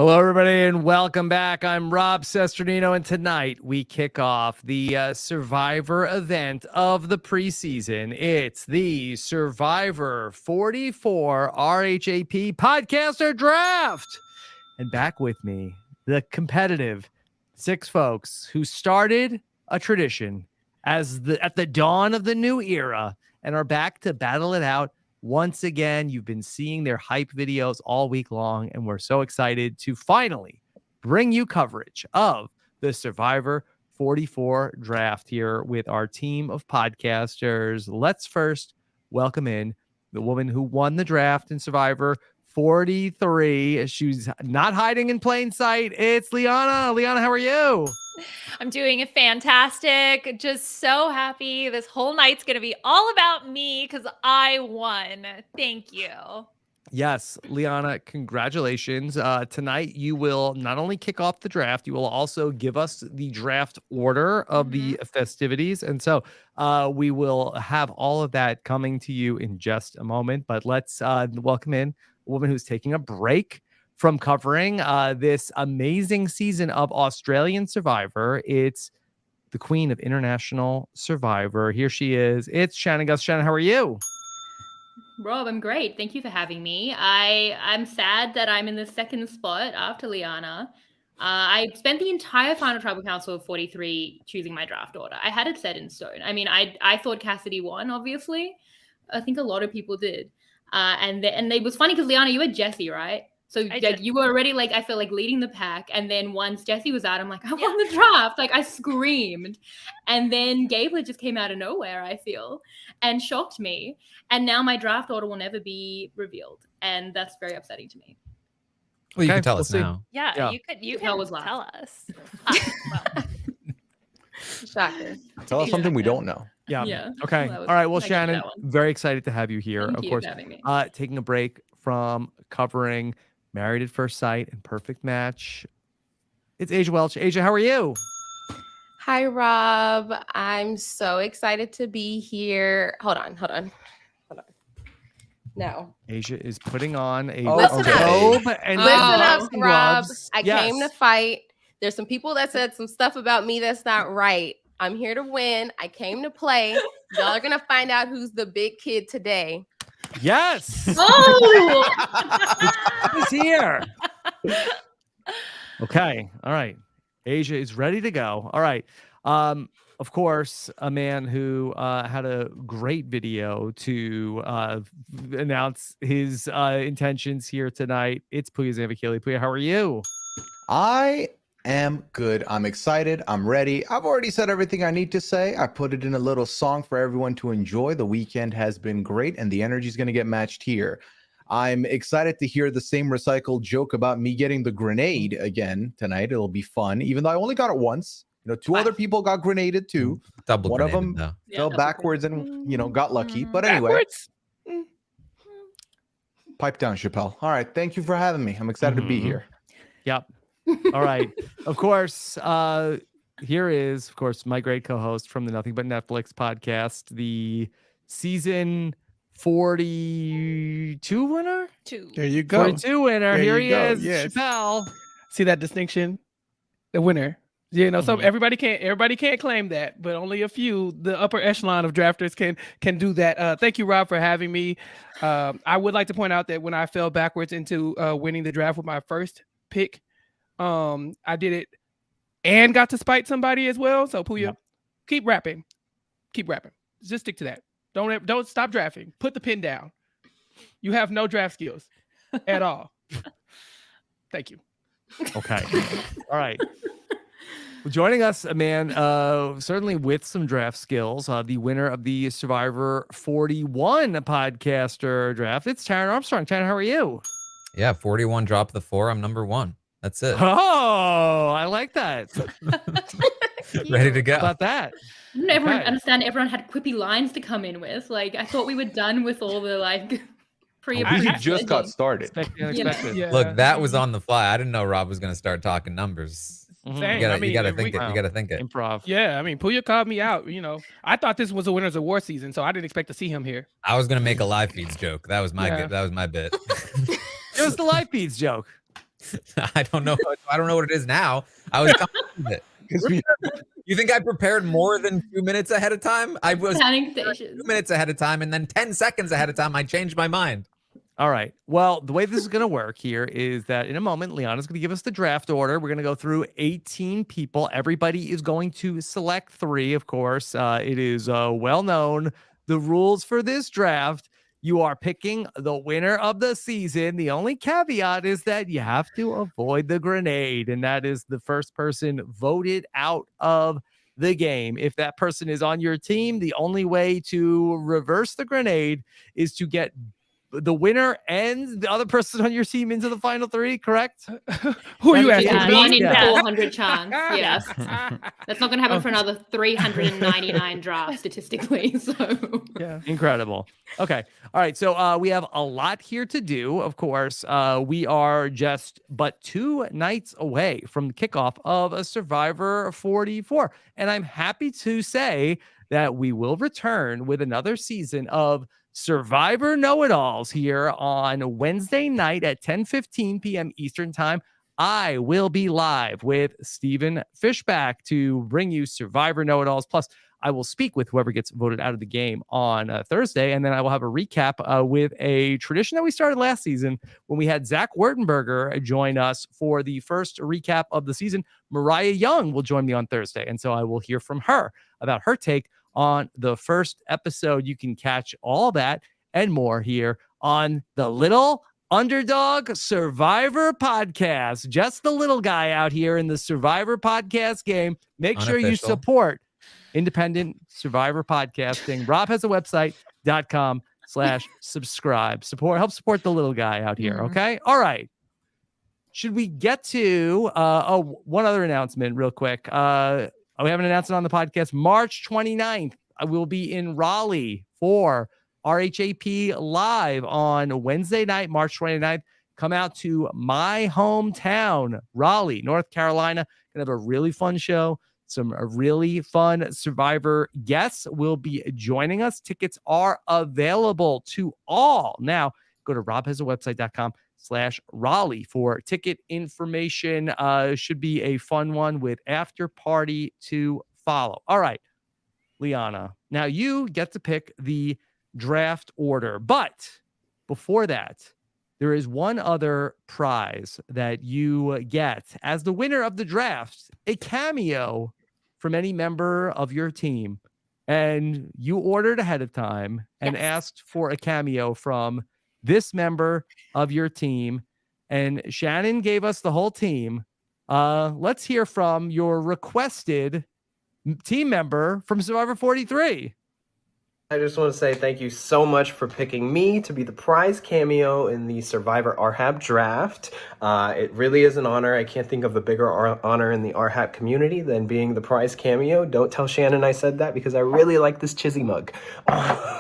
Hello, everybody, and welcome back. I'm Rob Cesternino, and tonight we kick off the Survivor event of the preseason. It's the Survivor 44 RHAP Podcaster Draft. And back with me, the competitive 6 folks who started a tradition at the dawn of the new era and are back to battle it out. Once again, you've been seeing their hype videos all week long, and we're so excited to finally bring you coverage of the Survivor 44 draft here with our team of podcasters. Let's first welcome in the woman who won the draft in Survivor 43. She's not hiding in plain sight. It's Liana. Liana, how are you? I'm doing fantastic. Just so happy. This whole night's going to be all about me because I won. Thank you. Yes, Liana, congratulations. Tonight, you will not only kick off the draft, you will also give us the draft order of the festivities. And so we will have all of that coming to you in just a moment. But let's welcome in a woman who's taking a break from covering this amazing season of Australian Survivor. It's the queen of international Survivor. Here she is. It's Shannon. Guss. Shannon, how are you? Rob, I'm great. Thank you for having me. I'm sad that I'm in the second spot after Liana. I spent the entire final tribal council of 43 choosing my draft order. I had it set in stone. I mean, I thought Cassidy won, obviously. I think a lot of people did. And it was funny because Liana, you had Jesse, right? So you were already I feel like leading the pack. And then once Jesse was out, I'm like, I won the draft. I screamed. And then Gabler just came out of nowhere, I feel, and shocked me. And now my draft order will never be revealed. And that's very upsetting to me. Well, you can tell us now. Yeah, you can tell us. Shocker. Tell us something we don't know. Yeah. Okay. All right. Well, Shannon, very excited to have you here. Thank of you course, for having me. Taking a break from covering Married at First Sight and Perfect Match. It's Aysha Welch. Aysha, how are you? Hi, Rob. I'm so excited to be here. Hold on. No. Aysha is putting on a Listen robe and Listen up, boxing Rob. gloves. I came to fight. There's some people that said some stuff about me that's not right. I'm here to win. I came to play. Y'all are going to find out who's the big kid today. Yes. Oh! He's here. Okay. All right. Aysha is ready to go. All right. Of course, a man who had a great video to announce his intentions here tonight. It's Pooya Zambakili. Pooya, how are you? I am good. I'm excited. I'm ready. I've already said everything I need to say. I put it in a little song for everyone to enjoy. The weekend has been great, and the energy is going to get matched here. I'm excited to hear the same recycled joke about me getting the grenade again tonight. It'll be fun, even though I only got it once. Two other people got grenaded too. Double One of them fell backwards and got lucky. But anyway, pipe down, Chappell. All right, thank you for having me. I'm excited to be here. Yep. All right. Of course, here is, of course, my great co-host from the Nothing But Netflix podcast, the season 42 winner? There you go. 42 winner. There Here you he go. is, Yes. Chappell. See that distinction? The winner. So everybody can't claim that, but only a few, the upper echelon of drafters can do that. Thank you, Rob, for having me. I would like to point out that when I fell backwards into winning the draft with my first pick, I did it and got to spite somebody as well. So Pooya, keep rapping. Just stick to that. Don't stop drafting. Put the pen down. You have no draft skills at all. Thank you. Okay. All right. Well, joining us, a man certainly with some draft skills, the winner of the Survivor 41 podcaster draft. It's Taran Armstrong. Taran, how are you? Yeah, 41 drop the 4. I'm number 1. That's it. Oh, I like that. Ready to go. How about that? Everyone understand everyone had quippy lines to come in with. I thought we were done with all the We just got started. Look, that was on the fly. I didn't know Rob was going to start talking numbers. Same. You gotta think it. You gotta think it. Improv. Yeah, I mean, Pooya called me out. I thought this was a Winners of War season, so I didn't expect to see him here. I was gonna make a live feeds joke. That was my that was my bit. It was the live feeds joke. I don't know. I don't know what it is now. I was confident with it. You think I prepared more than 2 minutes ahead of time? I was Planning 2 stations. minutes ahead of time, and then 10 seconds ahead of time, I changed my mind. All right. Well, the way this is going to work here is that in a moment, Liana's going to give us the draft order. We're going to go through 18 people. Everybody is going to select 3, of course. It is well known. The rules for this draft, you are picking the winner of the season. The only caveat is that you have to avoid the grenade, and that is the first person voted out of the game. If that person is on your team, the only way to reverse the grenade is to get the winner and the other person on your team into the final 3, correct? Who are you That's asking? Yeah, me? 1 in Yeah. 400 chance. Yes. That's not going to happen for another 399 drafts statistically. So Yeah. Incredible. Okay. All right. So we have a lot here to do. Of course, we are just but 2 nights away from the kickoff of a Survivor 44. And I'm happy to say that we will return with another season of Survivor Know-It-Alls here on Wednesday night at 10:15 p.m. Eastern Time. I will be live with Stephen Fishbach to bring you Survivor Know-It-Alls. Plus, I will speak with whoever gets voted out of the game on Thursday, and then I will have a recap with a tradition that we started last season when we had Zach Wertenberger join us for the first recap of the season. Mariah Young will join me on Thursday, and so I will hear from her about her take on the first episode. You can catch all that and more here on the Little Underdog Survivor Podcast. Just the little guy out here in the Survivor podcast game. Make sure you Unofficial. support independent Survivor podcasting. Rob has a website.com/subscribe. Help support the little guy out here. Okay. All right. Should we get to one other announcement real quick? We have an announcement on the podcast. March 29th, I will be in Raleigh for RHAP Live on Wednesday night, March 29th. Come out to my hometown, Raleigh, North Carolina. Gonna have a really fun show. Some really fun Survivor guests will be joining us. Tickets are available to all. Now, go to robhasawebsite.com/Raleigh for ticket information. Should be a fun one with after party to follow. All right, Liana. Now you get to pick the draft order, but before that, there is one other prize that you get as the winner of the draft, a cameo from any member of your team. And you ordered ahead of time and asked for a cameo from this member of your team. And Shannon gave us the whole team. Let's hear from your requested team member from Survivor 43. I just want to say thank you so much for picking me to be the prize cameo in the Survivor RHAP draft. It really is an honor. I can't think of a bigger honor in the RHAP community than being the prize cameo. Don't tell Shannon I said that because I really like this Chizzy mug.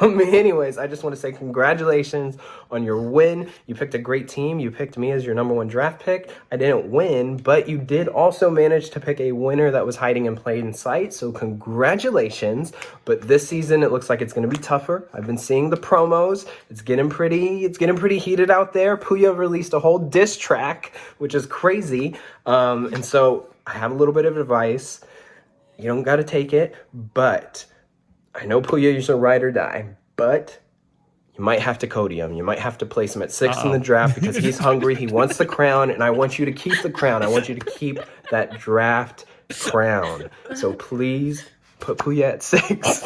Anyways, I just want to say congratulations on your win. You picked a great team. You picked me as your #1 draft pick. I didn't win, but you did also manage to pick a winner that was hiding in plain sight. So congratulations. But this season, it looks like it's going to be tougher. I've been seeing the promos. It's getting pretty heated out there. Pooya released a whole diss track, which is crazy. And so I have a little bit of advice. You don't got to take it, but I know Pooya, you're a ride or die, but you might have to Cody him. You might have to place him at 6 in the draft because he's hungry. He wants the crown, and I want you to keep the crown. I want you to keep that draft crown. So please put Pooya at 6.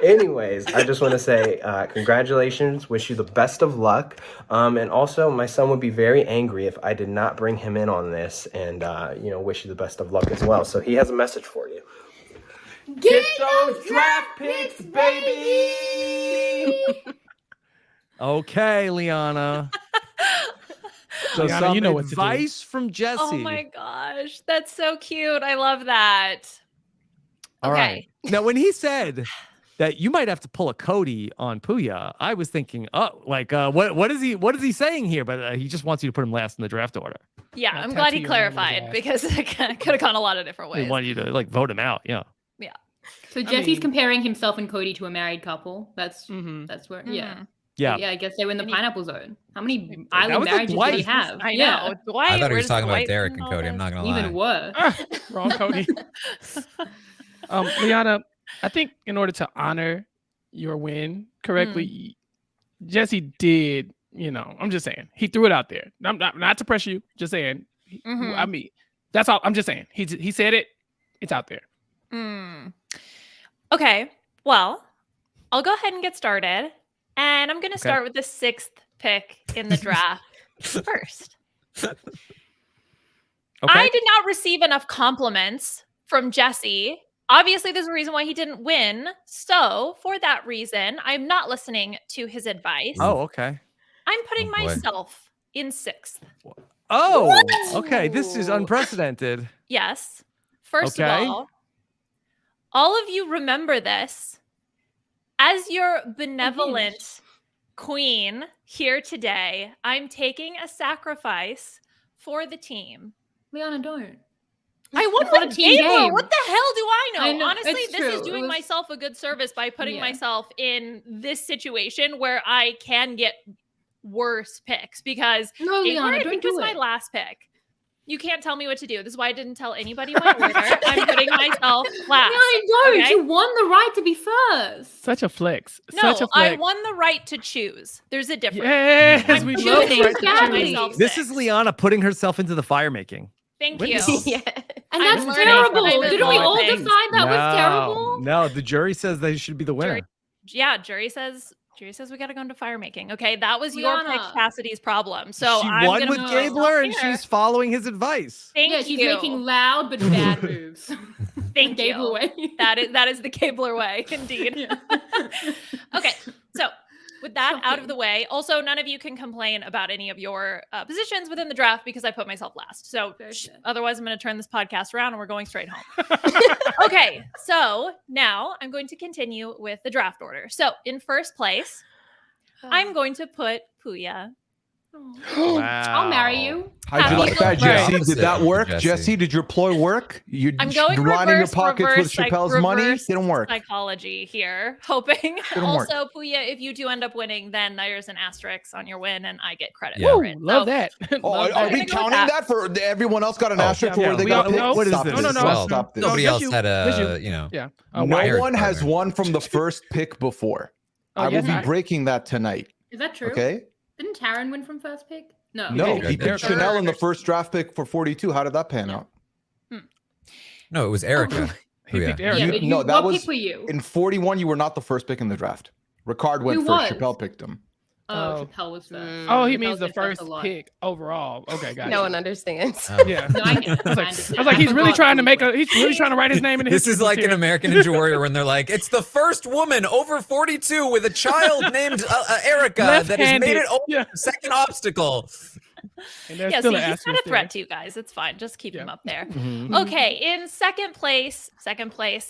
Anyways, I just want to say congratulations. Wish you the best of luck. And also, my son would be very angry if I did not bring him in on this. And, wish you the best of luck as well. So he has a message for you. Get those draft picks, baby! Okay, Liana. So Liana, some you know what to do. advice from Jesse. Oh my gosh, that's so cute. I love that. All Okay. right. Now, when he said that you might have to pull a Cody on Pooya, I was thinking, what is he saying here? But he just wants you to put him last in the draft order. Yeah, I'll I'm glad he tattoo your name on his clarified ass. because it could have gone a lot of different He ways. wanted you to vote him out. Yeah. So Jesse's mean- comparing himself and Cody to a married couple. That's Mhm. that's where Mhm. yeah. Yeah. Yeah, I guess they were in the And he- pineapple zone. How many That island was a marriages did he Dwight. have? I Yeah. know. Dwight, I thought he where was does talking about Dwight Derek fit and in all Cody. I'm this? not gonna lie. Even worse. Wrong, Cody. Liana, I think in order to honor your win correctly, Jesse did. I'm just saying he threw it out there. I'm not to pressure you. Just saying. Mhm. I mean, that's all. I'm just saying. He said it. It's out there. Okay. Well, I'll go ahead and get started. And I'm going to start with the 6th pick in the draft first. I did not receive enough compliments from Jesse. Obviously, there's a reason why he didn't win. So, for that reason, I'm not listening to his advice. Oh, okay. I'm putting Oh, boy. myself in 6th. Oh, okay. This is unprecedented. Yes. First Okay. of all of you remember this. As your benevolent queen here today, I'm taking a sacrifice for the team. Liana, don't. I won It's not with a team Gabler. game. What the hell do I know? I know, Honestly, it's this is true. It doing was- myself a good service by putting Yeah. myself in this situation where I can get worse picks because No, Gabler, Liana, I don't think, was do my it. last pick. You can't tell me what to do. This is why I didn't tell anybody my order. I'm putting myself last. Liana, don't. okay? You won the right to be first. Such a flex. No, Such a I flex. won the right to choose. There's a difference. Yes, I'm we choosing love the right to badly. choose. myself This six. is Liana putting herself into the fire making. Thank When you. is- Yeah. And I'm that's learning terrible. from my Didn't we all mistakes. decide that was terrible? No, the jury says they should be the winner. Yeah, jury says we got to go into fire making. Okay, that was your pick, Liana. Cassidy's problem. So she I'm won gonna with put Gabler myself and here. she's following his advice. Thank Yeah, she's you. making loud but bad moves. Thank Gable you. way. That is the Gabler way, indeed. Yeah. Okay, so with that out of Shocking. the way, also none of you can complain about any of your positions within the draft because I put myself last. So Very good. otherwise, I'm going to turn this podcast around and we're going straight home. Okay, so now I'm going to continue with the draft order. So in first place, I'm going to put Pooya. I'll marry you. How'd you Happy like that, birthday. Jesse? Did that work? Jesse. Jesse, did your ploy work? You I'm going lining your reverse, pockets with Chappell's money? reverse Didn't work. psychology here, hoping. Didn't work. Also, Pooya, if you do end up winning, then there's an asterisk on your win, and I get credit Yeah. for Woo, it. love So, that. Oh, Love are that. we I'm gonna go with counting that. that for everyone else got an Oh, asterisk for yeah, where they we got all- picked? no, what is Stop this? this. No, no, Well, Stop this. nobody No, else just had you. Just a, you. Yeah. No Wire. one has partner. won from the first pick before. Oh, I will yes, be I- breaking that tonight. Is that true? Okay? Didn't Taran win from first pick? No. No, did. he He picked did. Chanel in the first draft pick for 42. How did that pan out? no, it was Erica. He Pooya. picked Yeah, Eric. but no, you, that what was pick were you? In 41, you were not the first pick in the draft. Ricard went Who first. was? Chappell picked him. Oh, Oh. Chappell was first. Oh, he Chappell means the did first first a lot. pick overall. Okay, got No it. one understands. Yeah. No, I get it. I was like, understand. I was like, he's really forgot trying to who make won. a. He's really trying to write his name in the This history is books like an here. American Ninja Warrior when they're like, it's the first woman over 42 with a child named Erica that has Left-handed. made it over Yeah. the second obstacle. And there's yeah, still see, an he's not asterisk a threat there. to you guys. It's fine. Just keep him Yeah. up there. Mhm. Okay, in second place,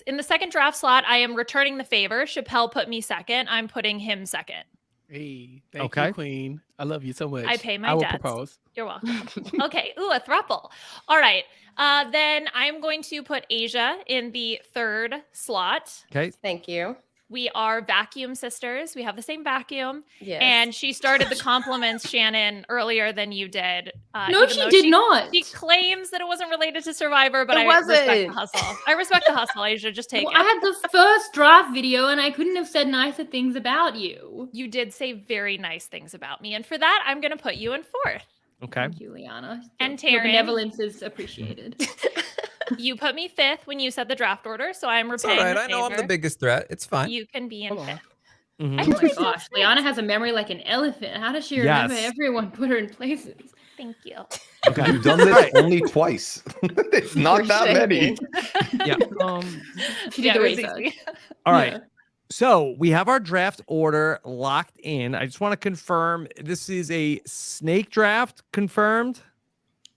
in the second draft slot, I am returning the favor. Chappell put me second. I'm putting him second. Hey, thank Okay. you, Queen. I love you so much. I pay my I will debts. propose. You're welcome. Okay, ooh, a throuple. All right, then I'm going to put Asia in the third slot. Okay. Thank you. We are vacuum sisters. We have the same vacuum. Yes. And she started the compliments, Shannon, earlier than you did. No, even she though did not. She claims that it wasn't related to Survivor, but It I respect the wasn't. hustle. I respect the hustle, Asia. Just take Well, it. I had the first draft video and I couldn't have said nicer things about you. You did say very nice things about me. And for that, I'm going to put you in fourth. Okay. Thank you, Liana. And Your Taran. benevolence is appreciated. You put me fifth when you said the draft order, so I'm It's all repaying right. the I know I'm the favor. biggest threat. It's fine. You can be in Hold on. fifth. Mhm. I Oh put my myself gosh, sixth. Liana has a memory like an elephant. How does she remember Yes. everyone put her in places? Thank you. Okay. You've done this only twice. It's not For that many. shaming. She did Yeah, the it was research. easy. All right. Yeah. So we have our draft order locked in. I just want to confirm this is a snake draft confirmed.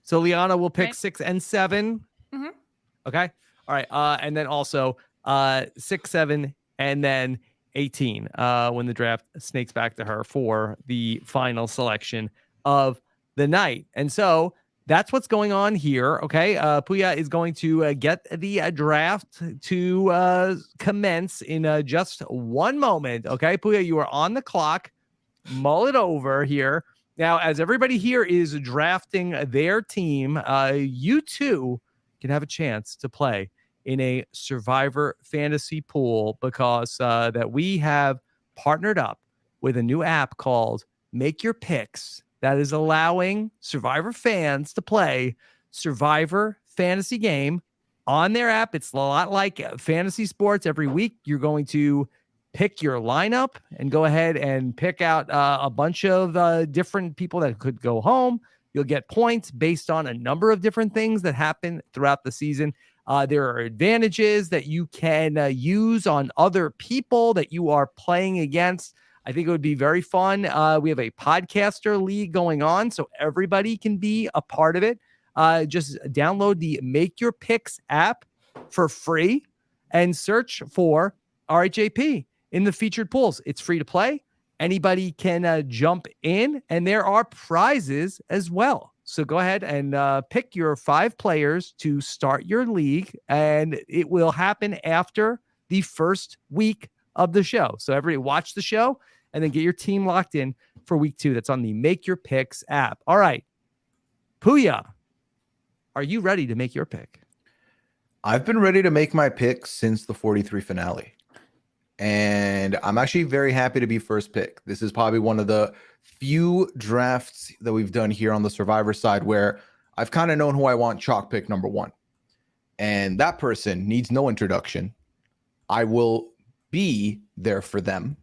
So Liana will pick Okay. 6 and 7. Mhm. Okay. All right. And then also 6, 7, and then 18 when the draft snakes back to her for the final selection of the night. And so that's what's going on here. Okay. Pooya is going to get the draft to commence in just one moment. Okay. Pooya, you are on the clock. mull it over here. Now, as everybody here is drafting their team, you too can have a chance to play in a Survivor fantasy pool because that we have partnered up with a new app called Make Your Picks that is allowing Survivor fans to play Survivor fantasy game on their app. It's a lot like fantasy sports. Every week, you're going to pick your lineup and go ahead and pick out a bunch of different people that could go home. You'll get points based on a number of different things that happen throughout the season. There are advantages that you can use on other people that you are playing against. I think it would be very fun. We have a podcaster league going on, so everybody can be a part of it. Just download the Make Your Picks app for free and search for RHAP in the featured pools. It's free to play. Anybody can jump in, and there are prizes as well. So go ahead and pick your 5 players to start your league, and it will happen after the first week of the show. So everybody watch the show and then get your team locked in for week 2. That's on the Make Your Picks app. All right. Pooya, are you ready to make your pick? I've been ready to make my pick since the 43 finale. And I'm actually very happy to be first pick. This is probably one of the few drafts that we've done here on the Survivor side where I've kind of known who I want chalk pick number 1. And that person needs no introduction. I will be there for them.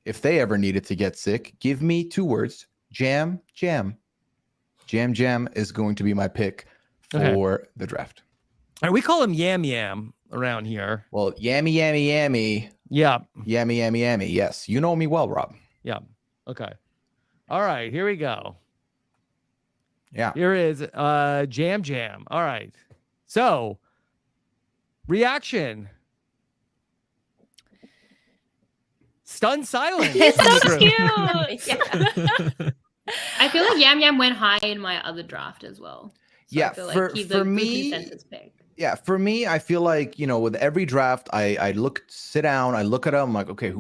If they ever needed to get sick, give me 2 words, jam, jam. Jam, jam is going to be my pick for the draft. All right, we call him Yam Yam around here. Well, yammy, yammy, yammy. Yeah. Yammy, yammy, yammy. Yes. You know me well, Rob. Yeah. Okay. All right. Here we go. Yeah. Here is Jam Jam. All right. So, reaction. Stunned silence. He's so cute. Yeah. I feel like Yam Yam went high in my other draft as well. So Yeah, I feel for- he's for a good me- consensus pick. Yeah, for me, I feel like, with every draft, I sit down, I look at them, I'm like, okay,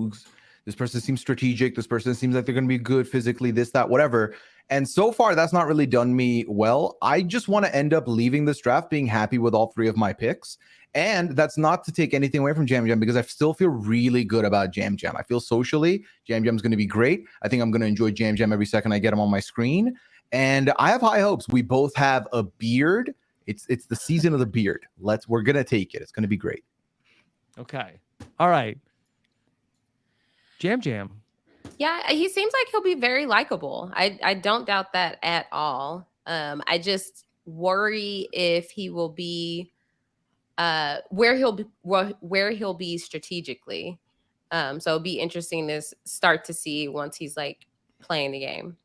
this person seems strategic. This person seems like they're going to be good physically, this, that, whatever. And so far, that's not really done me well. I just want to end up leaving this draft being happy with all 3 of my picks. And that's not to take anything away from Jam Jam because I still feel really good about Jam Jam. I feel socially, Jam Jam's going to be great. I think I'm going to enjoy Jam Jam every second I get him on my screen. And I have high hopes. We both have a beard. It's the season of the beard. We're gonna take it. It's gonna be great. Okay. All right. Jam Jam. Yeah, he seems like he'll be very likable. I don't doubt that at all. I just worry if he will be where he'll be strategically. So it'll be interesting to start to see once he's like playing the game.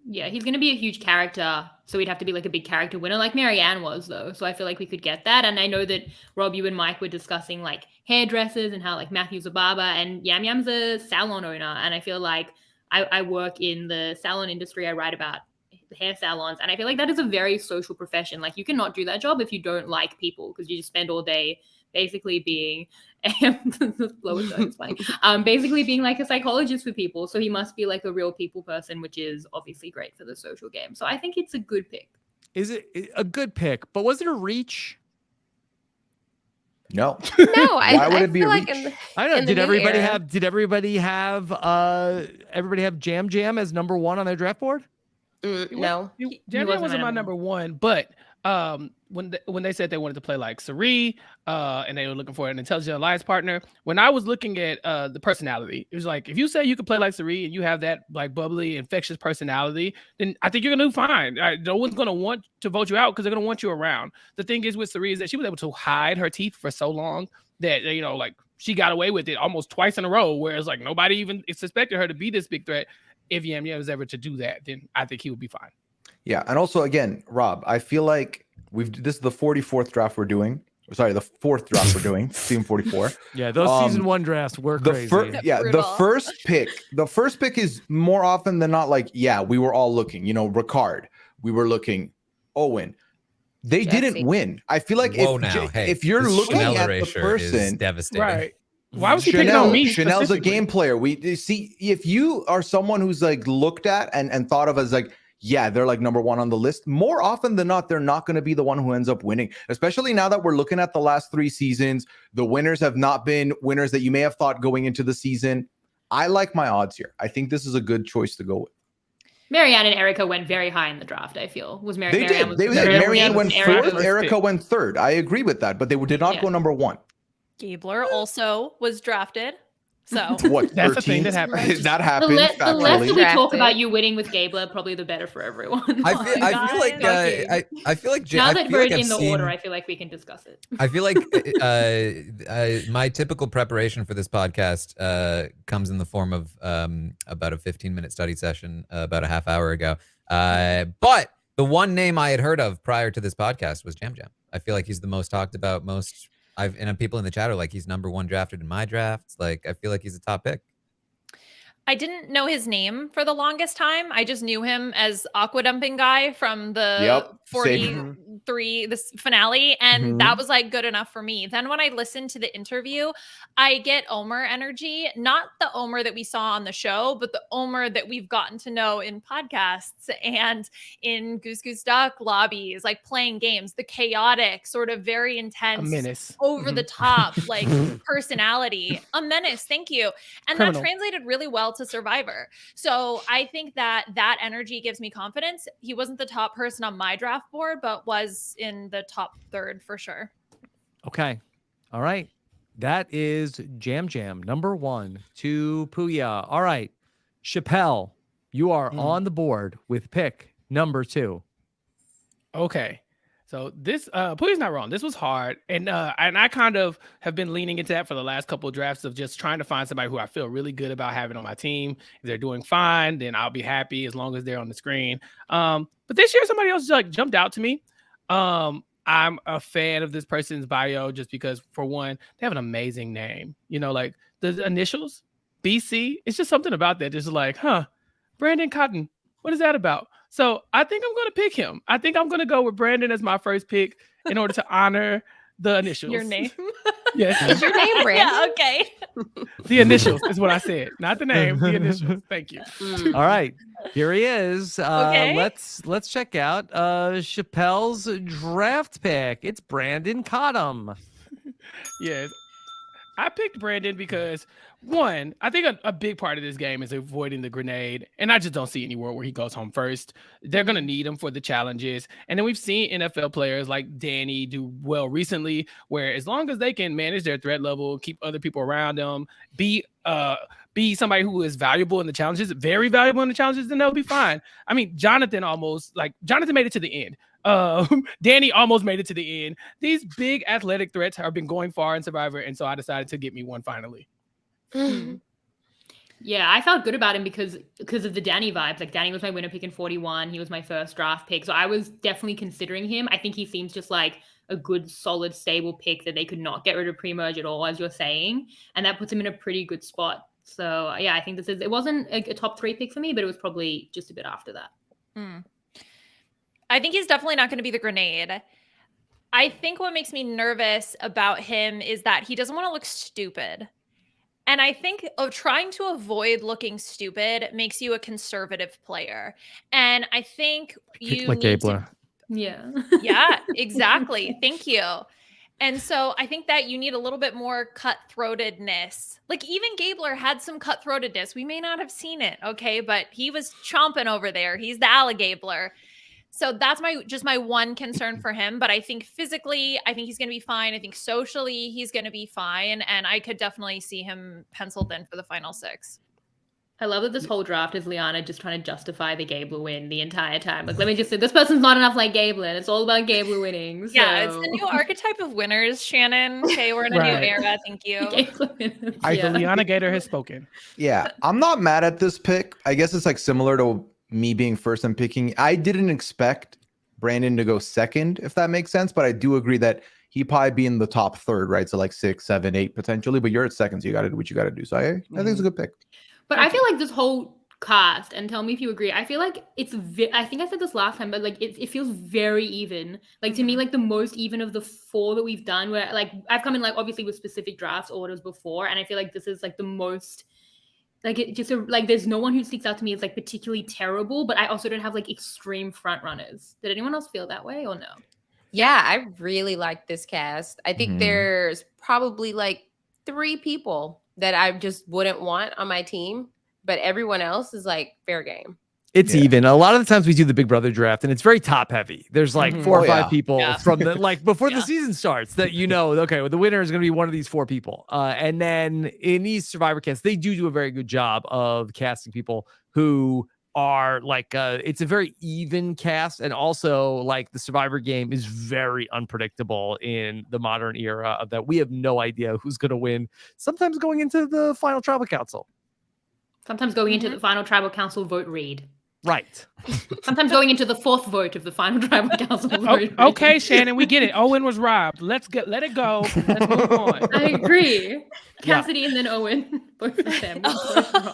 Yeah, he's going to be a huge character, so we'd have to be like a big character winner like Marianne was, though. So I feel like we could get that. And I know that, Rob, you and Mike were discussing like hairdressers and how like Matthew's a barber and Yam Yam's a salon owner. And I feel like I work in the salon industry. I write about hair salons. And I feel like that is a very social profession. Like you cannot do that job if you don't like people because you just spend all day basically being it's funny. Basically being like a psychologist for people. So he must be like a real people person, which is obviously great for the social game. So I think it's a good pick. Is it a good pick? But was it a reach? No. No, Why would it be feel a like reach? I don't know. in the new era. Did everybody have Jam Jam as number 1 on their draft board? No. Jam Jam wasn't my number 1, but when they said they wanted to play like Sari, and they were looking for an intelligent alliance partner, when I was looking at the personality, it was like if you say you could play like Sari and you have that like bubbly, infectious personality, then I think you're gonna do fine. No one's gonna want to vote you out because they're gonna want you around. The thing is with Sari is that she was able to hide her teeth for so long that like she got away with it almost twice in a row, whereas like nobody even suspected her to be this big threat. If Yam Yam was ever to do that, then I think he would be fine. Yeah, and also again, Rob, I feel like this is the 44th draft we're doing. Sorry, the 4th draft we're doing. Season 44. Yeah, those season 1 drafts were crazy. The first pick is more often than not like, yeah, we were all looking. Ricard, we were looking. Owen, they Jesse. didn't win. I feel like Whoa, now, hey, if you're this looking Chanel at the erasure person, is devastating. Right. Why was he picking on me? Chanel's a specifically? game player. We see, if you are someone who's like looked at and thought of as like, yeah, they're like number one on the list, more often than not, they're not going to be the one who ends up winning, especially now that we're looking at the last 3 seasons. The winners have not been winners that you may have thought going into the season. I like my odds here. I think this is a good choice to go with. Marianne and Erica went very high in the draft, I feel. Was They Marianne did. was They did. very Marianne late, went Erica fourth. was- Erica went third. I agree with that, but they did not Yeah. go number 1. Gabler also was drafted. So What? That's the thing that 13th? happened. That The, happened. less that we factually. talk Drafted. about you winning with Gabler, probably the better for everyone. I feel like guys. I feel like Now I that feel we're like I've in the seen- order, I feel like we can discuss it. I feel like my typical preparation for this podcast comes in the form of about a 15-minute study session about a half hour ago. But the one name I had heard of prior to this podcast was Jam Jam. I feel like he's the most talked about, and people in the chat are like, he's number 1 drafted in my drafts. Like, I feel like he's a top pick. I didn't know his name for the longest time. I just knew him as Aqua Dumping Guy from the Yep, 43, this finale. And that was like good enough for me. Then when I listened to the interview, I get Omer energy, not the Omer that we saw on the show, but the Omer that we've gotten to know in podcasts and in Goose Goose Duck lobbies, like playing games, the chaotic, sort of very A intense, menace. over the top, like personality, a menace. Thank you. And Criminal. that translated really well to Survivor. So I think that energy gives me confidence. He wasn't the top person on my draft board, but was in the top 3rd for sure. Okay. All right. That is Jam Jam, number 1 to Pooya. All right. Chappell, you are on the board with pick number 2. Okay. So this Pooya's not wrong. This was hard. And I kind of have been leaning into that for the last couple of drafts of just trying to find somebody who I feel really good about having on my team. If they're doing fine, then I'll be happy as long as they're on the screen. But this year somebody else like jumped out to me. I'm a fan of this person's bio just because, for one, they have an amazing name. You know, like the initials, BC. It's just something about that. Just like, Brandon Cotton. What is that about? So I think I'm going to pick him. I think I'm going to go with Brandon as my first pick in order to honor the initials. Your name? Yes. Is your name Brandon? Yeah, okay. The initials is what I said. Not the name, the initials. Thank you. Mm. All right. Here he is. Okay. Let's check out Chappell's draft pick. It's Brandon Cottom. Yes. I picked Brandon because, one, I think a big part of this game is avoiding the grenade. And I just don't see any world where he goes home first. They're going to need him for the challenges. And then we've seen NFL players like Danny do well recently, where as long as they can manage their threat level, keep other people around them, be somebody who is valuable in the challenges, very valuable in the challenges, then they'll be fine. I mean, Jonathan made it to the end. Danny almost made it to the end. These big athletic threats have been going far in Survivor, and so I decided to get me one finally. Yeah, I felt good about him because of the Danny vibes. Like, Danny was my winner pick in 41. He was my first draft pick. So I was definitely considering him. I think he seems just like a good, solid, stable pick that they could not get rid of pre-merge at all, as you're saying. And that puts him in a pretty good spot. So yeah, I think it wasn't a top 3 pick for me, but it was probably just a bit after that. I think he's definitely not going to be the grenade. I think what makes me nervous about him is that he doesn't want to look stupid. And I think trying to avoid looking stupid makes you a conservative player. And I think you like need Gabler. Yeah. Yeah, exactly. Thank you. And so I think that you need a little bit more cutthroatedness. Like, even Gabler had some cutthroatedness. We may not have seen it, okay? But he was chomping over there. He's the alligabler. So that's my one concern for him. But I think physically, I think he's going to be fine. I think socially, he's going to be fine. And I could definitely see him penciled in for the final 6. I love that this whole draft is Liana just trying to justify the Gabler win the entire time. Like, let me just say, this person's not enough like Gabler. It's all about Gabler winning. So. Yeah, it's the new archetype of winners, Shannon. Okay, we're in a Right. new era. Thank you. Gabler winners. The Liana Gator has spoken. Yeah, I'm not mad at this pick. I guess it's like similar to me being first and picking. I didn't expect Brandon to go second, if that makes sense, but I do agree that he'd probably be in the top 3rd, right? So like 6, 7, 8 potentially, but you're at second, so you got to do what you got to do. So I think it's a good pick. But I feel like this whole cast, and tell me if you agree. I feel like it's I think I said this last time, but like it feels very even. Like to me, like the most even of the 4 that we've done, where like I've come in like obviously with specific drafts orders before, and I feel like this is like the most like it just like there's no one who sticks out to me as like particularly terrible, but I also don't have like extreme front runners. Did anyone else feel that way or no? Yeah, I really like this cast. I think Mhm. there's probably like 3 people that I just wouldn't want on my team, but everyone else is like fair game. It's Yeah. even. A lot of the times we do the Big Brother draft, and it's very top heavy. There's like Mhm. 4 or Oh, 5 yeah. people Yeah. from the like before the Yeah. season starts that okay, well, the winner is going to be one of these 4 people. And then in these Survivor casts, they do a very good job of casting people who are like it's a very even cast, and also like the Survivor game is very unpredictable in the modern era of that we have no idea who's going to win. Sometimes going into the final tribal council, Sometimes going into Mhm. the final tribal council vote read. right? Sometimes going into the 4th vote of the final tribal council vote. Oh, read. okay, Shannon, we get it. Owen was robbed. Let it go. Let's move on. I agree. Yeah. Cassidy and then Owen, both of them. Both wrong.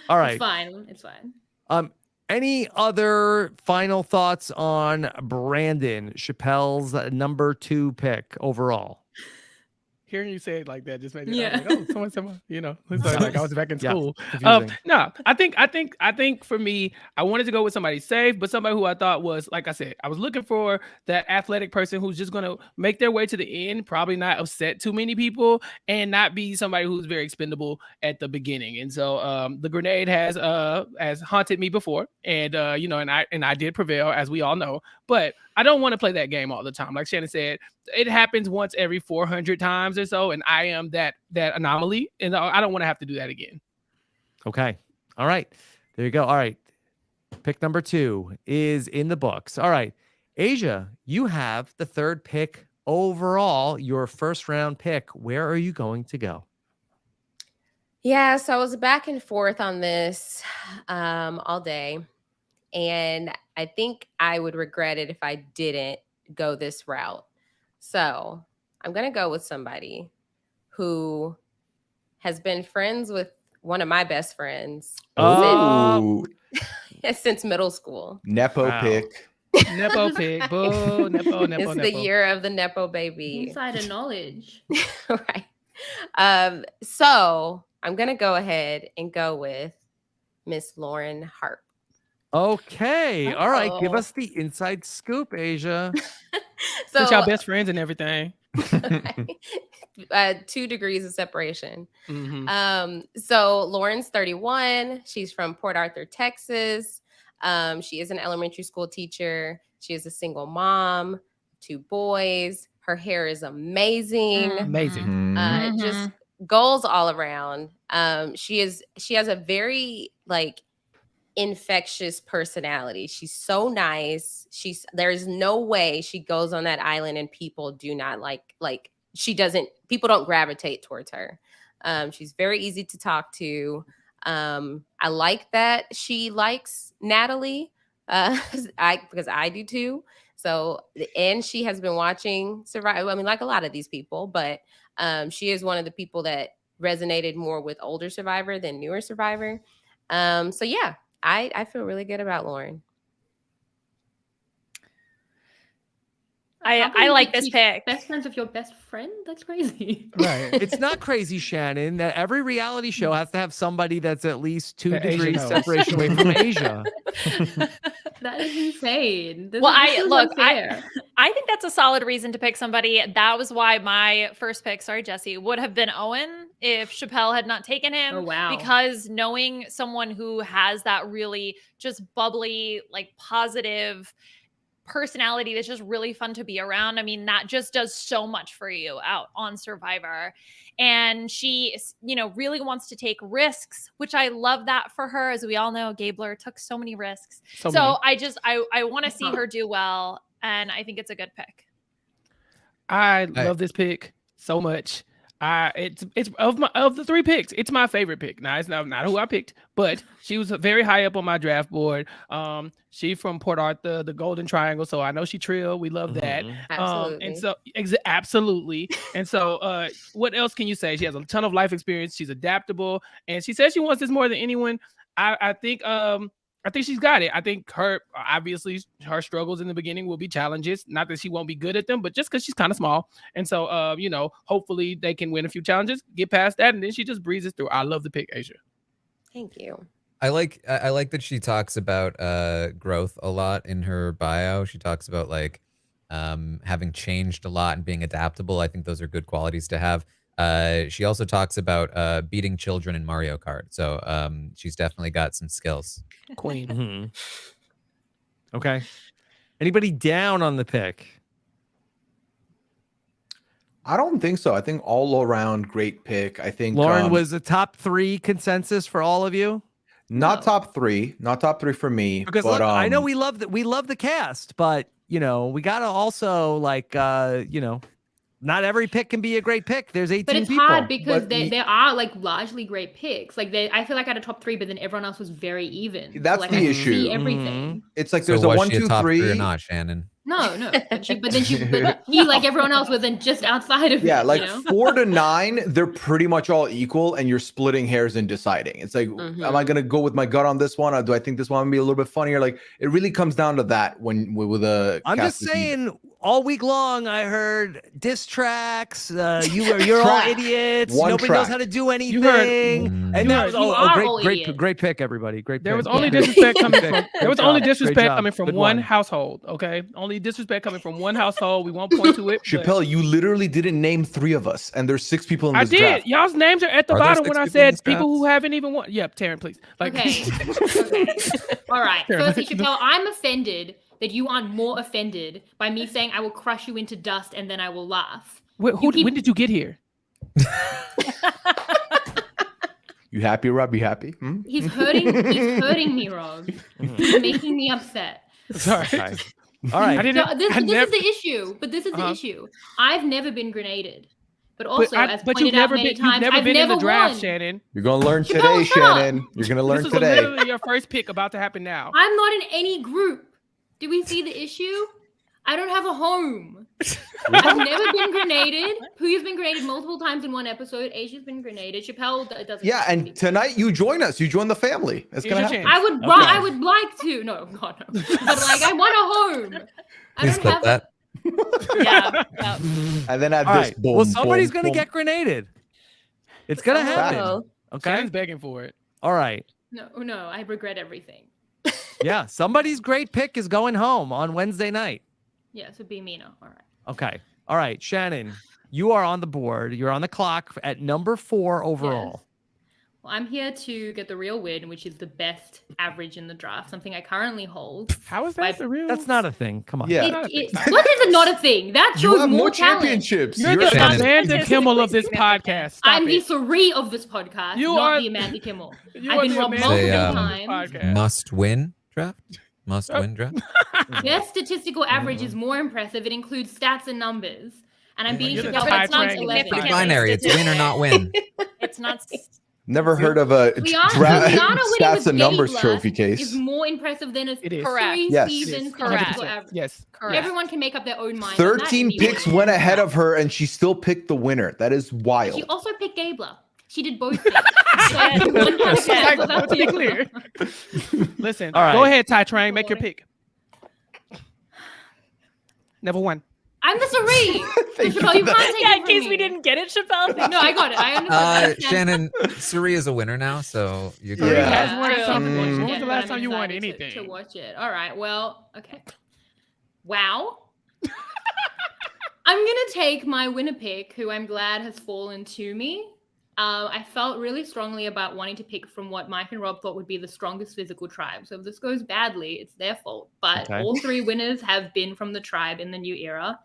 All It's right. fine. It's fine. Any other final thoughts on Brandon Chappell's number 2 pick overall? Hearing you say it like that just made it. Yeah. Like, oh, someone, it's like I was back in Yeah, school. confusing. No, I think for me, I wanted to go with somebody safe, but somebody who I thought was, like I said, I was looking for that athletic person who's just going to make their way to the end, probably not upset too many people, and not be somebody who's very expendable at the beginning. And so the grenade has haunted me before, and and I did prevail, as we all know. But I don't want to play that game all the time. Like Shannon said, it happens once every 400 times or so, and I am that anomaly, and I don't want to have to do that again. Okay. All right. There you go. All right. Pick number 2 is in the books. All right. Asia, you have the 3rd pick overall, your first round pick. Where are you going to go? Yeah, so I was back and forth on this all day, and I think I would regret it if I didn't go this route. So I'm going to go with somebody who has been friends with one of my best friends Ooh, since middle school. Nepo Wow. pick. Nepo pick, boo, nepo. It's the year of the Nepo baby. Insider knowledge. Right. So I'm going to go ahead and go with Miss Lauren Harp. Okay. All right. Give Oh. us the inside scoop, Asia. Since y'all best friends and everything. 2 degrees of separation. Mhm. So Lauren's 31. She's from Port Arthur, Texas. She is an elementary school teacher. She is a single mom, 2 boys. Her hair is amazing. Amazing. Mhm. Just goals all around. She has a very like infectious personality. She's so nice. There's no way she goes on that island and people do not people don't gravitate towards her. She's very easy to talk to. I like that she likes Natalie because I do too. So, and she has been watching Survivor. I mean, like a lot of these people, but she is one of the people that resonated more with older Survivor than newer Survivor. So yeah, I feel really good about Lauren. I like this pick. Best friends with your best friend? That's crazy. Right. It's not crazy, Shannon, that every reality show has to have somebody that's at least 2 That Asia degrees knows. separation away from Asia. That is insane. This Well, is unfair. I think that's a solid reason to pick somebody. That was why my first pick, sorry, Jesse, would have been Owen if Chappell had not taken him. Oh, wow. Because knowing someone who has that really just bubbly, like positive personality that's just really fun to be around. I mean, that just does so much for you out on Survivor. And she, really wants to take risks, which I love that for her. As we all know, Gabler took so many risks. So many. I want to see her do well. And I think it's a good pick. I love this pick so much. It's of the 3 picks, it's my favorite pick. Now it's not who I picked, but she was very high up on my draft board. She from Port Arthur, the Golden Triangle, so I know she trill. We love that. Absolutely. And so absolutely. And so what else can you say? She has a ton of life experience. She's adaptable, and she says she wants this more than anyone. I think she's got it. I think her struggles in the beginning will be challenges. Not that she won't be good at them, but just because she's kind of small. And so hopefully they can win a few challenges, get past that, and then she just breezes through. I love the pick, Aysha. Thank you. I like that she talks about growth a lot in her bio. She talks about like having changed a lot and being adaptable. I think those are good qualities to have. She also talks about beating children in Mario Kart. So she's definitely got some skills. Queen. Mm-hmm. Okay. Anybody down on the pick? I don't think so. I think all around great pick. I think Lauren was a top 3 consensus for all of you. not top three for me. Because but, look, I know we love the cast, but we gotta also not every pick can be a great pick. There's 18 But it's people. hard because But there are like largely great picks. Like I feel like I had a top 3, but then everyone else was very even. That's like, the I could issue. see everything. It's like So there's a was 1, she a 2, top 3 or 3. not, Shannon? No. But he, like everyone else, was then just outside of Yeah, it. like you know? 4 to 9, they're pretty much all equal, and you're splitting hairs and deciding. It's like, am I gonna go with my gut on this one, or do I think this one will be a little bit funnier? Like, it really comes down to that when with a. I'm just cast this even. saying, all week long I heard diss tracks. You're all Track. idiots. One Nobody track. knows how to do anything. Mm. And You that heard- was You are all idiots. great pick, everybody. Great. There pick. was only Great disrespect coming pick. from Great there was job. only Great disrespect job. coming from Good one one. household. Okay, only disrespect coming from one household. We won't point to it. but Chappell, you literally didn't name 3 of us, and there's 6 people in I this did. draft. Y'all's names are at the Are there bottom 6 when I people in said this people who draft? haven't even won. Yep, Taran, please. Like, Okay. All right. Fair Firstly, enough. Chappell, I'm offended that you aren't more offended by me saying I will crush you into dust and then I will laugh. when did you get here? You happy, Rob? You happy? Hmm? He's hurting me, Rob. He's making me upset. Sorry. Okay. All right. I didn't. So this I is never, the issue. But this is the Uh-huh. issue. I've never been grenaded. But also, as but pointed you've out never many been. times, You've never I've been in never the draft, won. Shannon. You're gonna learn Chappell, today, shut up. Shannon. You're gonna learn This is today. literally your first pick about to happen now. I'm not in any group. Do we see the issue? I don't have a home. I've never been grenaded. Pooya's been grenaded multiple times in one episode. Aysha's been grenaded. Chappell doesn't. Yeah, and tonight you join us. You join the family. That's Here's gonna your happen. chance. I would like to. No, God, no. But like, I want a home. I Please don't clip have. that. Yeah. And then at All this, right. boom, Well, somebody's boom, gonna boom. get grenaded. It's gonna happen. Oh, Okay. Shannon's begging for it. All right. No, I regret everything. Yeah. Somebody's great pick is going home on Wednesday night. Yeah, so be Mina. All right. Okay. All right, Shannon, you are on the board. You're on the clock at number 4 overall. Well, I'm here to get the real win, which is the best average in the draft, something I currently hold. How is that the real? That's not a thing. Come on. Yeah. not a What is it not a thing? That You shows have more more talent. championships. You're You're the Shannon. Amanda Kimmel of this Significant. podcast. Stop I'm the it. Sari of this podcast, You not are- the Amanda Kimmel. You I've are been the robbed Amanda multiple Say, Kimmel of this times. podcast. Must win draft. Must win draft. Their statistical average is more impressive. It includes stats and numbers. And I'm beating You're the Chappell tie by train. 11. Significant. Binary. It's win or not win. It's not. Never heard of a Liana winning stats with and numbers Gabler trophy is case. more impressive than a It is. Correct. Yes. three-season Correct. statistical average. Yes. Correct. Everyone can make up their own mind. on that 13 if you picks want. went ahead of her, and she still picked the winner. That is She wild. also picked Gabler. She did both things. So I think one Like, person was up let's to be you. clear. Listen, All right. go ahead, Ty Train. Make your pick. Never won. I'm the Sari. Thank you Chappell, for you that. can't take Yeah, it in from case me. we didn't get it, Chappelle. No, I got it. I understand. Shannon, Suri is a winner now, so you Yeah. You Yeah. guys won True. something. When Mm. was the but last I'm time you won excited anything? to watch it. All right. Well, okay. Wow. I'm gonna take my winner pick, who I'm glad has fallen to me. I felt really strongly about wanting to pick from what Mike and Rob thought would be the strongest physical tribe. So if this goes badly, it's their fault. But Okay. all 3 winners have been from the tribe in the new era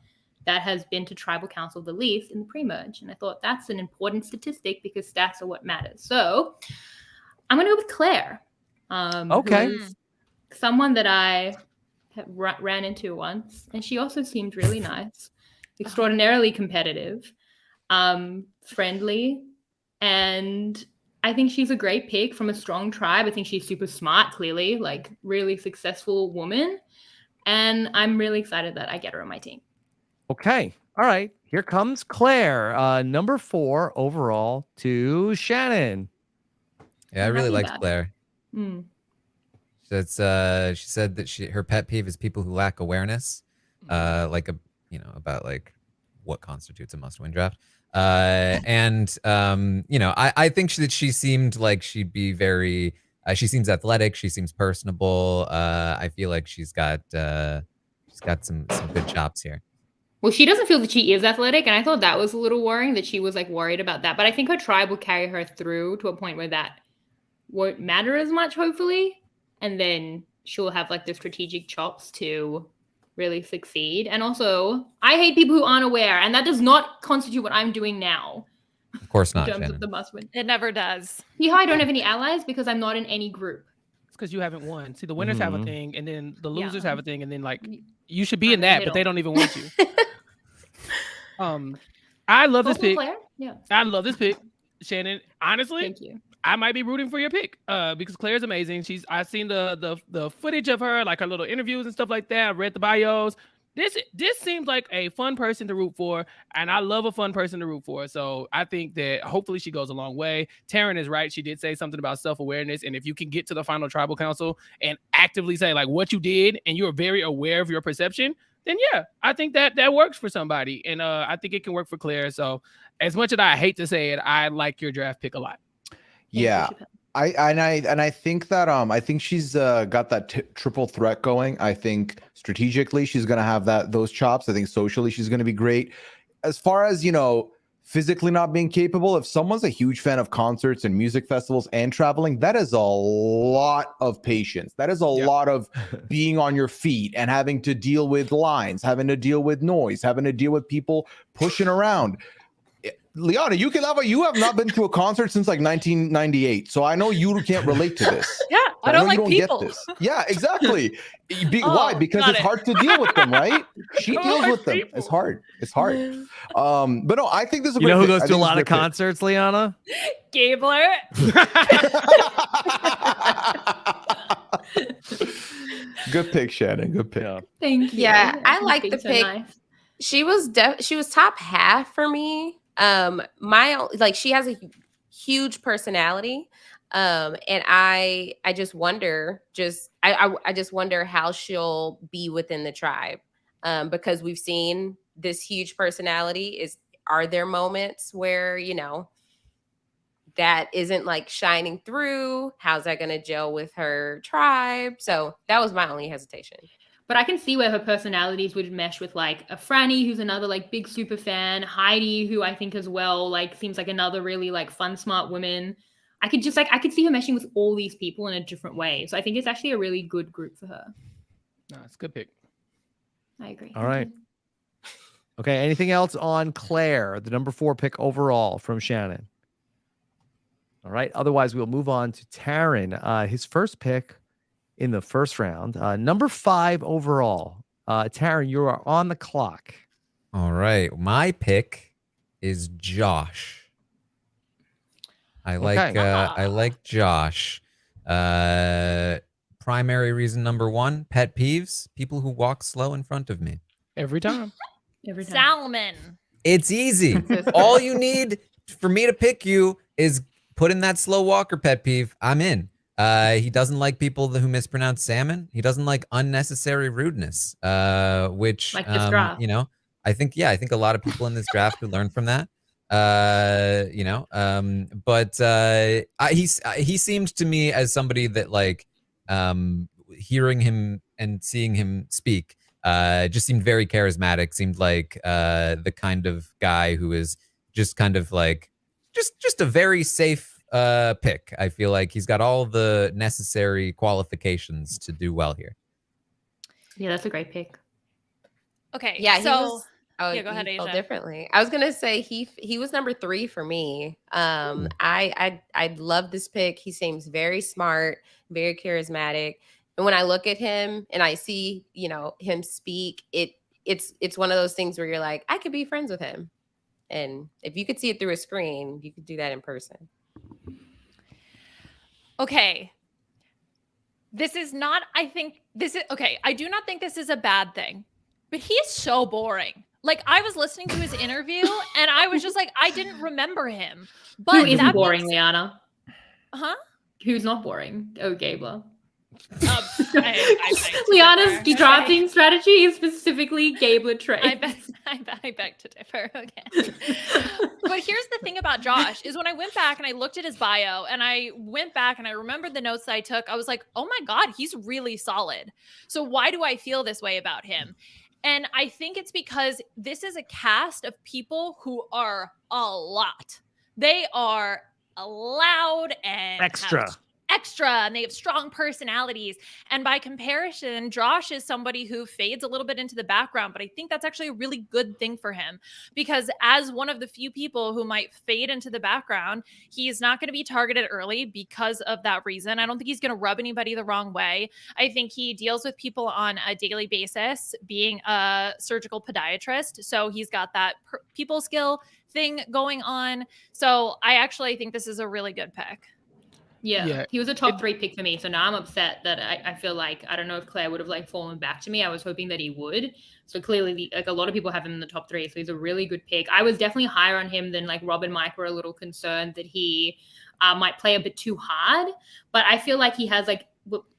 that has been to tribal council the least in the pre-merge. And I thought that's an important statistic because stats are what matters. So I'm going to go with Claire. Okay. who is someone that I ran into once. And she also seemed really nice, extraordinarily competitive, friendly. And I think she's a great pick from a strong tribe. I think she's super smart, clearly, like really successful woman. And I'm really excited that I get her on my team. Okay. All right. Here comes Claire, number 4 overall to Shannon. Yeah, I really Nothing liked bad. Claire. Mm. That's she said that her pet peeve is people who lack awareness, like about like what constitutes a must-win draft. And I think that she seemed like she'd be very. She seems athletic. She seems personable. I feel like she's got some good chops here. Well, she doesn't feel that she is athletic, and I thought that was a little worrying that she was like worried about that. But I think her tribe will carry her through to a point where that won't matter as much, hopefully, and then she'll have like the strategic chops to really succeed. And also, I hate people who aren't aware, and that does not constitute what I'm doing now. Of course not, In terms Shannon. of the must-win. It never does. See how I don't have any allies because I'm not in any group. It's because you haven't won. See, the winners have a thing, and then the losers Yeah. have a thing, and then like you should be I'm in in the that, but they middle. don't even want you. I love this Also, pick. Claire? Yeah. I love this pick, Shannon. Honestly, Thank you. I might be rooting for your pick because Claire's amazing. I've seen the footage of her, like her little interviews and stuff like that. I've read the bios. This seems like a fun person to root for, and I love a fun person to root for. So I think that hopefully she goes a long way. Taran is right. She did say something about self-awareness, and if you can get to the final tribal council and actively say like what you did, and you're very aware of your perception, then yeah, I think that works for somebody, and I think it can work for Claire. So as much as I hate to say it, I like your draft pick a lot. Yeah. I think that I think she's got that triple threat going. I think strategically she's gonna have those chops. I think socially she's gonna be great. As far as physically not being capable, if someone's a huge fan of concerts and music festivals and traveling, that is a lot of patience. That is a lot of being on your feet and having to deal with lines, having to deal with noise, having to deal with people pushing around. Liana, you have not been to a concert since like 1998, so I know you can't relate to this. Yeah, I know don't like you people. Get this. Yeah, exactly. Oh, Why? Because got it's it. hard to deal with them, right? She don't deals like with them. people. It's hard. It's hard. But no, I think this is a You great know who pick. goes I to a think it's lot of great pick. concerts, Liana? Gabler. Good pick, Shannon. Good pick. Yeah. Thank you. Yeah, I like Being the so pick. nice. She was top half for me. She has a huge personality. And I just wonder I just wonder how she'll be within the tribe. Because we've seen this huge personality. Are there moments where, that isn't like shining through? How's that going to gel with her tribe? So that was my only hesitation. But I can see where her personalities would mesh with like a Franny, who's another like big super fan, Heidi, who I think as well like seems like another really like fun, smart woman. I could see her meshing with all these people in a different way. So I think it's actually a really good group for her. No, it's a good pick. I agree. All right. Okay. Anything else on Claire, the number 4 pick overall from Shannon? All right. Otherwise, we'll move on to Taran. His first pick in the first round, number 5 overall. Taran, you are on the clock. All right. My pick is Josh. I like Josh. Primary reason number 1, pet peeves, people who walk slow in front of me. Every time. Every time. Salmon. It's easy. All you need for me to pick you is put in that slow walker pet peeve. I'm in. He doesn't like people who mispronounce salmon. He doesn't like unnecessary rudeness, which, Like this draft. I think a lot of people in this draft could learn from that. He seemed to me as somebody that like, hearing him and seeing him speak, just seemed very charismatic. Seemed like the kind of guy who is just kind of like just a very safe pick. I feel like he's got all the necessary qualifications to do well here. Yeah, that's a great pick. Okay. Yeah, So yeah, go ahead, he felt Aysha. differently. I was gonna say he was number 3 for me. I love this pick. He seems very smart, very charismatic. And when I look at him and I see, him speak, it's one of those things where you're like, I could be friends with him. And if you could see it through a screen, you could do that in person. Okay. I do not think this is a bad thing, but he is so boring. Like, I was listening to his interview and I was just like, I didn't remember him. But Who isn't boring, Liana? Huh? Who's not boring? Oh, Gabler. I Liana's drafting strategy is specifically Gabler traits. I beg to differ. Okay. But here's the thing about Josh is when I went back and I looked at his bio and I went back and I remembered the notes that I took, I was like, oh my God, he's really solid. So why do I feel this way about him? And I think it's because this is a cast of people who are a lot. They are loud and Extra, and they have strong personalities. And by comparison, Josh is somebody who fades a little bit into the background, but I think that's actually a really good thing for him because as one of the few people who might fade into the background, he's not going to be targeted early because of that reason. I don't think he's going to rub anybody the wrong way. I think he deals with people on a daily basis, being a surgical podiatrist. So he's got that people skill thing going on. So I actually think this is a really good pick. Yeah, he was a top 3 pick for me. So now I'm upset that I feel like, I don't know if Claire would have like fallen back to me. I was hoping that he would. So clearly like a lot of people have him in the top 3. So he's a really good pick. I was definitely higher on him than like Rob and Mike were a little concerned that he might play a bit too hard. But I feel like he has like,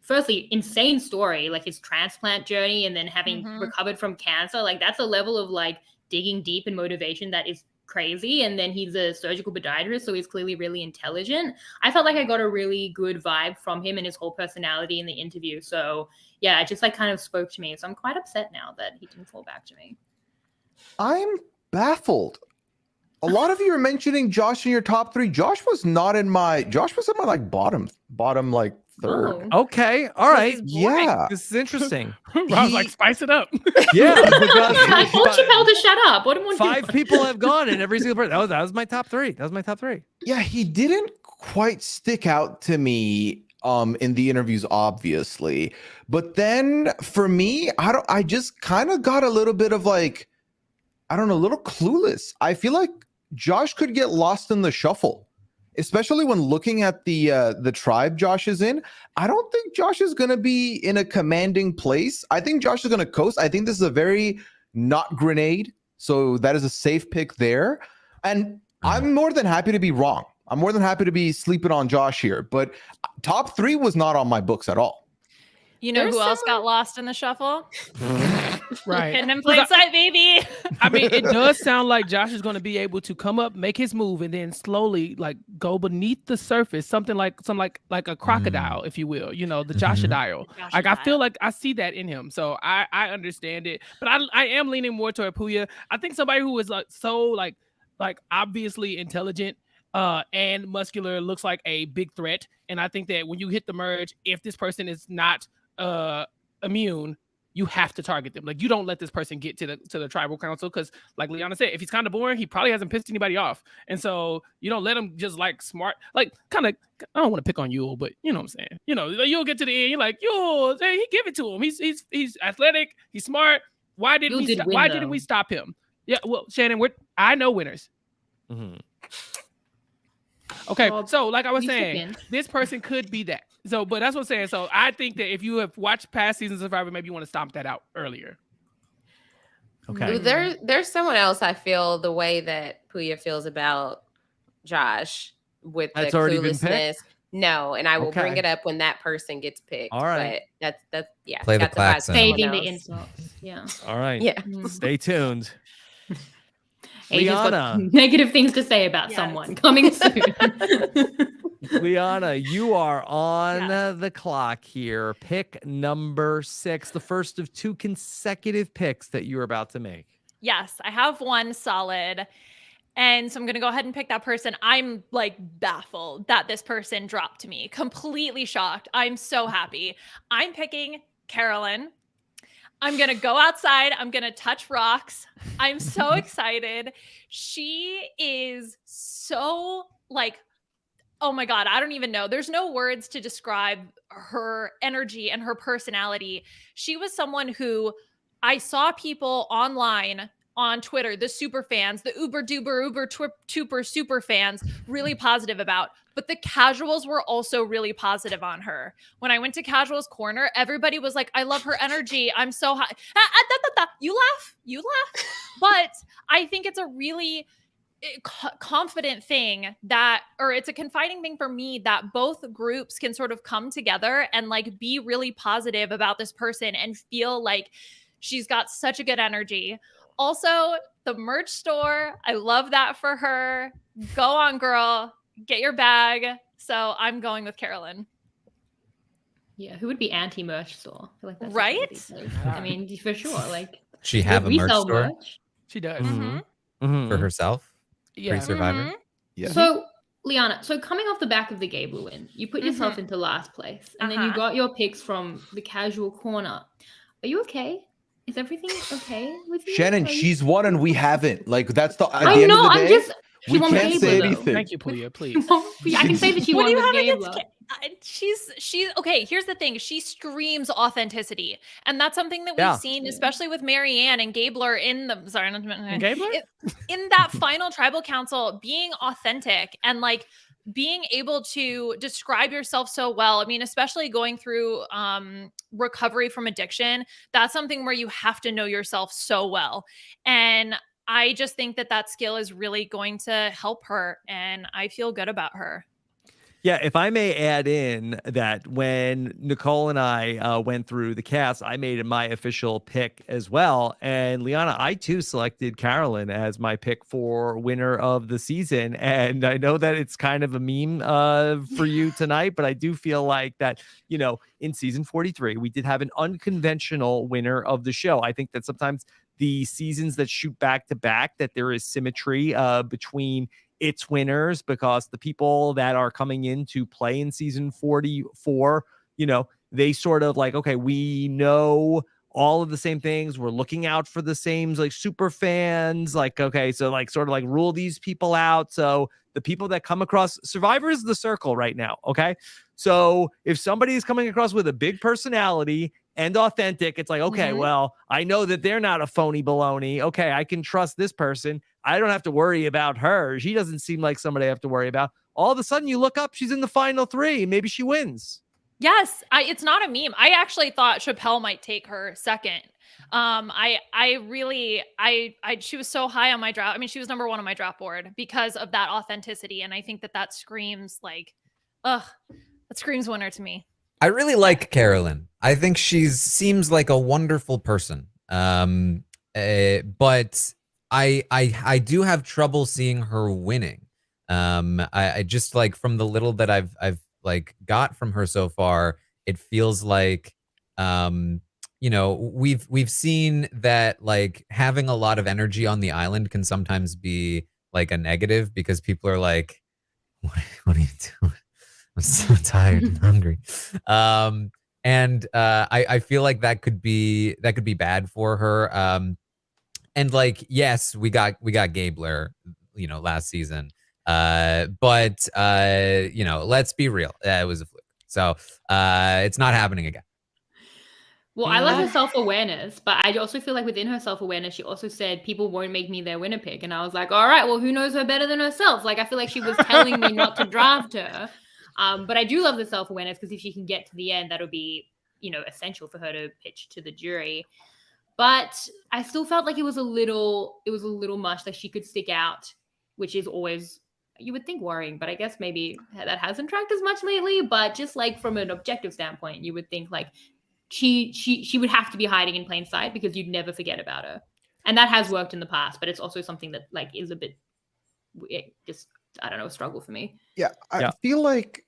firstly, insane story, like his transplant journey and then having recovered from cancer. Like that's a level of like digging deep and motivation that is crazy. And then he's a surgical podiatrist, so he's clearly really intelligent. I felt like I got a really good vibe from him and his whole personality in the interview. So yeah, it just like kind of spoke to me. So I'm quite upset now that he didn't fall back to me. I'm baffled. A lot of you are mentioning Josh in your top 3. Josh was in my like bottom like 3rd. Oh. Okay, all right. Yeah, This is interesting. Rob's like, spice it up. Yeah, I told Chappell to shut up. What do 5 people have gone in every single person. That was my top 3. That was my top 3. yeah. He didn't quite stick out to me in the interviews, obviously, but then for me, I just kind of got a little bit of like, I don't know, a little clueless. I feel like Josh could get lost in the shuffle, especially when looking at the tribe Josh is in. I don't think Josh is going to be in a commanding place. I think Josh is going to coast. I think this is a very not grenade. So that is a safe pick there. And I'm more than happy to be wrong. I'm more than happy to be sleeping on Josh here. But top 3 was not on my books at all. You know who else got lost in the shuffle? Right. Hidden in plain sight, baby. I mean, it does sound like Josh is going to be able to come up, make his move, and then slowly like go beneath the surface, something like a crocodile, if you will. You know, the Joshadile. Like I feel like I see that in him, so I understand it. But I am leaning more toward Pooya. I think somebody who is like so like obviously intelligent and muscular looks like a big threat. And I think that when you hit the merge, if this person is not immune, you have to target them. Like you don't let this person get to the tribal council because, like Liana said, if he's kind of boring, he probably hasn't pissed anybody off, and so you don't let him just like smart, like kind of. I don't want to pick on Yule, but you know what I'm saying. You know, you'll get to the end, you're like, Yule, hey, he give it to him. He's athletic, he's smart. Why didn't we stop him? Yeah, well, Shannon, I know winners. Mm-hmm. Okay, so like I was saying, this person could be that. So, but that's what I'm saying. So I think that if you have watched past seasons of Survivor, maybe you want to stomp that out earlier. Okay. There's someone else I feel the way that Pooya feels about Josh with That's the already been cluelessness. picked? No, and I will bring Okay. it up when that person gets picked. All right. But that's yeah. Play the got the vibes of klaxon. someone Saving the else. insults. Yeah. All right. Yeah. Stay tuned. Aysha's got Liana. negative things to say about someone coming soon. Liana, you are on the clock here. Pick number 6, the first of 2 consecutive picks that you're about to make. Yes, I have one solid. And so I'm going to go ahead and pick that person. I'm like baffled that this person dropped to me. Completely shocked. I'm so happy. I'm picking Carolyn. I'm going to go outside. I'm going to touch rocks. I'm so excited. She is so like, oh my God, I don't even know. There's no words to describe her energy and her personality. She was someone who I saw people online on Twitter, the super fans, the uber tuber super fans, really positive about. But the casuals were also really positive on her. When I went to Casuals Corner, everybody was like, I love her energy. I'm so high. You laugh. But I think it's a really confident thing that, or it's a confiding thing for me that both groups can sort of come together and like be really positive about this person and feel like she's got such a good energy. Also, the merch store, I love that for her. Go on, girl, get your bag. So I'm going with Carolyn. Yeah, who would be anti-merch store? I feel like that's right? I mean, for sure. Like, She have a we merch sell store merch. She does. Mm-hmm. for herself. Yeah. Pre-Survivor. Mm-hmm. Yeah. So, Liana, so coming off the back of the Gable win, you put yourself into last place, and then you got your picks from the casual corner. Are you okay? Is everything okay with you? Shannon, Are you- she's won and we haven't. Like that's the at I the end know. of the I'm day, just. She we won with can't Gable, say though. anything. Thank you, Pooya. Please. I can say that she What won do you with have Gable. against she's okay, here's the thing, she screams authenticity, and that's something that we've seen, especially with Marianne and Gabler in the in that final tribal council, being authentic and like being able to describe yourself so well. I mean, especially going through recovery from addiction, that's something where you have to know yourself so well. And I just think that that skill is really going to help her, and I feel good about her. Yeah, if I may add in that when Nicole and I went through the cast, I made it my official pick as well. And Liana, I too selected Carolyn as my pick for winner of the season. And I know that it's kind of a meme for you tonight, but I do feel like that, you know, in season 43, we did have an unconventional winner of the show. I think that sometimes the seasons that shoot back to back, that there is symmetry between its winners, because the people that are coming in to play in season 44, you know, they sort of like, okay, we know all of the same things. We're looking out for the same like super fans. Like, okay, so like sort of like rule these people out. So the people that come across, Survivor is the circle right now. Okay. So if somebody is coming across with a big personality and authentic, it's like, okay, well, I know that they're not a phony baloney. Okay, I can trust this person. I don't have to worry about her. She doesn't seem like somebody I have to worry about. All of a sudden, you look up, she's in the final three. Maybe she wins. Yes, it's not a meme. I actually thought Chappell might take her second. She was so high on my draft. I mean, she was number 1 on my draft board because of that authenticity, and I think that screams like, that screams winner to me. I really like Carolyn. I think seems like a wonderful person. But I do have trouble seeing her winning. I just like from the little that I've like got from her so far, it feels like you know, we've seen that like having a lot of energy on the island can sometimes be like a negative because people are like, what are you doing? I'm so tired and hungry. I feel like that could be bad for her. And like, yes, we got Gabler, you know, last season. But you know, let's be real. It was a fluke. So it's not happening again. Well, I love her self-awareness, but I also feel like within her self-awareness, she also said people won't make me their winner pick. And I was like, all right, well, who knows her better than herself? Like, I feel like she was telling me not to draft her. But I do love the self-awareness because if she can get to the end, that'll be, you know, essential for her to pitch to the jury. But I still felt like it was a little much that she could stick out, which is always, you would think, worrying. But I guess maybe that hasn't tracked as much lately. But just like from an objective standpoint, you would think like she would have to be hiding in plain sight because you'd never forget about her. And that has worked in the past, but it's also something that like is a bit just, I don't know, a struggle for me. Yeah, I feel like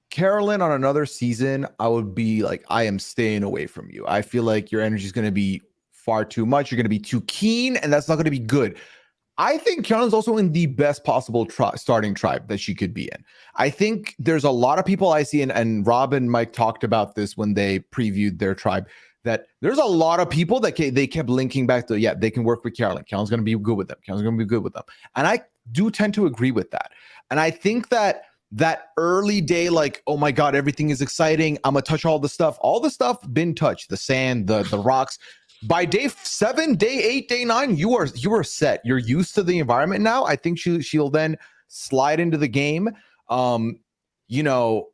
Carolyn on another season, I would be like, I am staying away from you. I feel like your energy is going to be far too much. You're going to be too keen, and that's not going to be good. I think Carolyn's also in the best possible starting tribe that she could be in. I think there's a lot of people I see, and Rob and Mike talked about this when they previewed their tribe, that there's a lot of people that they kept linking back to, yeah, they can work with Carolyn. Carolyn's going to be good with them. Carolyn's going to be good with them. And I do tend to agree with that. And I think that early day, like, oh my God, everything is exciting, I'm going to touch all the stuff been touched, the sand, the rocks. By day 7, day 8, day 9, you are set. You're used to the environment now. I think she'll then slide into the game. You know,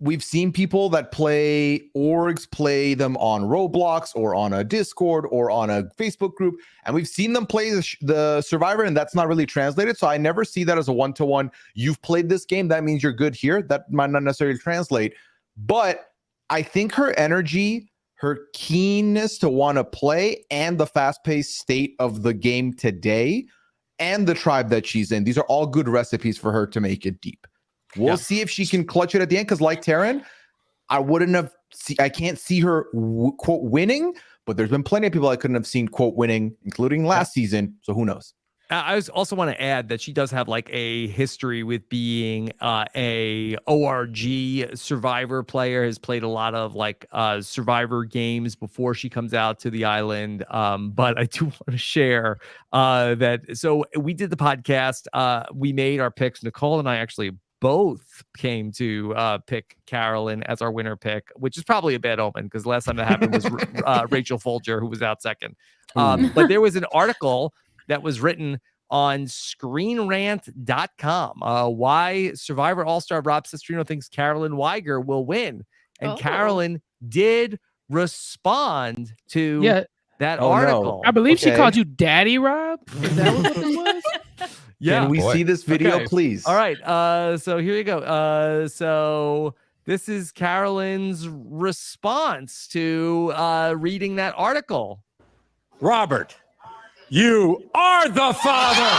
we've seen people that play orgs play them on Roblox or on a Discord or on a Facebook group, and we've seen them play the Survivor, and that's not really translated. So I never see that as a one-to-one. You've played this game, that means you're good here. That might not necessarily translate, but I think her energy, her keenness to want to play, and the fast-paced state of the game today, and the tribe that she's in, these are all good recipes for her to make it deep. We'll see if she can clutch it at the end, because like Taran, I can't see her quote winning, but there's been plenty of people I couldn't have seen quote winning, including last season. So who knows? I also want to add that she does have like a history with being a ORG Survivor player, has played a lot of like Survivor games before she comes out to the island. But I do want to share that. So we did the podcast. We made our picks. Nicole and I actually both came to pick Carolyn as our winner pick, which is probably a bad omen because the last time that happened was Rachel Folger, who was out second. But there was an article that was written on screenrant.com why Survivor All-Star Rob Cesternino thinks Carolyn Weiger will win. And Carolyn did respond to that article. I believe she called you Daddy Rob. Is that what it was? Yeah. Can we see this video, please? All right. So here you go. So this is Carolyn's response to reading that article. Robert, you are the father.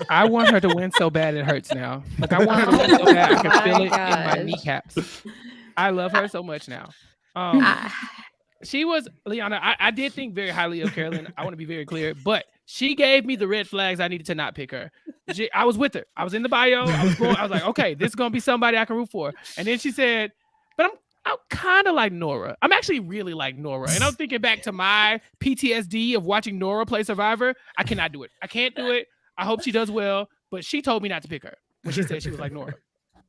I want her to win so bad it hurts now. Like I want her to win so bad I can feel it in my kneecaps. I love her so much now. She was Liana. I did think very highly of Carolyn. I want to be very clear, but she gave me the red flags I needed to not pick her. I was with her. I was in the bio. I was like, okay, this is gonna be somebody I can root for. And then she said, but I'm kind of like Nora. I'm actually really like Nora. And I'm thinking back to my PTSD of watching Nora play Survivor. I cannot do it. I can't do it. I hope she does well, but she told me not to pick her when she said she was like Nora.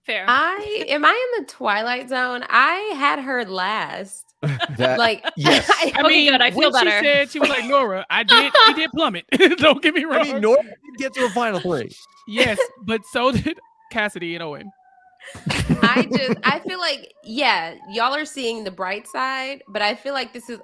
Fair. Am I in the Twilight Zone? I had her last. Yes. I mean, good. I feel when better. She said she was like Nora. He did plummet. Don't get me wrong. I mean, Nora did get to a final three. Yes, but so did Cassidy and Owen. I feel like, y'all are seeing the bright side, but I feel like this could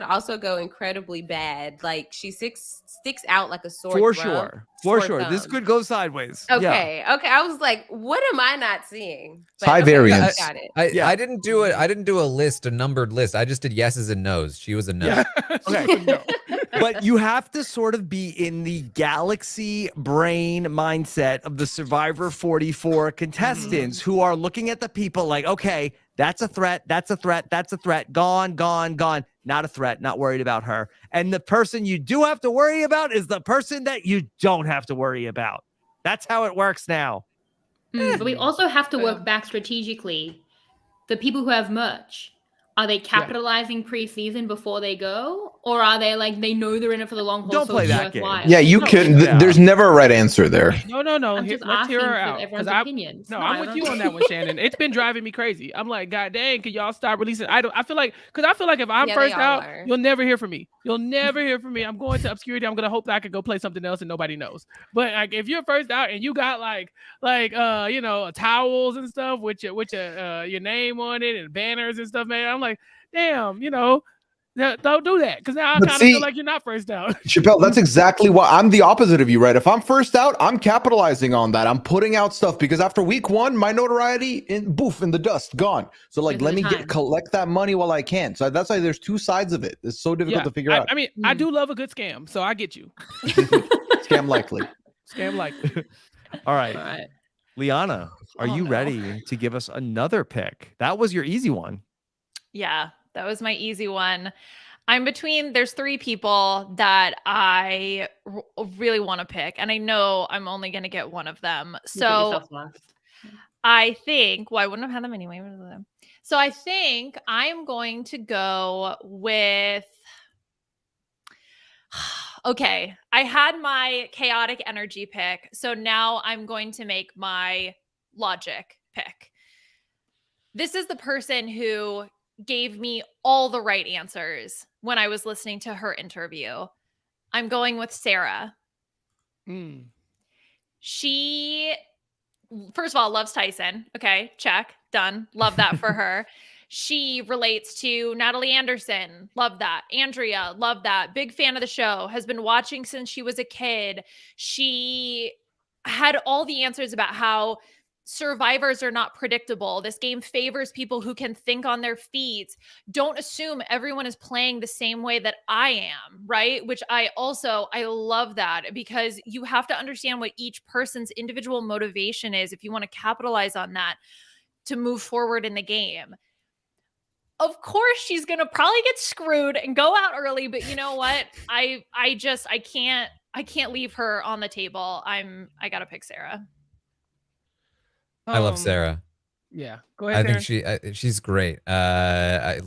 also go incredibly bad. Like she sticks out like a sore thumb. For sure. This could go sideways. Okay. I was like, what am I not seeing? But, high variance. Got it. I didn't do it. I didn't do a numbered list. I just did yeses and nos. She was a no. Yeah. Okay. But you have to sort of be in the galaxy brain mindset of the Survivor 44 contestants who are looking at the people like, okay, that's a threat. That's a threat. That's a threat. Gone. Not a threat. Not worried about her. And the person you do have to worry about is the person that you don't have to worry about. That's how it works now. But we also have to work back strategically. The people who have merch, are they capitalizing preseason before they go? Or are they like, they know they're in it for the long haul? Don't so play it's that game. worthwhile? Yeah, you can. There's never a right answer there. No. I'm just Let's hear asking her for out. everyone's opinions. No, No, I'm I with don't you know. on that one, Shannon. It's been driving me crazy. I'm like, God dang, can y'all stop releasing? I feel like if I'm Yeah, first they all out, are. you'll never hear from me. You'll never hear from me. I'm going to obscurity. I'm gonna hope that I could go play something else and nobody knows. But like, if you're first out and you got towels and stuff with your name on it and banners and stuff, man, I'm like, damn, don't do that because now I But kind of see- feel like you're not first out. Chappell, that's exactly why I'm the opposite of you, right? If I'm first out, I'm capitalizing on that. I'm putting out stuff because after week one, my notoriety in the dust, gone. So like, This let is me the time. collect that money while I can. So that's why there's two sides of it. It's so difficult to figure out. I mean, I do love a good scam, so I get you. Scam likely. Scam like. All right. All right. Liana, are you ready to give us another pick? That was your easy one. Yeah, that was my easy one. There's three people that I really want to pick, and I know I'm only going to get one of them. You put So yourself last. I think, I wouldn't have had them anyway. So I think I'm going to go with, okay, I had my chaotic energy pick. So now I'm going to make my logic pick. This is the person who gave me all the right answers when I was listening to her interview. I'm going with Sarah. She, first of all, loves Tyson. Okay, check, done. Love that for her. She relates to Natalie Anderson. Love that. Andrea, love that. Big fan of the show. Has been watching since she was a kid. She had all the answers about how survivors are not predictable. This game favors people who can think on their feet. Don't assume everyone is playing the same way that I am, right? Which I love that, because you have to understand what each person's individual motivation is if you want to capitalize on that to move forward in the game. Of course, she's going to probably get screwed and go out early, but you know what? I can't leave her on the table. I got to pick Sarah. I love Sarah. Yeah, go ahead. I think she's great. I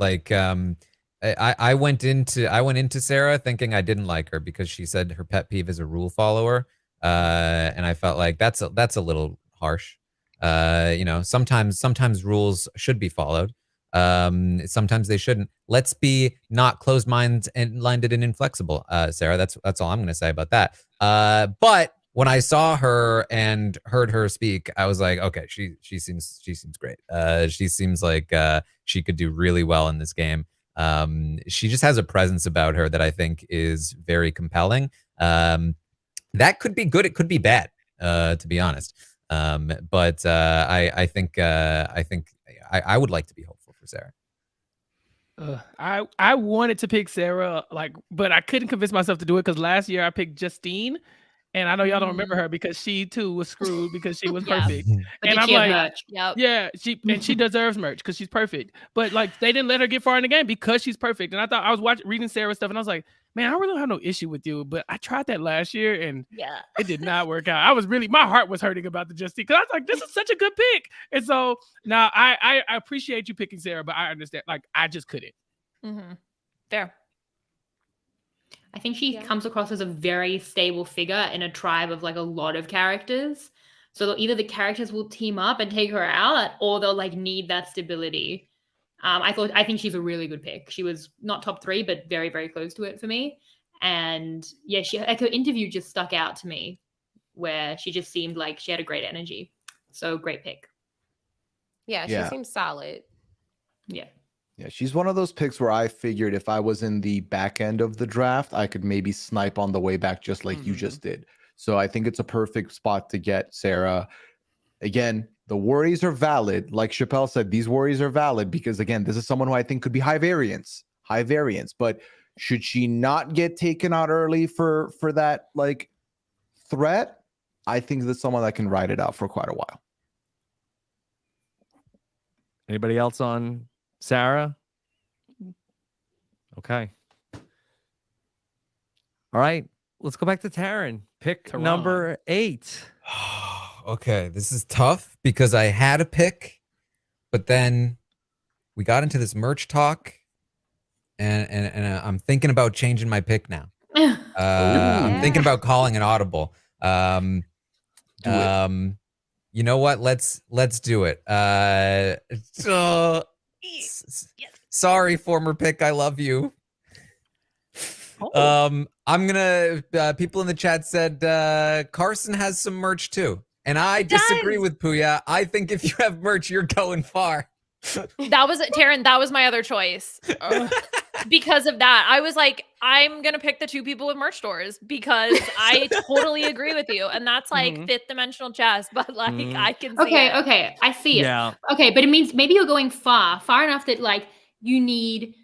went into Sarah thinking I didn't like her because she said her pet peeve is a rule follower, and I felt like that's a little harsh. Sometimes rules should be followed. Sometimes they shouldn't. Let's be not closed-minded and inflexible, Sarah. That's all I'm going to say about that. But when I saw her and heard her speak, I was like, okay, she seems great. She seems like she could do really well in this game. She just has a presence about her that I think is very compelling. That could be good. It could be bad, to be honest. But I think I would like to be hopeful for Sarah. I wanted to pick Sarah, but I couldn't convince myself to do it because last year I picked Justine. And I know y'all don't remember her because she too was screwed because she was perfect. And I'm like, yeah, she deserves merch because she's perfect. But they didn't let her get far in the game because she's perfect. And I thought I was reading Sarah's stuff and I was like, man, I really don't have no issue with you. But I tried that last year and it did not work out. My heart was hurting about the Justine because I was like, this is such a good pick. And so now I appreciate you picking Sarah, but I understand. I just couldn't. Mm-hmm. Fair. I think she comes across as a very stable figure in a tribe of a lot of characters. So either the characters will team up and take her out, or they'll need that stability. I think she's a really good pick. She was not top 3, but very, very close to it for me. And yeah, her interview just stuck out to me, where she just seemed like she had a great energy. So great pick. Yeah, she seems solid. Yeah. Yeah, she's one of those picks where I figured if I was in the back end of the draft, I could maybe snipe on the way back just like you just did. So I think it's a perfect spot to get Sarah. Again, the worries are valid. Like Chappell said, these worries are valid because, again, this is someone who I think could be high variance. But should she not get taken out early for that threat? I think that's someone that can ride it out for quite a while. Anybody else on Sarah? Okay. All right. Let's go back to Taran. Pick number 8. Okay, this is tough because I had a pick, but then we got into this merch talk, and I'm thinking about changing my pick now. I'm thinking about calling an audible. You know what? Let's do it. Sorry, former pick. I love you. I'm gonna. People in the chat said Carson has some merch too, and I disagree with Pooya. I think if you have merch, you're going far. That was Taran. That was my other choice. Because of that, I was like, I'm gonna pick the 2 people with merch stores because I totally agree with you, and that's fifth dimensional chess. But I can see it. Okay, I see it. Yeah. Okay, but it means maybe you're going far enough that you need.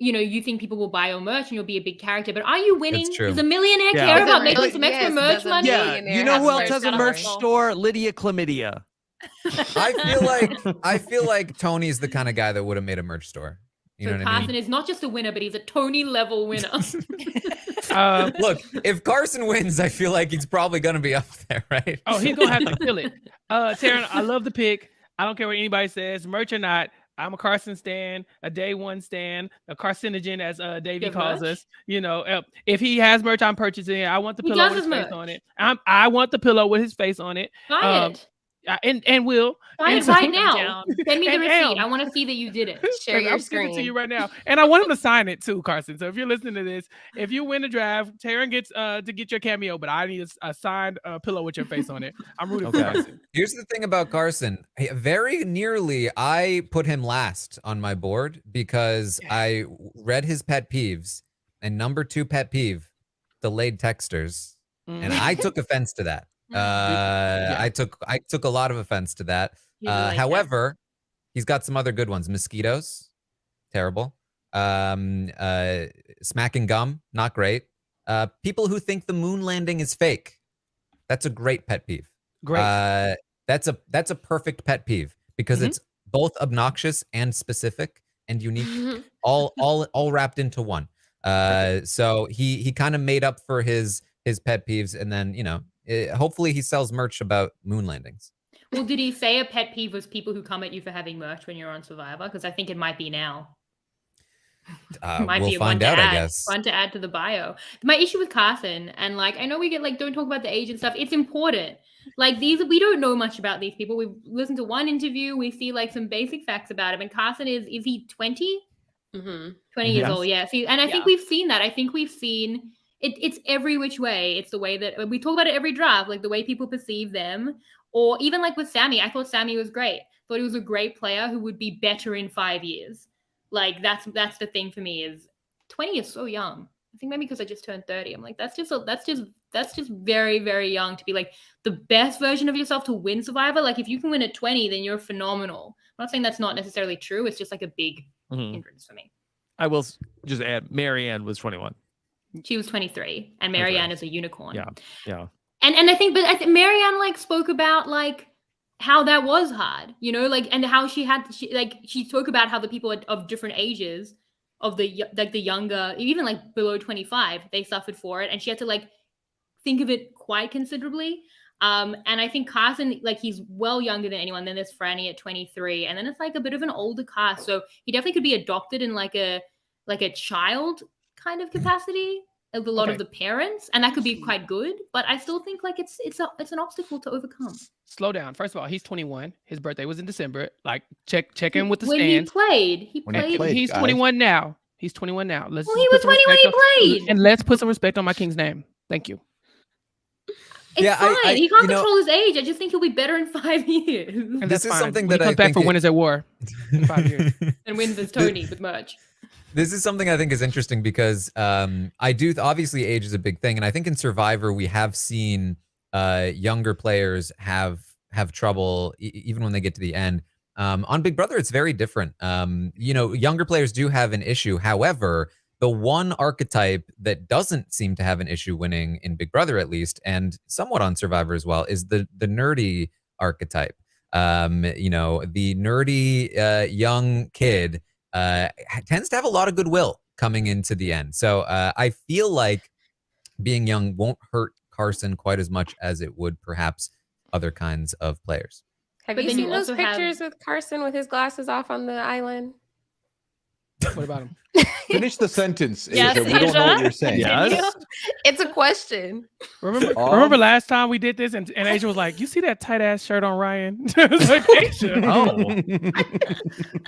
You think people will buy your merch and you'll be a big character, but are you winning? It's true. Does a millionaire care about making some extra merch money? Yeah, you know who else has a merch store? Lydia Chlamydia. I feel like Tony's the kind of guy that would have made a merch store. You know what I mean? Carson is not just a winner, but he's a Tony level winner. Look, if Carson wins, I feel like he's probably going to be up there, right? Oh, he's going to have to kill it. Taran, I love the pick. I don't care what anybody says, merch or not. I'm a Carson stan, a day one stan, a carcinogen, as Davey calls us. If he has merch, I'm purchasing it. I want the pillow with his face on it. I want the pillow with his face on it. Buy it. and will. Sign And it so- right them now. down. Send me the And receipt. Elm. I want to see that you did it. Share your I'll give it to screen. you right now. And I want him to sign it too, Carson. So if you're listening to this, if you win the draft, Taran gets to get your cameo, but I need a signed pillow with your face on it. I'm rooting for Okay. Carson. Here's the thing about Carson. Very nearly, I put him last on my board because I read his pet peeves, and number 2 pet peeve, delayed texters, and I took offense to that. I took a lot of offense to that. You like that. However, he's got some other good ones. Mosquitoes, terrible. Smacking gum, not great. People who think the moon landing is fake. That's a great pet peeve. Great. That's a perfect pet peeve because it's both obnoxious and specific and unique, all wrapped into one. So he kind of made up for his pet peeves, and then hopefully he sells merch about moon landings. Well, did he say a pet peeve was people who come at you for having merch when you're on Survivor? Because I think it might be now. Might We'll be find out, I guess. One to add to the bio. My issue with Carson, and like I know we get like don't talk about the age and stuff. It's important. Like we don't know much about these people. We've listened to one interview. We see like some basic facts about him. And Carson is he 20? 20 years old, yeah. See, and I think we've seen that. I think we've seen it's every which way. It's the way that we talk about it every draft, like the way people perceive them. Or even like with Sammy, I thought Sammy was great. Thought he was a great player who would be better in 5 years. Like that's the thing for me is 20 is so young. I think maybe because I just turned 30. I'm like, that's just very, very young to be like the best version of yourself to win Survivor. Like if you can win at 20, then you're phenomenal. I'm not saying that's not necessarily true. It's just like a big hindrance for me. I will just add, Marianne was 21. She was 23, and Marianne is a unicorn. Yeah. And I think Marianne like spoke about like how that was hard, like, and how she spoke about how the people of different ages of the younger, even like below 25, they suffered for it, and she had to like think of it quite considerably. And I think Carson, like, he's well younger than anyone. Then there's Franny at 23, and then it's like a bit of an older cast, so he definitely could be adopted in like a child kind of capacity of a lot of the parents, and that could be quite good. But I still think like it's an obstacle to overcome. Slow down. First of all, he's 21. His birthday was in December. Like check in with the when stands. He played. He's 21 now. He's 21 now. Well, he was 20 when he played. And let's put some respect on my king's name. Thank you. It's fine. He can't control his age. I just think he'll be better in 5 years. And this that's is fine. something When that he comes I back think for Winners at War in 5 years. And wins as Tony with merch. This is something I think is interesting because I do obviously age is a big thing, and I think in Survivor we have seen younger players have trouble even when they get to the end. On Big Brother, it's very different. Younger players do have an issue. However, the one archetype that doesn't seem to have an issue winning in Big Brother, at least, and somewhat on Survivor as well, is the nerdy archetype. The nerdy young kid tends to have a lot of goodwill coming into the end. So I feel like being young won't hurt Carson quite as much as it would perhaps other kinds of players. Have But you then seen you those also have- pictures with Carson with his glasses off on the island? What about him? Finish the sentence. Yes, Asia. We don't know what Asia. you're saying. Yes. It's a question. Remember last time we did this and Asia was like, you see that tight ass shirt on Ryan? It's like, Asia. Oh.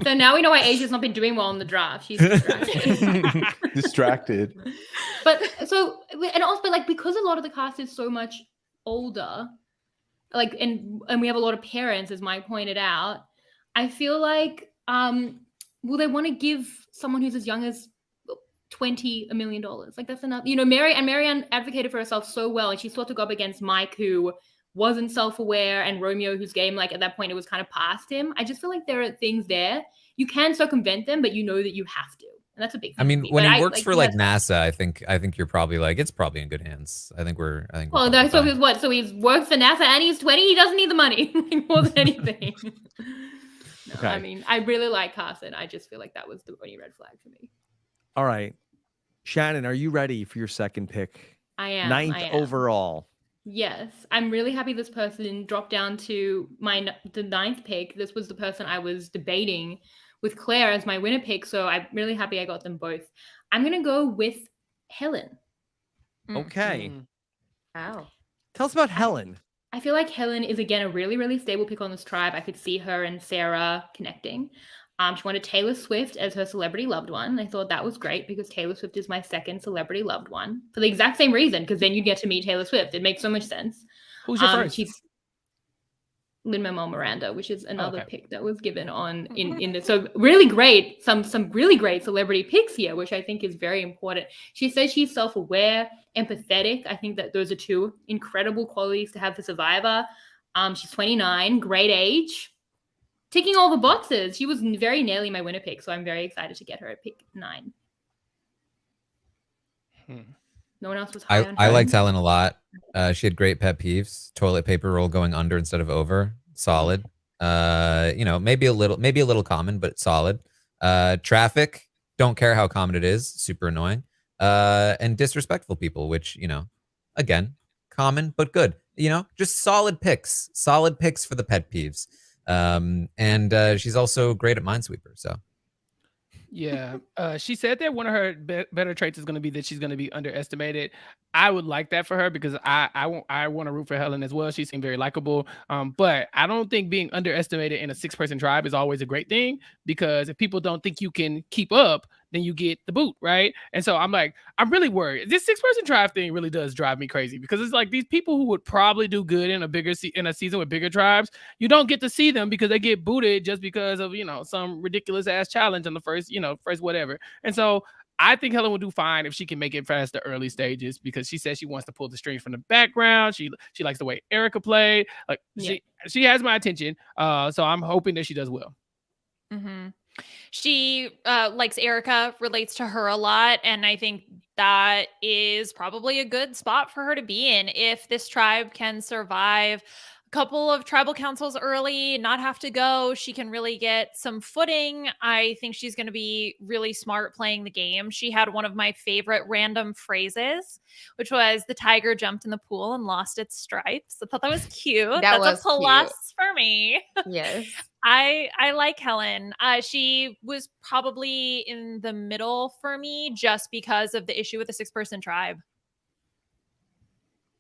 So now we know why Asia's not been doing well in the draft. She's distracted. Distracted. But like because a lot of the cast is so much older, like and we have a lot of parents, as Mike pointed out, I feel like will they want to give someone who's as young as 20 $1 million? Like that's enough. Marianne advocated for herself so well, and she sort of got up against Mike, who wasn't self-aware, and Romeo, whose game, like at that point, it was kind of past him. I just feel like there are things there. You can circumvent them, but you know that you have to. And that's a big thing. I mean, for me. when But he works for like that's- NASA, I think you're probably like, it's probably in good hands. I think we're Well, probably so fine. he's what? So he's worked for NASA and he's 20. He doesn't need the money more than anything. No, Okay. I mean, I really like Carson. I just feel like that was the only red flag for me. All right. Shannon, are you ready for your second pick? I am. Ninth I am. overall. Yes, I'm really happy this person dropped down to the ninth pick. This was the person I was debating with Claire as my winner pick, so I'm really happy I got them both. I'm gonna go with Helen. Okay. Wow. Tell us about Helen. I feel like Helen is again a really, really stable pick on this tribe. I could see her and Sarah connecting. She wanted Taylor Swift as her celebrity loved one. I thought that was great because Taylor Swift is my second celebrity loved one for the exact same reason, because then you get to meet Taylor Swift. It makes so much sense. Who's your first? She's Lin-Manuel Miranda, which is another Okay. pick that was given on in the so really great, some really great celebrity picks here, which I think is very important. She says she's self-aware, empathetic. I think that those are two incredible qualities to have for Survivor. She's 29, great age, ticking all the boxes. She was very nearly my winner pick, so I'm very excited to get her at pick 9. No one else was high on her. I liked Helen a lot. She had great pet peeves. Toilet paper roll going under instead of over. Solid. Maybe a little common, but solid. Traffic. Don't care how common it is. Super annoying. And disrespectful people, which, again, common, but good. Just solid picks. Solid picks for the pet peeves. And she's also great at Minesweeper, so. Yeah. She said that one of her better traits is going to be that she's going to be underestimated. I would like that for her because I want to root for Helen as well. She seemed very likable. But I don't think being underestimated in a 6-person tribe is always a great thing, because if people don't think you can keep up, then you get the boot, right? And so I'm really worried. This 6-person tribe thing really does drive me crazy, because it's like these people who would probably do good in a season with bigger tribes, you don't get to see them because they get booted just because of, some ridiculous ass challenge in the first whatever. And so I think Helen will do fine if she can make it past the early stages, because she says she wants to pull the strings from the background. She likes the way Erica played. She has my attention. So I'm hoping that she does well. Mm-hmm. She likes Erica, relates to her a lot, and I think that is probably a good spot for her to be in if this tribe can survive a couple of tribal councils early, not have to go. She can really get some footing. I think she's going to be really smart playing the game. She had one of my favorite random phrases, which was the tiger jumped in the pool and lost its stripes. I thought that was cute. That's a plus for me. Yes. I like Helen. She was probably in the middle for me just because of the issue with the 6-person tribe.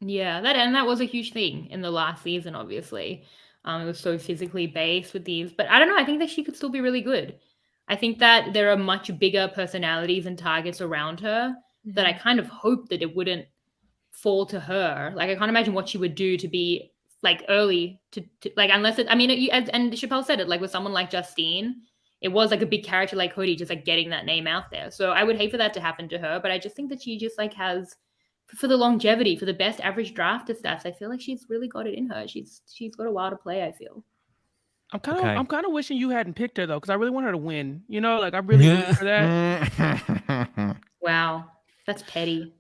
Yeah, that was a huge thing in the last season, obviously. It was so physically based with these. But I don't know. I think that she could still be really good. I think that there are much bigger personalities and targets around her that I kind of hope that it wouldn't fall to her. Like, I can't imagine what she would do to be early to unless it, and Chappell said it, with someone like Justine, it was a big character like Cody, just getting that name out there. So I would hate for that to happen to her, but I just think that she just has, for the longevity, for the best average drafter stats, I feel like she's really got it in her. She's got a while to play, I feel. I'm kind of wishing you hadn't picked her though, because I really want her to win. I really root for that. Wow, that's petty.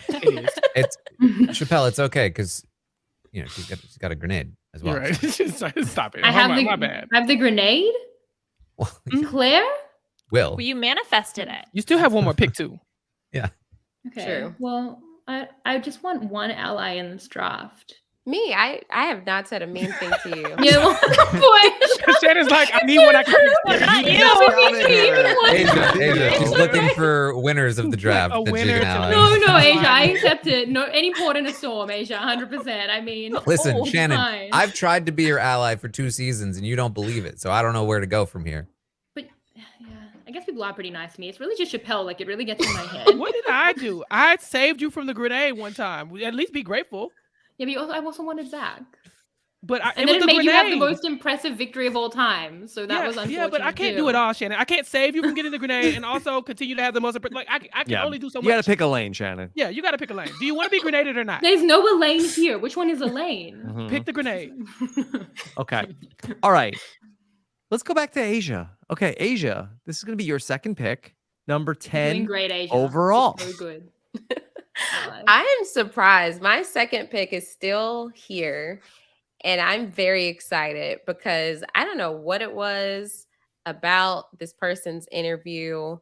It is. It's Chappell. It's okay because she's got a grenade as well. Right. Stop it. I have my bad. I have the grenade. Claire. Well, you manifested it. You still have one more pick too. Yeah. Okay. True. Well, I just want one ally in this draft. Me, I have not said a mean thing to you. Yeah, boy. Shannon's like, I need one I Asia, she's looking for winners of the draft. A winner. No, Asia, I accept it. No, any port in a storm, Asia, 100%. Listen, Shannon, fine. I've tried to be your ally for 2 seasons and you don't believe it, so I don't know where to go from here. But yeah, I guess people are pretty nice to me. It's really just Chappell. It really gets in my head. What did I do? I saved you from the grenade one time. At least be grateful. Yeah, but I also wanted Zach. But and then it made you have the most impressive victory of all time. So that was unfortunate. Yeah, but I can't do it all, Shannon. I can't save you from getting the grenade and also continue to have the most. I can only do so much. You got to pick a lane, Shannon. Yeah, you got to pick a lane. Do you want to be grenaded or not? There's no Elaine here. Which one is Elaine? Mm-hmm. Pick the grenade. Okay. All right. Let's go back to Asia. Okay, Asia, this is going to be your second pick. Number 10 doing great, Asia. overall. So good. I am surprised. My second pick is still here, and I'm very excited because I don't know what it was about this person's interview,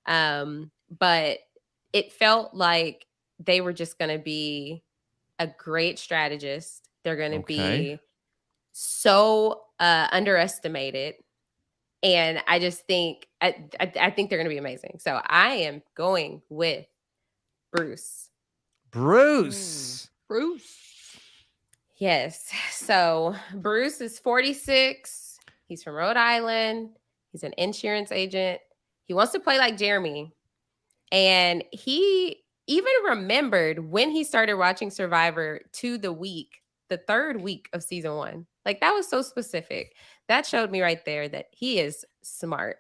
but it felt like they were just going to be a great strategist. They're going to be so underestimated, and I just think I think they're going to be amazing. So I am going with Bruce. Yes. So Bruce is 46. He's from Rhode Island. He's an insurance agent. He wants to play like Jeremy. And he even remembered when he started watching Survivor to the third week of season 1. Like, that was so specific. That showed me right there that he is smart.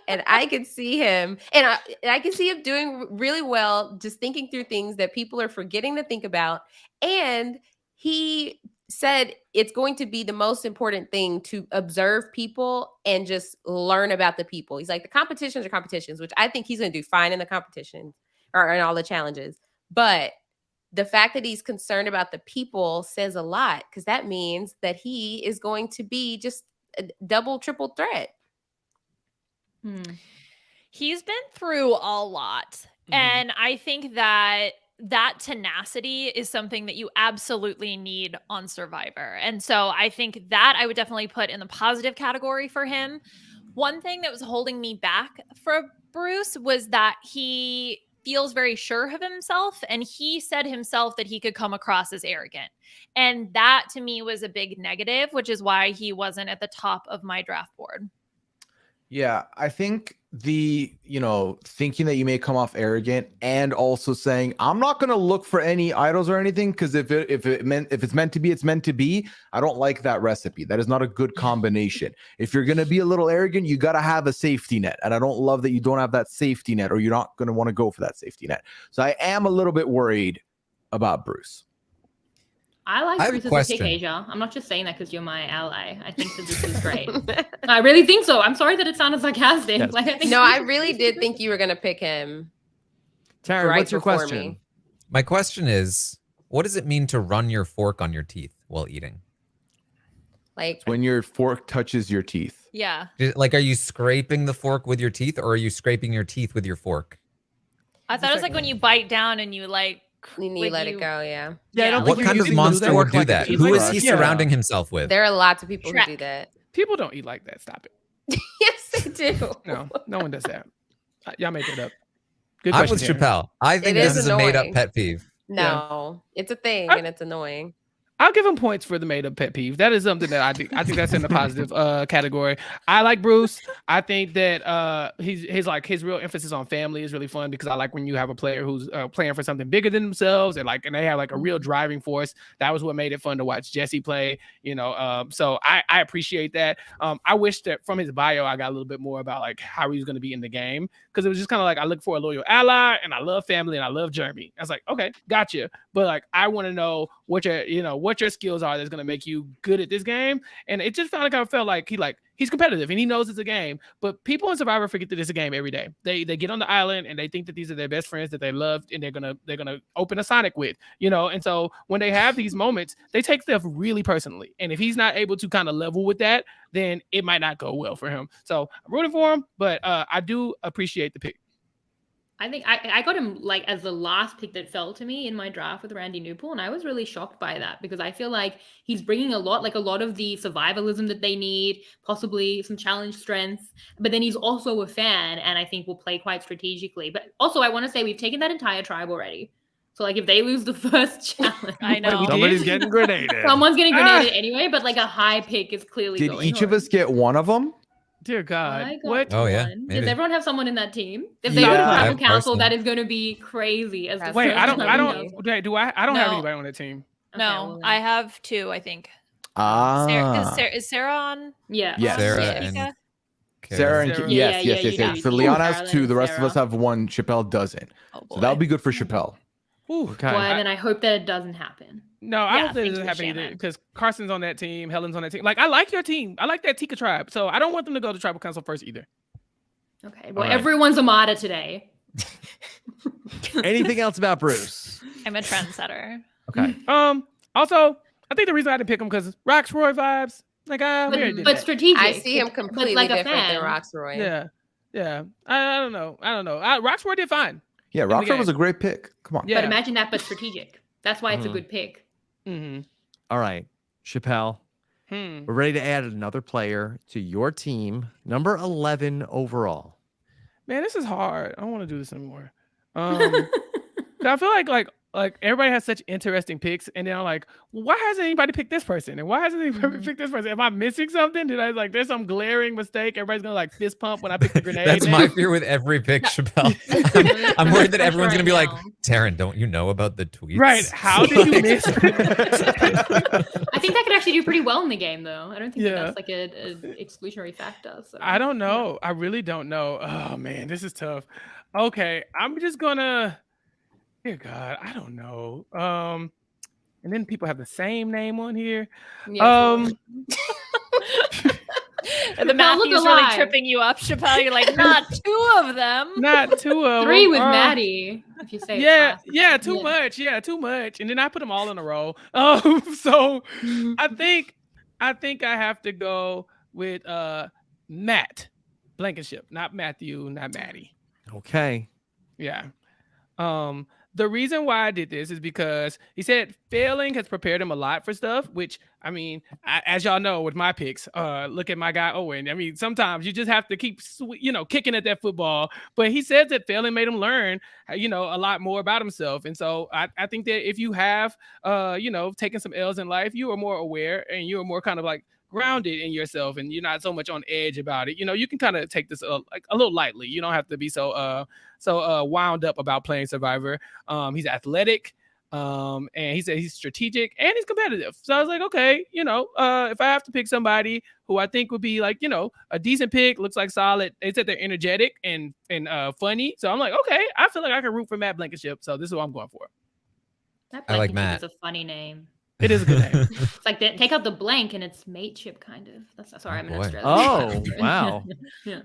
And I could see him, and I can see him doing really well, just thinking through things that people are forgetting to think about. And he said it's going to be the most important thing to observe people and just learn about the people. He's like, the competitions are competitions, which I think he's going to do fine in the competitions or in all the challenges. But the fact that he's concerned about the people says a lot, because that means that he is going to be just a double, triple threat. He's been through a lot. And I think that tenacity is something that you absolutely need on Survivor. And so I think that I would definitely put in the positive category for him. One thing that was holding me back for Bruce was that he feels very sure of himself, and he said himself that he could come across as arrogant. And that to me was a big negative, which is why he wasn't at the top of my draft board. Yeah, I think thinking that you may come off arrogant and also saying, I'm not going to look for any idols or anything, because if it's meant to be, it's meant to be. I don't like that recipe. That is not a good combination. If you're going to be a little arrogant, you got to have a safety net. And I don't love that you don't have that safety net, or you're not going to want to go for that safety net. So I am a little bit worried about Bruce. I like have a Bruce as a pick, question. Asia. I'm not just saying that because you're my ally. I think that this is great. I really think so. I'm sorry that it sounded sarcastic. Yes. Like, I think No, I really did think you were going to pick him. Taran, right what's your before question? me. My question is, what does it mean to run your fork on your teeth while eating? Like, When your fork touches your teeth. Yeah. Like, are you scraping the fork with your teeth, or are you scraping your teeth with your fork? I thought it was like when you bite down and you like you need to let it go, yeah. Yeah, I don't Like think What you're kind of using the monster fork would do like a that? toothbrush. Who is he Yeah. surrounding himself with? There are lots of people who do Shrek. that. People don't eat like that. Stop it. Yes, they do. No one does that. Y'all make it up. Good I'm question, with Taran. Chappelle. I think It this is is a made-up annoying. pet peeve. No, it's a thing, and it's annoying. I'll give him points for the made-up pet peeve. That is something that I think that's in the positive category. I like Bruce. I think that his real emphasis on family is really fun, because I like when you have a player who's playing for something bigger than themselves, and they have like a real driving force. That was what made it fun to watch Jesse play. So I appreciate that. I wish that from his bio I got a little bit more about like how he was going to be in the game, because it was just kind of like, I look for a loyal ally, and I love family, and I love Jeremy. I was like, okay, gotcha. But like, I want to know what your skills are that's going to make you good at this game. And it just felt like he's competitive and he knows it's a game. But people in Survivor forget that it's a game every day. They get on the island and they think that these are their best friends that they love, and they're gonna open a Sonic with, And so when they have these moments, they take stuff really personally. And if he's not able to kind of level with that, then it might not go well for him. So I'm rooting for him, but I do appreciate the pick. I think I got him like as the last pick that fell to me in my draft with Randy Newpool, and I was really shocked by that, because I feel like he's bringing a lot of the survivalism that they need, possibly some challenge strength, but then he's also a fan, and I think will play quite strategically. But also, I want to say we've taken that entire tribe already. So like, if they lose the first challenge, I know. Somebody's getting grenaded. someone's getting grenaded anyway. But like, a high pick is clearly Did going each of home. us get one of them? Dear God, I got what? Oh, yeah, one. maybe. Does everyone have someone in that team? If they Yeah. go to I tribal have council, Carson. that is going to be crazy. As the Wait, Wait, first I don't. tribal council. Wait, do I? I don't have No. anybody on the team. Okay, No, well then. I have 2, I think. Ah. Is Sarah on? Yeah. Yes. Sarah Yes. and Mika? Sarah and Sarah. yes. Yeah, you do. So Liana has Carolyn 2. and The rest of us Sarah. have 1. Chappelle doesn't. Oh, So that would boy. be good for Chappelle. Okay. Well, then I hope that it doesn't happen. No, I Yeah, don't think thank it's you, happening either, Shannon. because Carson's on that team, Helen's on that team. Like, I like your team. I like that Tika tribe. So I don't want them to go to tribal council first either. Okay. Well, right. everyone's a martyr today. Anything else about Bruce? I'm a trendsetter. Okay. Also, I think the reason I didn't pick him because Roxroy vibes. Like, we already did But that. strategic. I see him but completely like a different than fan. Roxroy. Yeah. I don't know. Roxroy did fine. Yeah, the Rockstar was game. a great pick. Come on. Yeah. But imagine that, but strategic. That's why it's a Mhm. good pick. Mm-hmm. All right. Chappelle, we're ready to add another player to your team. Number 11 overall. Man, this is hard. I don't want to do this anymore. I feel like like everybody has such interesting picks, and then I'm like, well, why hasn't anybody picked this person? And why hasn't anybody picked this person? Am I missing something? Did I like there's some glaring mistake? Everybody's gonna like fist pump when I pick the grenade. That's my name? fear with every pick, No. Chappell. I'm worried that everyone's gonna be like, Taran, don't you know about the tweets? Right. How did you miss? I think that could actually do pretty well in the game, though. I don't think that's like an exclusionary factor. So. I don't know. I really don't know. Oh man, this is tough. Okay, I'm just gonna. Dear God, I don't know. And then people have the same name on here. And the Matthew's really alive. tripping you up, Chappell. You're like, not two of them. Not two of them. 3 with Maddie. If you say it too much. Yeah, too much. And then I put them all in a row. So I think I have to go with Matt Blankenship, not Matthew, not Maddie. Okay. Yeah. The reason why I did this is because he said failing has prepared him a lot for stuff, which I mean, as y'all know with my picks, look at my guy Owen. I mean, sometimes you just have to keep, kicking at that football. But he says that failing made him learn, a lot more about himself. And so I think that if you have, taken some L's in life, you are more aware and you are more kind of like grounded in yourself, and you're not so much on edge about it. You can kind of take this a little lightly. You don't have to be so wound up about playing Survivor. He's athletic, and he said he's strategic and he's competitive. So I was like, okay, if I have to pick somebody who I think would be like, a decent pick, looks like solid. They said they're energetic and funny. So I'm like, okay, I feel like I can root for Matt Blankenship. So this is what I'm going for. That I like Blankenship Matt. is a funny name. It is a good name. It's like take out the blank and it's mateship kind of. That's sorry, I'm an boy. Australian. Oh, wow. Yeah.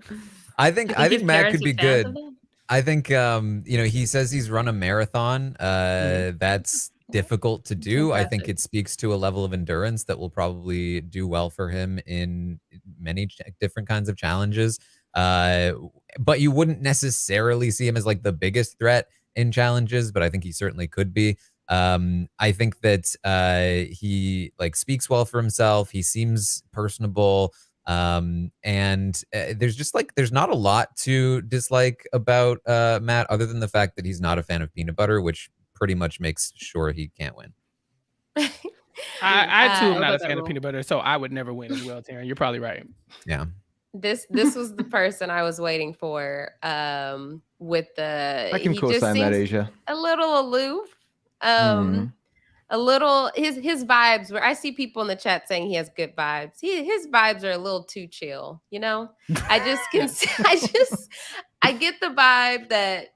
I think his Matt parents could be were fans good. of that. I think he says he's run a marathon. That's difficult to do. I think it speaks to a level of endurance that will probably do well for him in many different kinds of challenges. But you wouldn't necessarily see him as like the biggest threat in challenges, but I think he certainly could be. I think that he like speaks well for himself. He seems personable. And there's not a lot to dislike about Matt other than the fact that he's not a fan of peanut butter, which pretty much makes sure he can't win. I too am not a fan of peanut butter, so I would never win as well, Taran. You're probably right. Yeah. This was the person I was waiting for. With the I can co-sign that, Asia. A little aloof. A little his vibes, where I see people in the chat saying he has good vibes. His vibes are a little too chill, I get the vibe that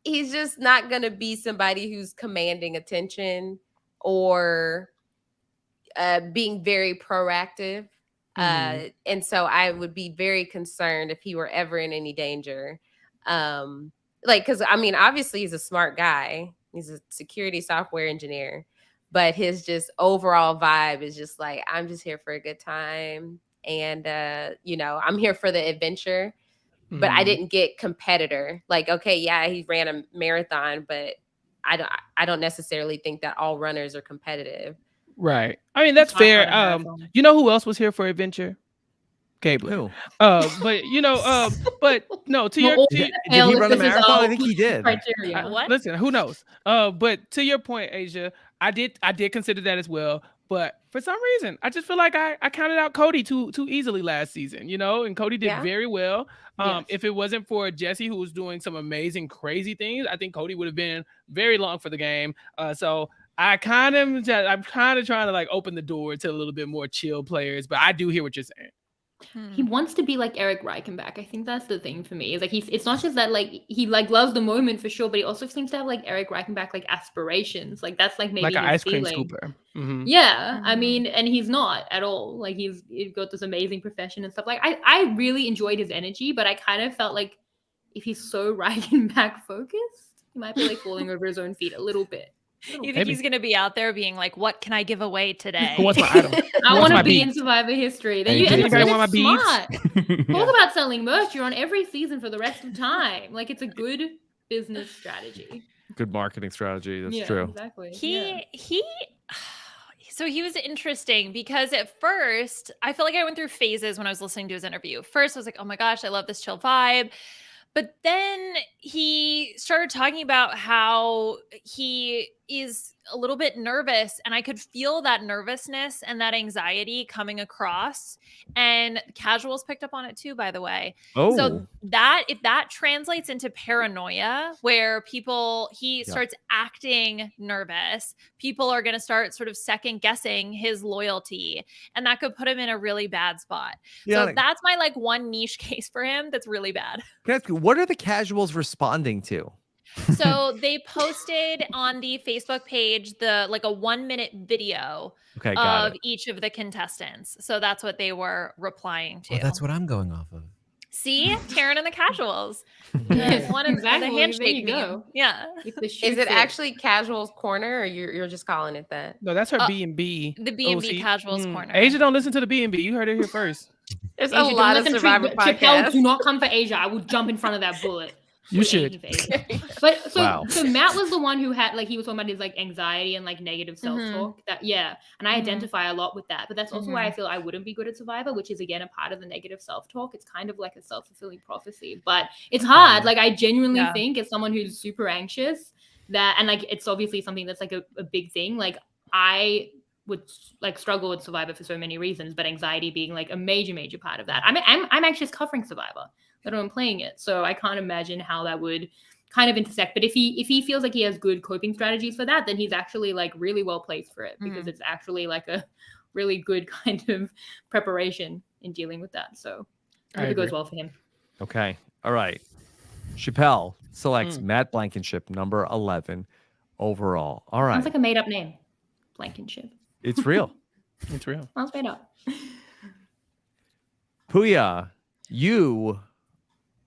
he's just not gonna be somebody who's commanding attention or being very proactive. And so I would be very concerned if he were ever in any danger. Because I mean, obviously he's a smart guy. He's a security software engineer, but his just overall vibe is just like, I'm just here for a good time. And, I'm here for the adventure, but I didn't get competitor. Like, okay, yeah, he ran a marathon, but I don't necessarily think that all runners are competitive. Right. I mean, that's fair. You know who else was here for adventure? Cable. But no, to your did he run a marathon? I think he did. What? Listen, who knows? But to your point, Asia, I did consider that as well. But for some reason, I just feel like I counted out Cody too easily last season, and Cody did very well. Yes. If it wasn't for Jesse, who was doing some amazing, crazy things, I think Cody would have been very long for the game. So I'm kind of trying to like open the door to a little bit more chill players, but I do hear what you're saying. He wants to be like Eric Reichenbach. I think that's the thing for me. It's like it's not just that like he like loves the moment for sure, but he also seems to have like Eric Reichenbach like aspirations. Like that's like maybe like an his ice cream feeling. scooper. Mm-hmm. Yeah, I mean, and he's not at all. Like he's got this amazing profession and stuff. Like I really enjoyed his energy, but I kind of felt like if he's so Reichenbach focused, he might be like falling over his own feet a little bit. You think he's going to be out there being like, what can I give away today? What's my item? I want to be in Survivor history. Then you end up Anybody being want my smart. beads? Talk about selling merch. You're on every season for the rest of time. Like it's a good business strategy. Good marketing strategy. That's true. Exactly. So he was interesting because at first I feel like I went through phases when I was listening to his interview. First I was like, oh my gosh, I love this chill vibe. But then he started talking about how he is a little bit nervous, and I could feel that nervousness and that anxiety coming across. And casuals picked up on it too, by the way. Oh, So that if that translates into paranoia, where he starts acting nervous, people are going to start sort of second guessing his loyalty, and that could put him in a really bad spot. Yeah, So that's my like one niche case for him that's really bad. can I ask you, what are the casuals responding to? So they posted on the Facebook page a 1-minute video Okay, got of it. each of the contestants. So that's what they were replying to. Oh, that's what I'm going off of. See, Taran and the casuals. Yes, One of exactly. the There handshake you go. meme. Yeah, If the shoe Is it fits. actually Casual's Corner, or you're just calling it that? No, that's her Uh, B&B. the B&B OC. Casuals Corner. Asia don't listen to the B&B. You heard it here first. There's Asia, a don't lot of listen to Survivor Chappell, podcasts. do not come for Asia. I will jump in front of that bullet. You with should. Asian face. But so Wow. so Matt was the one who had he was talking about his anxiety and negative self-talk. And I identify a lot with that. But that's also why I feel I wouldn't be good at Survivor, which is again a part of the negative self-talk. It's kind of like a self-fulfilling prophecy. But it's hard. I genuinely think as someone who's super anxious that it's obviously something that's a big thing. I would struggle with Survivor for so many reasons, but anxiety being a major part of that. I'm anxious covering Survivor, let alone playing it. So I can't imagine how that would kind of intersect. But if he feels like he has good coping strategies for that, then he's actually really well placed for it, because it's actually a really good kind of preparation in dealing with that. So I hope it goes well for him. Okay. All right. Chappell selects Matt Blankenship, number 11 overall. All right. Sounds like a made up name. Blankenship. It's real. It's real. Sounds made up. Pooya, you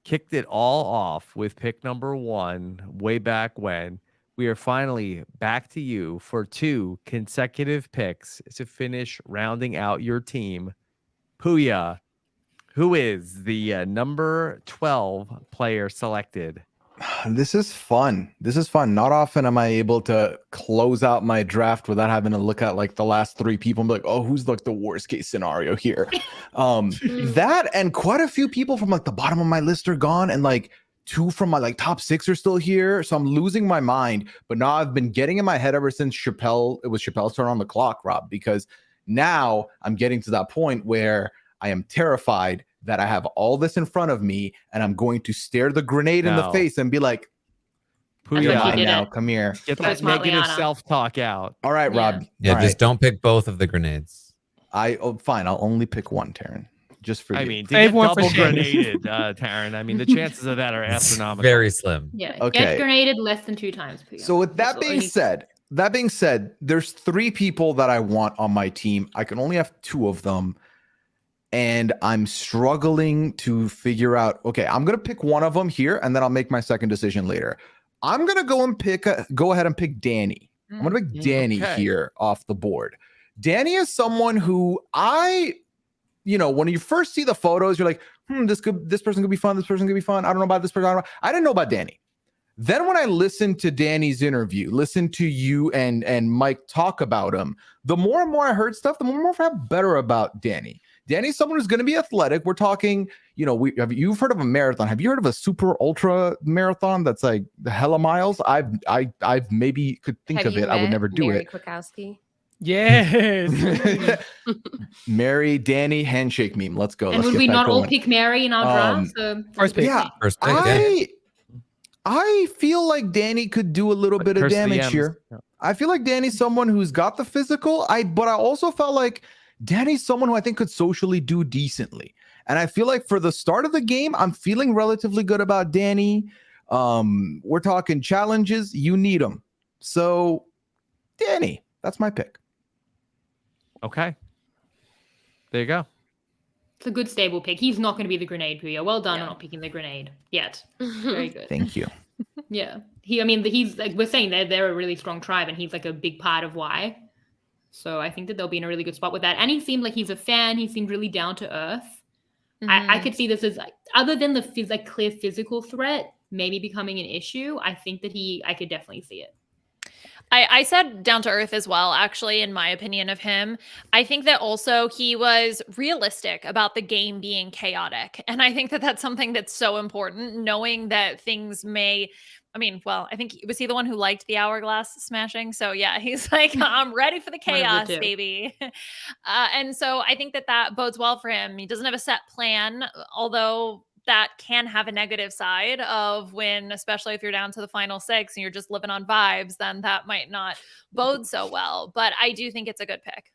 kicked it all off with pick number 1 way back when. We are finally back to you for 2 consecutive picks to finish rounding out your team. Pooya, who is the number 12 player selected? This is fun. Not often am I able to close out my draft without having to look at the last 3 people and be like, oh, who's the worst case scenario here? That and quite a few people from the bottom of my list are gone, and 2 from my top 6 are still here. So I'm losing my mind. But now I've been getting in my head ever since Chappell. It was Chappell's turn on the clock, Rob, because now I'm getting to that point where I am terrified that I have all this in front of me, and I'm going to stare the grenade in the No. face and be like, Pooya, what he did now, it. come here. get So that smart, negative Liana. self-talk out. All right, Rob. Yeah, All just right. don't pick both of the grenades. Fine. I'll only pick one, Taran. Just for I you. mean, to Save get one for double Shannon. grenaded, Taran. I mean, the chances of that are It's astronomical. very slim. Yeah. Okay. Get grenaded less than 2 times. Pooya. So with That's that all being you need. said, there's 3 people that I want on my team. I can only have 2 of them. And I'm struggling to figure out, okay, I'm going to pick one of them here, and then I'll make my second decision later. I'm going to go ahead and pick Danny. I'm going to pick Danny okay. here off the board. Danny is someone who when you first see the photos, you're like, this person could be fun. This person could be fun. I don't know about this person. I didn't know about Danny. Then when I listened to Danny's interview, listened to you and Mike talk about him, the more and more I heard stuff, the more and more I felt better about Danny. Danny's someone who's going to be athletic. We're talking, you've heard of a marathon. Have you heard of a super ultra marathon that's the hella miles? I've maybe could think Have of you it. I would met never do Mary it. Kwiatkowski? Yes. Mary, Danny, handshake meme. Let's go. And Let's would get we that not all going. pick Mary in our draft? So First pick. Yeah, First pick, yeah. I feel like Danny could do a little bit of Curse the damage M's. here. Yeah. I feel like Danny's someone who's got the physical. But I also felt like Danny's someone who I think could socially do decently. And I feel like for the start of the game, I'm feeling relatively good about Danny. We're talking challenges. You need them. So Danny, that's my pick. Okay. There you go. it's a good stable pick. He's not going to be the grenade, Pooya. Well done on not picking the grenade yet. Very good. Thank you. Yeah. He's we're saying they're a really strong tribe, and he's a big part of why. So I think that they'll be in a really good spot with that. And he seemed like he's a fan. He seemed really down to earth. I could see this as other than the clear physical threat maybe becoming an issue. I think that I could definitely see it. I said down to earth as well, actually, in my opinion of him. I think that also he was realistic about the game being chaotic. And I think that that's something that's so important, knowing that things may, I mean, well, I think, was he the one who liked the hourglass smashing? So yeah, he's like, I'm ready for the One of the chaos, two. baby. And so I think that that bodes well for him. He doesn't have a set plan, although that can have a negative side of when, especially if you're down to the final 6 and you're just living on vibes, then that might not bode so well. But I do think it's a good pick.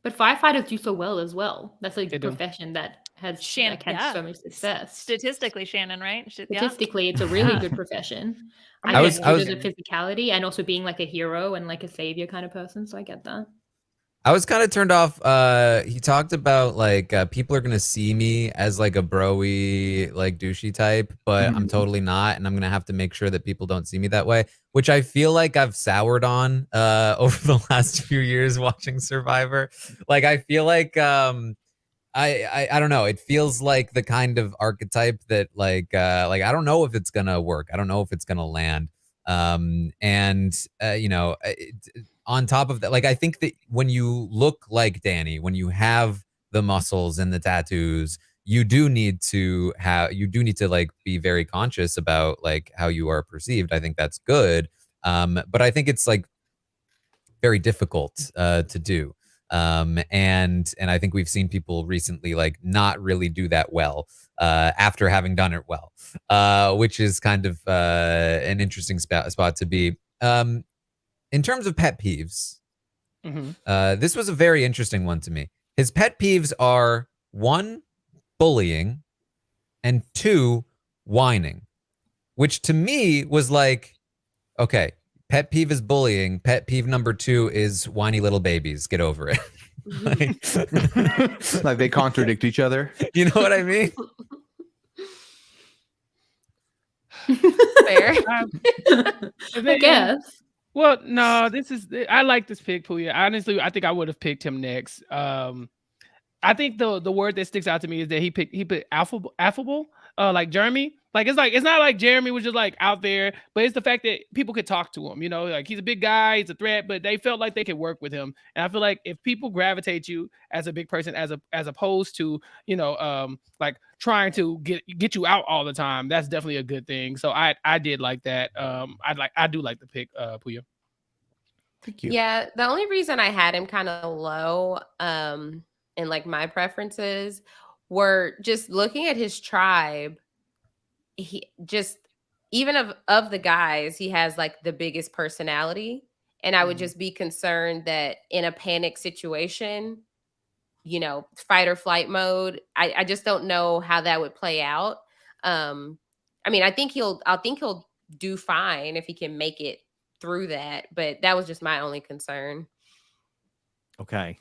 But firefighters do so well as well. That's a They do. profession that has Shan- like, had yeah. so much success. Statistically, Shannon, right? Yeah. Statistically, it's a really Yeah. good profession. I I was- get I was- the physicality and also being like a hero and like a savior kind of person. So I get that. I was kind of turned off. He talked about like people are gonna see me as like a broy, like douchey type, but I'm totally not, and I'm gonna have to make sure that people don't see me that way. Which I feel like I've soured on over the last few years watching Survivor. Like I feel like I don't know. It feels like the kind of archetype that like I don't know if it's gonna work. I don't know if it's gonna land. You know. On top of that, like I think that when you look like Danny, when you have the muscles and the tattoos, you do need to like be very conscious about like how you are perceived. I think that's good. But I think it's like very difficult to do. And I think we've seen people recently like not really do that well after having done it well, which is kind of an interesting spot to be. In terms of pet peeves, this was a very interesting one to me. His pet peeves are 1, bullying, and 2, whining, which to me was like, okay, pet peeve is bullying. Pet peeve number 2 is whiny little babies. Get over it. Like they contradict each other. You know what I mean? Fair. I guess. Well, no, I like this pick, Pooya. Honestly, I think I would have picked him next. I think the word that sticks out to me is that he put affable, like Jeremy. Like it's not like Jeremy was just like out there, but it's the fact that people could talk to him. You know, like he's a big guy, he's a threat, but they felt like they could work with him. And I feel like if people gravitate you as a big person, as opposed to like trying to get you out all the time, that's definitely a good thing. So I did like that. I do like the pick, Pooya. Thank you. Yeah, the only reason I had him kind of low, and like my preferences were just looking at his tribe. He just, even of the guys, he has like the biggest personality, and I would just be concerned that in a panic situation, fight or flight mode, I just don't know how that would play out. I mean, I think he'll do fine if he can make it through that, but that was just my only concern. Okay.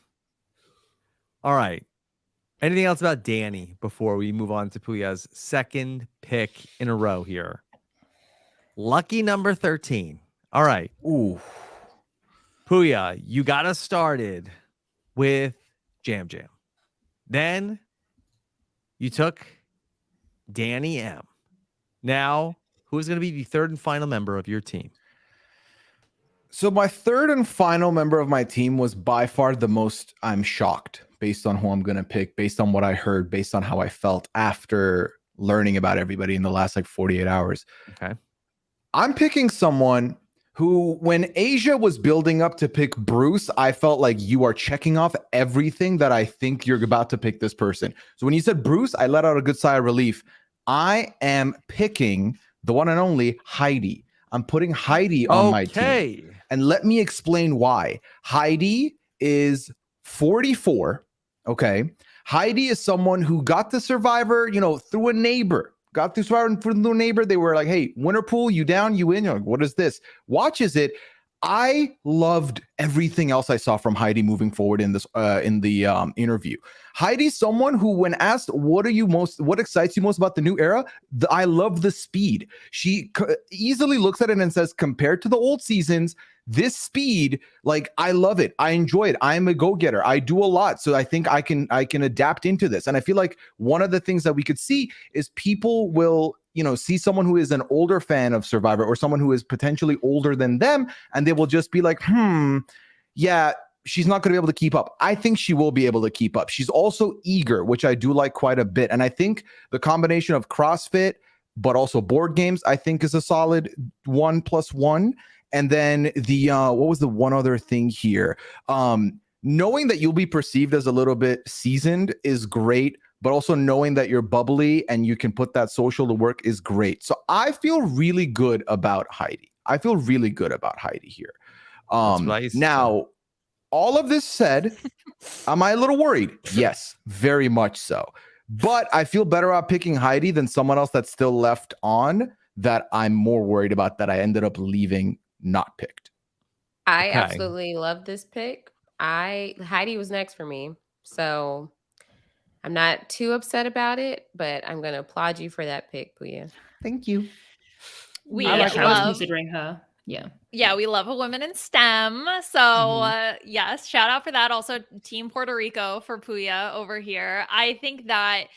All right. Anything else about Danny before we move on to Pooya's second pick in a row here? Lucky number 13. All right. Ooh. Pooya, you got us started with Jam Jam. Then you took Danny M. Now, who is going to be the third and final member of your team? So my third and final member of my team was by far the most I'm shocked based on who I'm going to pick, based on what I heard, based on how I felt after learning about everybody in the last like 48 hours. Okay. I'm picking someone who, when Aysha was building up to pick Bruce, I felt like you are checking off everything that I think you're about to pick this person. So when you said Bruce, I let out a good sigh of relief. I am picking the one and only Heidi. I'm putting Heidi on my team. And let me explain why. Heidi is 44. Okay. Heidi is someone who got the Survivor, through a neighbor. Got through Survivor through the neighbor. They were like, hey, winner pool, you down, you in? You're like, what is this? Watches it. I loved everything else I saw from Heidi moving forward in this in the interview. Heidi's someone who, when asked what excites you most about the new era, I love the speed. She easily looks at it and says, compared to the old seasons, this speed, like, I love it. I enjoy it. I'm a go-getter. I do a lot. So I think I can adapt into this. And I feel like one of the things that we could see is people will see someone who is an older fan of Survivor or someone who is potentially older than them, and they will just be like, yeah, she's not going to be able to keep up. I think she will be able to keep up. She's also eager, which I do like quite a bit. And I think the combination of CrossFit, but also board games, I think is a solid 1+1. And then the what was the one other thing here? Knowing that you'll be perceived as a little bit seasoned is great, but also knowing that you're bubbly and you can put that social to work is great. So I feel really good about Heidi. Here. Now, all of this said, am I a little worried? Yes, very much so. But I feel better about picking Heidi than someone else that's still left on that I'm more worried about that I ended up leaving not picked. I absolutely love this pick. Heidi was next for me, so I'm not too upset about it, but I'm going to applaud you for that pick, Pooya. Thank you. I was considering her. Yeah, we love a woman in STEM. So yes, shout out for that. Also, Team Puerto Rico for Pooya over here. I think that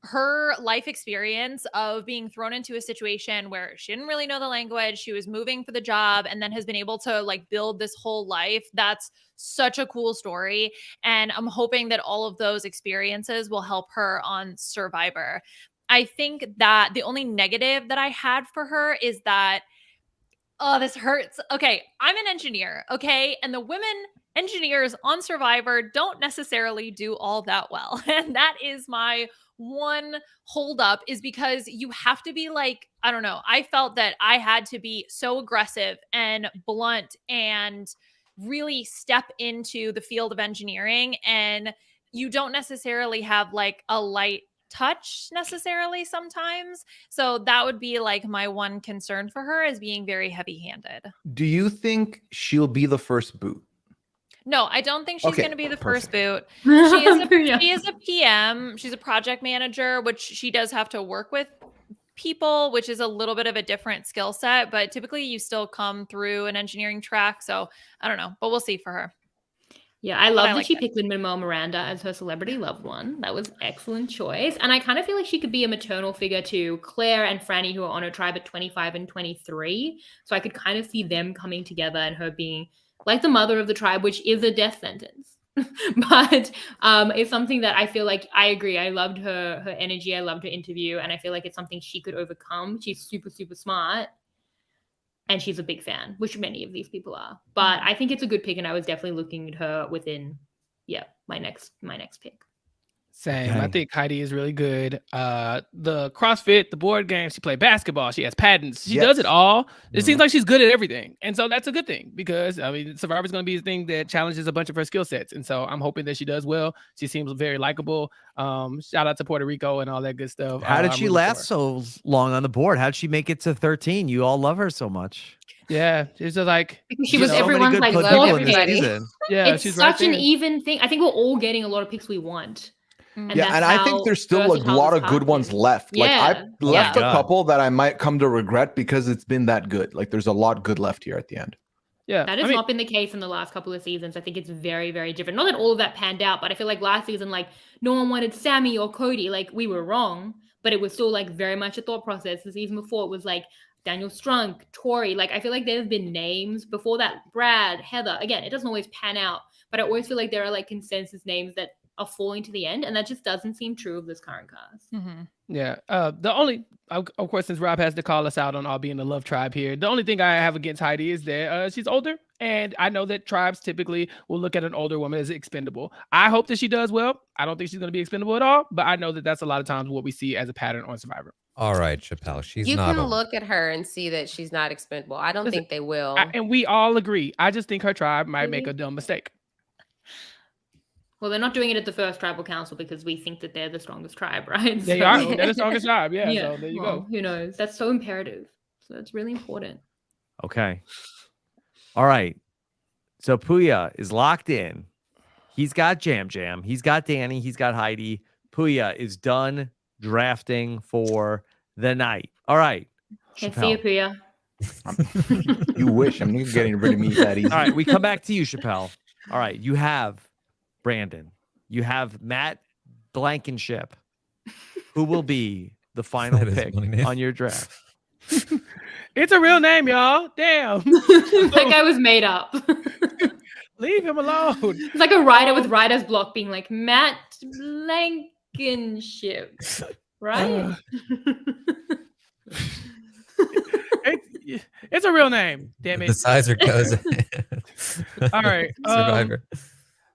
her life experience of being thrown into a situation where she didn't really know the language, she was moving for the job, and then has been able to like build this whole life. That's such a cool story. And I'm hoping that all of those experiences will help her on Survivor. I think that the only negative that I had for her is that, oh, this hurts. Okay, I'm an engineer, okay? And the women engineers on Survivor don't necessarily do all that well. And that is my one holdup, is because you have to be like, I don't know, I felt that I had to be so aggressive and blunt and really step into the field of engineering. And you don't necessarily have like a light touch necessarily sometimes. So that would be like my one concern for her, is being very heavy-handed. Do you think she'll be the first boot? No, I don't think she's going to be the first boot. She She is a PM. She's a project manager, which she does have to work with people, which is a little bit of a different skill set. But typically you still come through an engineering track. So I don't know, but we'll see for her. Yeah, I love that she picked Lin-Manuel Miranda as her celebrity loved one. That was excellent choice. And I kind of feel like she could be a maternal figure to Claire and Franny, who are on her tribe at 25 and 23. So I could kind of see them coming together and her being like the mother of the tribe, which is a death sentence. But it's something that I feel like, I agree. I loved her energy. I loved her interview. And I feel like it's something she could overcome. She's super, super smart. And she's a big fan, which many of these people are. But I think it's a good pick, and I was definitely looking at her within, my next pick. Same. I think Heidi is really good. The CrossFit, the board games, she played basketball, she has patents, she does it all. It seems like she's good at everything. And so that's a good thing, because I mean, Survivor is going to be a thing that challenges a bunch of her skill sets. And so I'm hoping that she does well. She seems very likable. Shout out to Puerto Rico and all that good stuff. How did she last so long on the board? How'd she make it to 13? You all love her so much. Yeah, it's just like she was everyone's like everybody. Yeah, it's she's such right an even thing. I think we're all getting a lot of picks we want. And I think there's still a lot of good ones left. Like I left a couple that I might come to regret because it's been that good. Like there's a lot good left here at the end. Yeah, that has not been the case in the last couple of seasons. I think it's very, very different. Not that all of that panned out, but I feel like last season, like no one wanted Sammy or Cody. Like we were wrong, but it was still like very much a thought process. The season before it was like Daniel Strunk, Tori. Like I feel like there's been names before that. Brad, Heather. Again, it doesn't always pan out, but I always feel like there are like consensus names that are falling to the end, and that just doesn't seem true of this current cast. Yeah. The only, of course, since Rob has to call us out on all being the love tribe here, the only thing I have against Heidi is that she's older, and I know that tribes typically will look at an older woman as expendable. I hope that she does well. I don't think she's going to be expendable at all, but I know that that's a lot of times what we see as a pattern on Survivor. All right, Chappell, she's you not can old. look at her and see that she's not expendable. I don't think they will. And we all agree. I just think her tribe might make a dumb mistake. Well, they're not doing it at the first tribal council because we think that they're the strongest tribe, right? They are. They're the strongest tribe. Yeah. So there you go. Who knows? That's so imperative. So that's really important. Okay. All right. So Pooya is locked in. He's got Jam Jam. He's got Danny. He's got Heidi. Pooya is done drafting for the night. All right. Okay, see you, Pooya. You wish. I'm not getting rid of me that easy. All right. We come back to you, Chappell. All right. You have Brandon. You have Matt Blankenship, who will be the final That is a pick funny name. on your draft? It's a real name, y'all. Damn. That guy was made up. Leave him alone. It's like a writer with writer's block being like Matt Blankenship, right? It's a real name. Damn The it. sizer goes. All right. Survivor.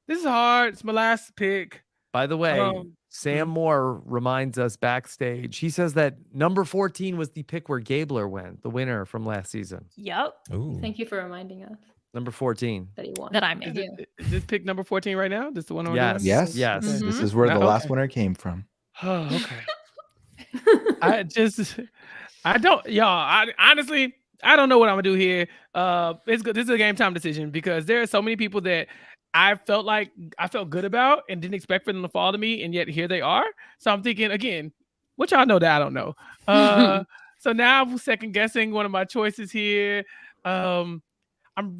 This is hard. It's my last pick. By the way, Um, Sam Moore reminds us backstage. He says that number 14 was the pick where Gabler went, the winner from last season. Yep. Ooh. Thank you for reminding us Number 14. that he won. That I Is, made. it, is this pick number 14 right now? This the one? I'm Yes. doing? Yes. Yes. Mhm. This is where the Okay. last winner came from. Oh, okay. I don't, y'all. Honestly, I don't know what I'm gonna do here. It's good. This is a game time decision because there are so many people that I felt good about and didn't expect for them to fall to me, and yet here they are. So I'm thinking again, what y'all know that I don't know. So now I'm second guessing one of my choices here. I'm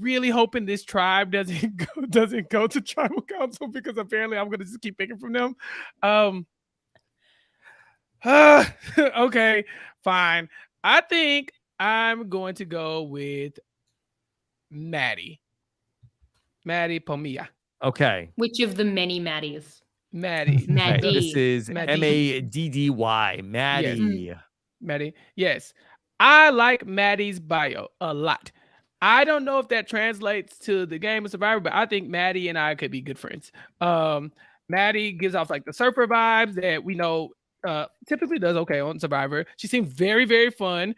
really hoping this tribe doesn't go to tribal council because apparently I'm gonna just keep picking from them. Okay, fine. I think I'm going to go with Maddie Pooya. Okay. Which of the many Maddies? Maddie. Okay, Maddie. this is Maddie. Maddy. Maddie. Maddie. Yes. I like Maddie's bio a lot. I don't know if that translates to the game of Survivor, but I think Maddie and I could be good friends. Maddie gives off like the surfer vibes that we know typically does okay on Survivor. She seems very, very fun.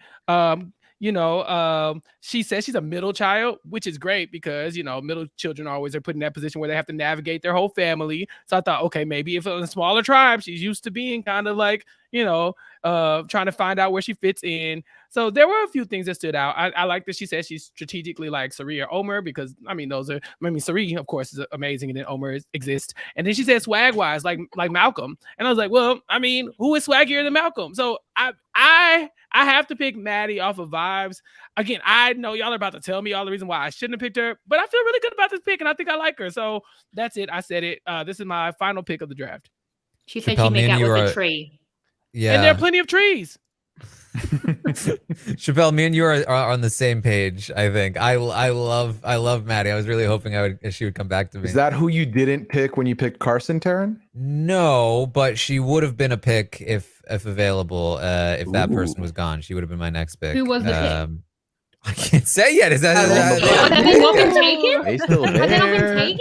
She says she's a middle child, which is great because, middle children always are put in that position where they have to navigate their whole family. So I thought, okay, maybe if it was a smaller tribe, she's used to being kind of like, trying to find out where she fits in. So there were a few things that stood out. I like that she said she's strategically like Sari or Omer because, Sari, of course, is amazing and then Omer exists. And then she said swag-wise, like Malcolm. And I was like, well, who is swaggier than Malcolm? So I have to pick Maddie off of vibes. Again, I know y'all are about to tell me all the reason why I shouldn't have picked her, but I feel really good about this pick and I think I like her. So that's it. I said it. This is my final pick of the draft. She said Chappell, she'd me make and out you with are- a tree. Yeah. And there are plenty of trees. Chappell, me and you are on the same page. I think I love Maddie. I was really hoping she would come back to me. Is that who you didn't pick when you picked Carson, Taran? No, but she would have been a pick if available. If that person Ooh. was gone, she would have been my next pick. Who was the pick? I can't say yet. Is that? Have they not been taken? They still Have they not been there. taken?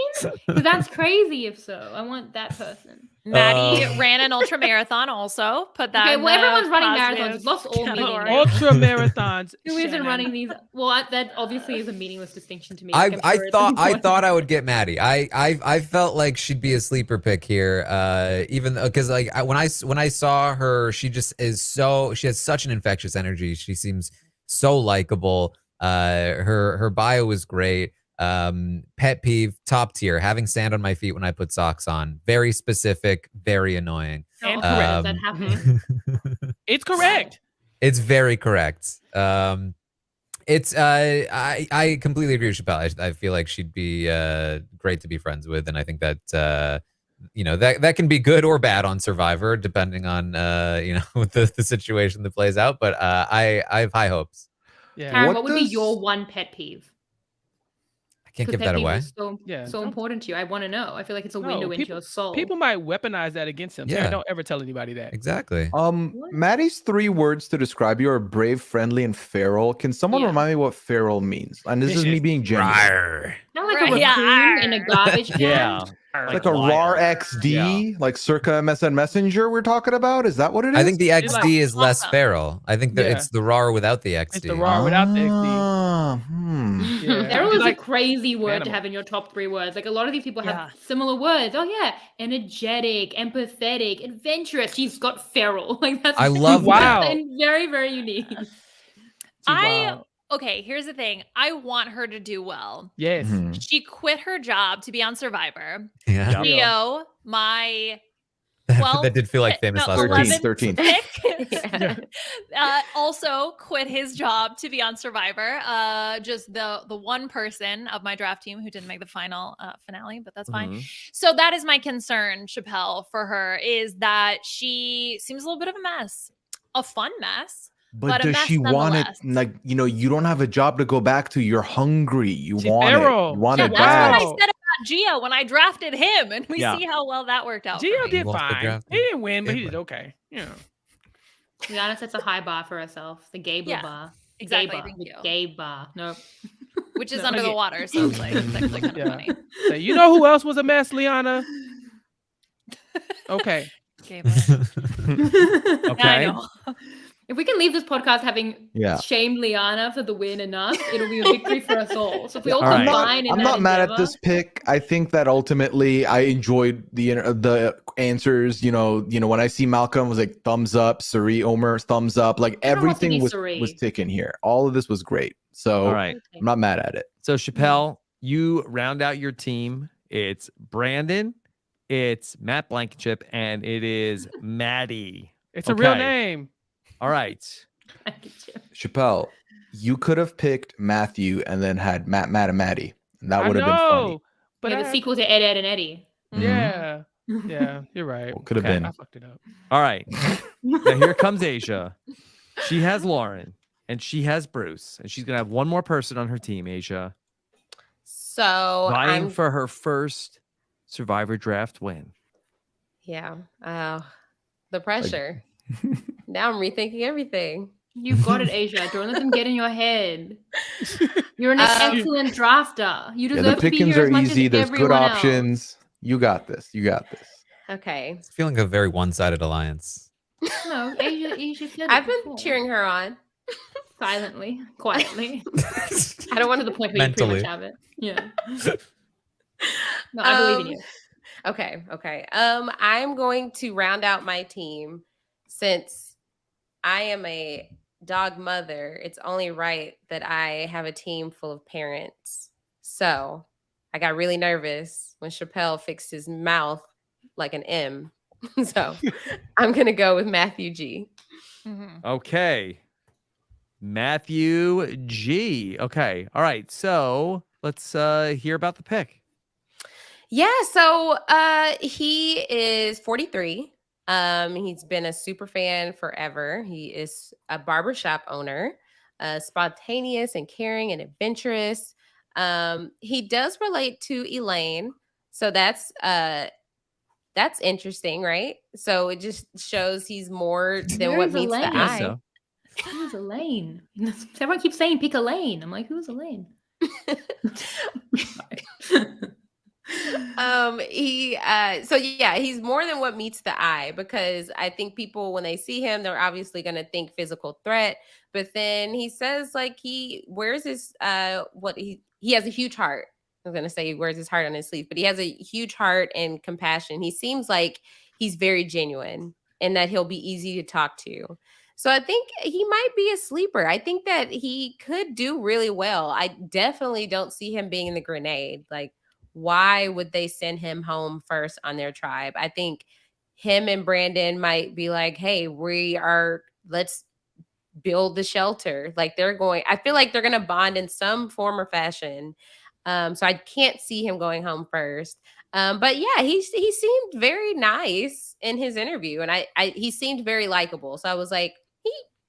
'Cause that's crazy if so. I want that person. Maddie ran an ultra marathon also. Put that Okay, in well, the everyone's running positive marathons. It's lost all meaning category. now. Ultra marathons. Who isn't Shannon. running these? Well, that obviously is a meaningless distinction to me. I Like, I'm sure it's I important. thought I would get Maddie. I felt like she'd be a sleeper pick here. Even because when I saw her, she has such an infectious energy. She seems so likable. Her bio is great. Pet peeve, top tier, having sand on my feet when I put socks on. Very specific, very annoying. And Does correct. that happen? It's correct. It's very correct. It's I completely agree with Chappell. I feel like she'd be great to be friends with, and I think that that can be good or bad on Survivor depending on the situation that plays out. But I have high hopes. Yeah. Karen, What what would be does- your one pet peeve? I can't 'Cause give pet that peeve away. is so Yeah. important to you. I want to know. I feel like it's a window into your soul. People might weaponize that against him. Yeah. Yeah. Don't ever tell anybody that. Exactly. What? Maddie's 3 words to describe you are brave, friendly, and feral. Can someone Yeah. remind me what feral means? And this is me being genuine. Not like a Right, raccoon yeah. in a garbage can. Yeah. Like a RAR XD, like circa MSN Messenger we're talking about? Is that what it is? I think the It's XD is less awesome. feral. I think that Yeah. it's the RAR without the XD. It's the RAR without the XD. Ah, Yeah. Feral is Like a crazy word to animal. have in your top 3 words. Like a lot of these people have Yeah. similar words. Oh yeah, energetic, empathetic, adventurous. She's got feral. Like that's I love Wow. that's very, very unique. Okay, here's the thing. I want her to do well. Yes. Mhm. She quit her job to be on Survivor. Yeah. Yep. Leo, my that did feel like famous last words. 13th. pick, also quit his job to be on Survivor. Just the one person of my draft team who didn't make the final finale, but that's fine. Mhm. So that is my concern, Chappell, for her, is that she seems a little bit of a mess. a fun mess. But a does mess she want it? nonetheless. Like, you don't have a job to go back to. You're hungry. You She's want feral. it. You want Yeah, it that's what bad. I said about Gio when I drafted him, and we Yeah. see how well that worked out. Gio for me. did Lost the fine. draft. He didn't win, but he Yeah, did okay. Yeah. Liana sets a high bar for herself. The Gable Yeah, bar. The exactly, Gay bar. thank The you. gay bar. Nope. Which is No, under the okay. water, so it's like it's actually kind of Yeah. funny. So you know who else was a mess, Liana? Okay. Okay, but Okay. I know. If we can leave this podcast having Yeah. shamed Liana for the win enough, it'll be a victory for us all. So if we all All right. combine in I'm that not mad at endeavor- this pick. I think that ultimately I enjoyed the answers. When I see Malcolm was like thumbs up, Suri, Omer, thumbs up. Like Everyone wants to everything be was Suri. ticking here. All of this was great. So All right. I'm not mad at it. So Chappell, you round out your team. It's Brandon, it's Matt Blankenship, and it is Maddie. It's a real Okay. name. All right. Chappelle, you could have picked Matthew and then had Matt, and Maddie. And that I would have been funny. know, but Yeah, the sequel to Ed, Ed, and Eddie. Yeah. Yeah, you're right. Could have Okay. been. I fucked it up. All right. Now here comes Aysha. She has Lauren and she has Bruce. And she's gonna have one more person on her team, Aysha, So vying I'm for her first Survivor draft win. yeah. The pressure. Now I'm rethinking everything. You got it, Asia. Don't let them get in your head. You're an Um, excellent drafter. You Yeah, deserve the to be pickings here are as much easy. as There's good everyone else. options. You got this. You got this. Okay. It's feeling a very one-sided alliance. No, Asia said it I've been before. cheering her on. silently, quietly. I don't want To the point where you pretty Mentally. much have it. Yeah. No, I believe in you. Okay. I'm going to round out my team since I am a dog mother. It's only right that I have a team full of parents. So I got really nervous when Chappell fixed his mouth like an M. So I'm gonna go with Matthew G. Mhm. Okay. Matthew G. Okay. All right. So let's hear about the pick. Yeah, so he is 43. He's been a super fan forever. He is a barbershop owner, spontaneous and caring and adventurous. He does relate to Elaine, so that's interesting, right? So it just shows he's more than Where what is meets the Elaine? Guess eye. so. Who's Elaine? Everyone keeps saying pick Elaine. I'm like, who's Elaine? He's more than what meets the eye, because I think people, when they see him, they're obviously going to think physical threat, but then he says like he wears his he has a huge heart. I was going to say he wears his heart on his sleeve, but he has a huge heart and compassion. He seems like he's very genuine and that he'll be easy to talk to. So I think he might be a sleeper. I think that he could do really well. I definitely don't see him being in the grenade. Like, why would they send him home first on their tribe? I think him and Brandon might be like, hey, let's build the shelter. Like I feel like they're going to bond in some form or fashion. So I can't see him going home first. But yeah, he seemed very nice in his interview, and he seemed very likable. So I was like,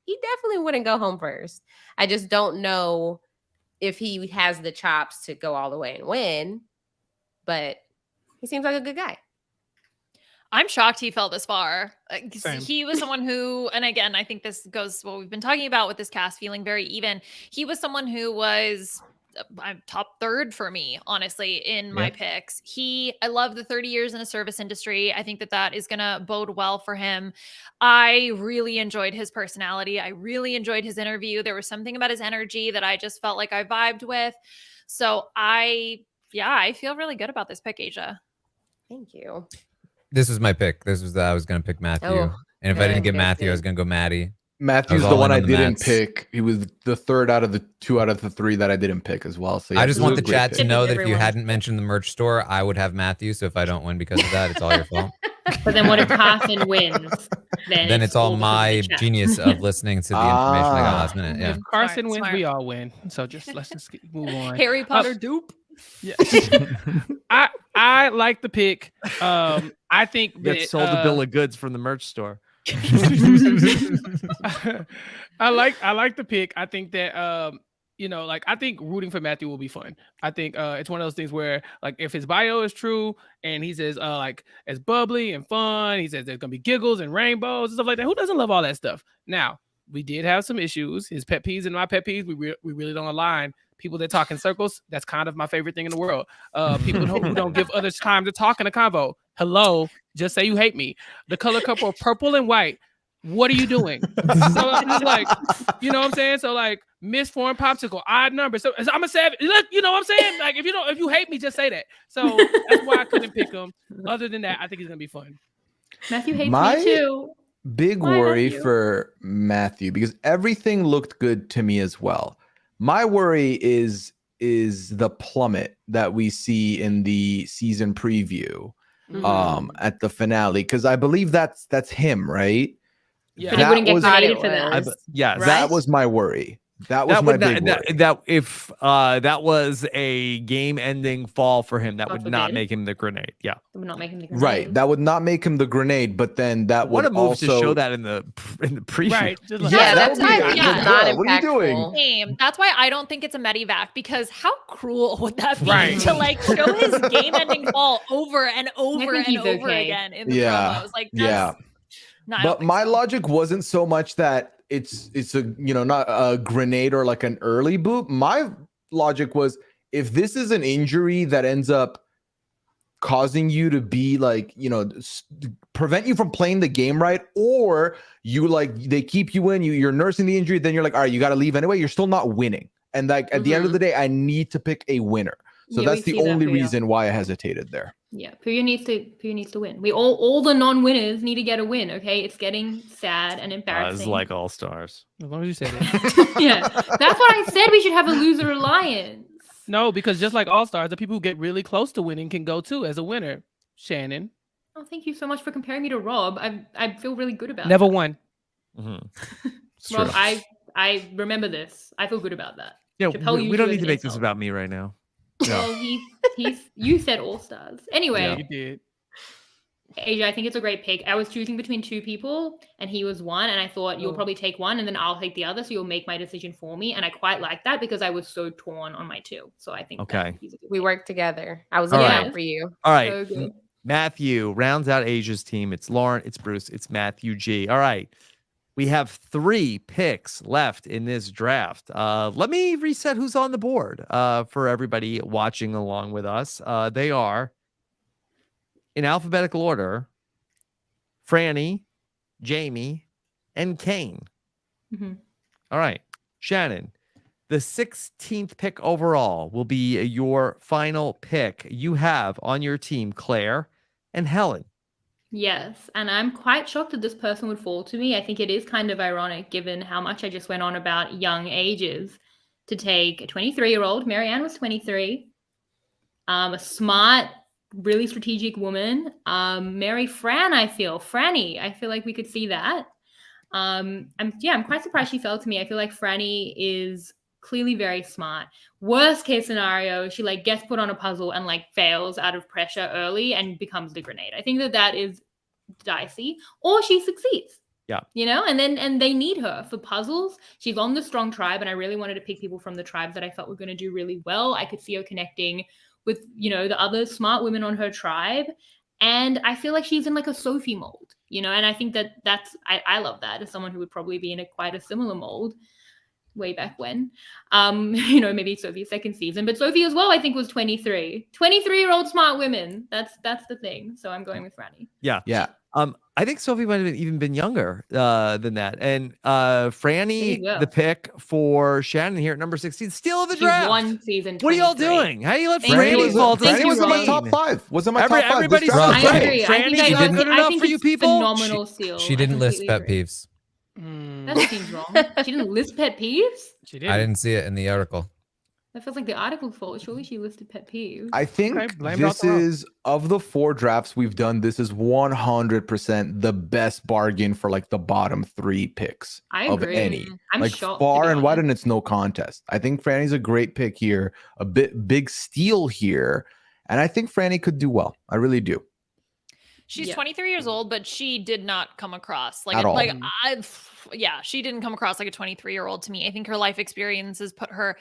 he definitely wouldn't go home first. I just don't know if he has the chops to go all the way and win, but he seems like a good guy. I'm shocked he fell this far. 'Cause Same. he was someone who, and again, I think this goes what we've been talking about with this cast feeling very even. He was someone who was top third for me, honestly, in my picks. I love the 30 years in the service industry. I think that is going to bode well for him. I really enjoyed his personality. I really enjoyed his interview. There was something about his energy that I just felt like I vibed with. So I feel really good about this pick, Asia. Thank you. This was my pick. I was going to pick Matthew. Oh, And if I didn't good, get Matthew, I good. was going to go Maddie. Matthew's all the in one on I the didn't Mets. pick. He was the third out of the 2 out of the 3 that I didn't pick as well. So yeah, I just this want was the a great chat pick. to know that if you Everyone. hadn't mentioned the merch store, I would have Matthew. So if I don't win because of that, it's all your fault. But then what if Carson wins? Then it's all because of my the chat. genius of listening to the information I got Ah. last minute. Yeah. If Carson wins, Smart. we all win. So let's just move on. Harry Potter dupe. Yeah. I like the pick. I think Get that sold a bill of goods from the merch store. I like the pick. I think that I think rooting for Matthew will be fun. I think it's one of those things where like if his bio is true and he says like as bubbly and fun, he says there's gonna be giggles and rainbows and stuff like that. Who doesn't love all that stuff? Now we did have some issues. His pet peeves and my pet peeves, we really don't align. People that talk in circles, that's kind of my favorite thing in the world. People who don't give others time to talk in a convo. Hello, just say you hate me. The color couple of purple and white. What are you doing? So I'm just like, you know what I'm saying? So like misformed popsicle, odd number. So I'm a savage. Look, you know what I'm saying? Like if you hate me, just say that. So that's why I couldn't pick him. Other than that, I think he's gonna be fun. Matthew hates me too. Big worry for Matthew because everything looked good to me as well. My worry is the plummet that we see in the season preview at the finale because I believe that's him, right? Yeah, but he wouldn't get nominated for that. Yeah, that was my worry. That was my big worry. That if that was a game-ending fall for him, that would not make him the grenade. Yeah, it would not make him the grenade. Right, that would not make him the grenade. But then that would also to show that in the preview. Right. That's why not what are you doing? Same. That's why I don't think it's a medivac because how cruel would that be to like show his game-ending fall over and over and over again in the promos? Like, that's, no, but my logic wasn't so much that it's a not a grenade or like an early boot. My logic was if this is an injury that ends up causing you to be like prevent you from playing the game right, or you like they keep you in, you're nursing the injury, then you're like, all right, you got to leave anyway. You're still not winning, and like at the end of the day, I need to pick a winner. So that's the only reason why I hesitated there. Yeah, Pooya needs to win. We all the non-winners need to get a win. Okay, it's getting sad and embarrassing. It's like All Stars. As long as you said it. Yeah, that's what I said. We should have a loser alliance. No, because just like All Stars, the people who get really close to winning can go too as a winner. Shannon. Oh, thank you so much for comparing me to Rob. I feel really good about Never that. won. Mm-hmm. Rob, I remember this. I feel good about that. Yeah, Chappell we don't need to make this about me right now. Well, you said All Stars. Anyway, Yeah, you did. Asia, I think it's a great pick. I was choosing between two people, and he was one, and I thought you'll probably take one, and then I'll take the other, so you'll make my decision for me. And I quite like that because I was so torn on my two. So I think we worked together. I was looking out for you. All right, so Matthew rounds out Asia's team. It's Lauren, it's Bruce, it's Matthew G. All right. We have 3 picks left in this draft. Let me reset who's on the board for everybody watching along with us. They are, in alphabetical order, Franny, Jamie, and Kane. All right. Shannon, the 16th pick overall will be your final pick. You have on your team Claire and Helen. Yes, and I'm quite shocked that this person would fall to me. I think it is kind of ironic given how much I just went on about young ages to take a 23-year-old. Marianne was 23. A smart, really strategic woman. Marry Franny. I feel like we could see that. I'm quite surprised she fell to me. I feel like Franny is clearly very smart. Worst case scenario, she like gets put on a puzzle and like fails out of pressure early and becomes the grenade. I think that is dicey, or she succeeds. Yeah, and they need her for puzzles. She's on the strong tribe, and I really wanted to pick people from the tribes that I felt were going to do really well. I could see her connecting with the other smart women on her tribe, and I feel like she's in like a Sophie mold, and I think that's I love that as someone who would probably be in quite a similar mold way back when. Maybe Sophie's second season, but Sophie as well, I think, was 23. 23-year-old smart women. That's the thing. So I'm going with Franny. Yeah. I think Sophie might have even been younger than that. And Franny, the pick for Shannon here at number 16, still in the draft. One season. What are y'all doing? How do you let Franny fall to Franny was in my top 5. Was in my top 5. Everybody's I agree. Franny, I think good enough for you people? Phenomenal steal. She didn't list pet peeves. That seems wrong. She didn't list pet peeves? She did. I didn't see it in the article. That feels like the article's fault. Surely she listed pet peeves. I think this is, of the 4 drafts we've done, this is 100% the best bargain for like the bottom 3 picks of any. I'm like shocked, far and wide, and it's no contest. I think Franny's a great pick here, a big steal here, and I think Franny could do well. I really do. She's Yeah. 23 years old, but she did not come across like At all. she didn't come across like a 23-year-old to me. I think her life experiences put her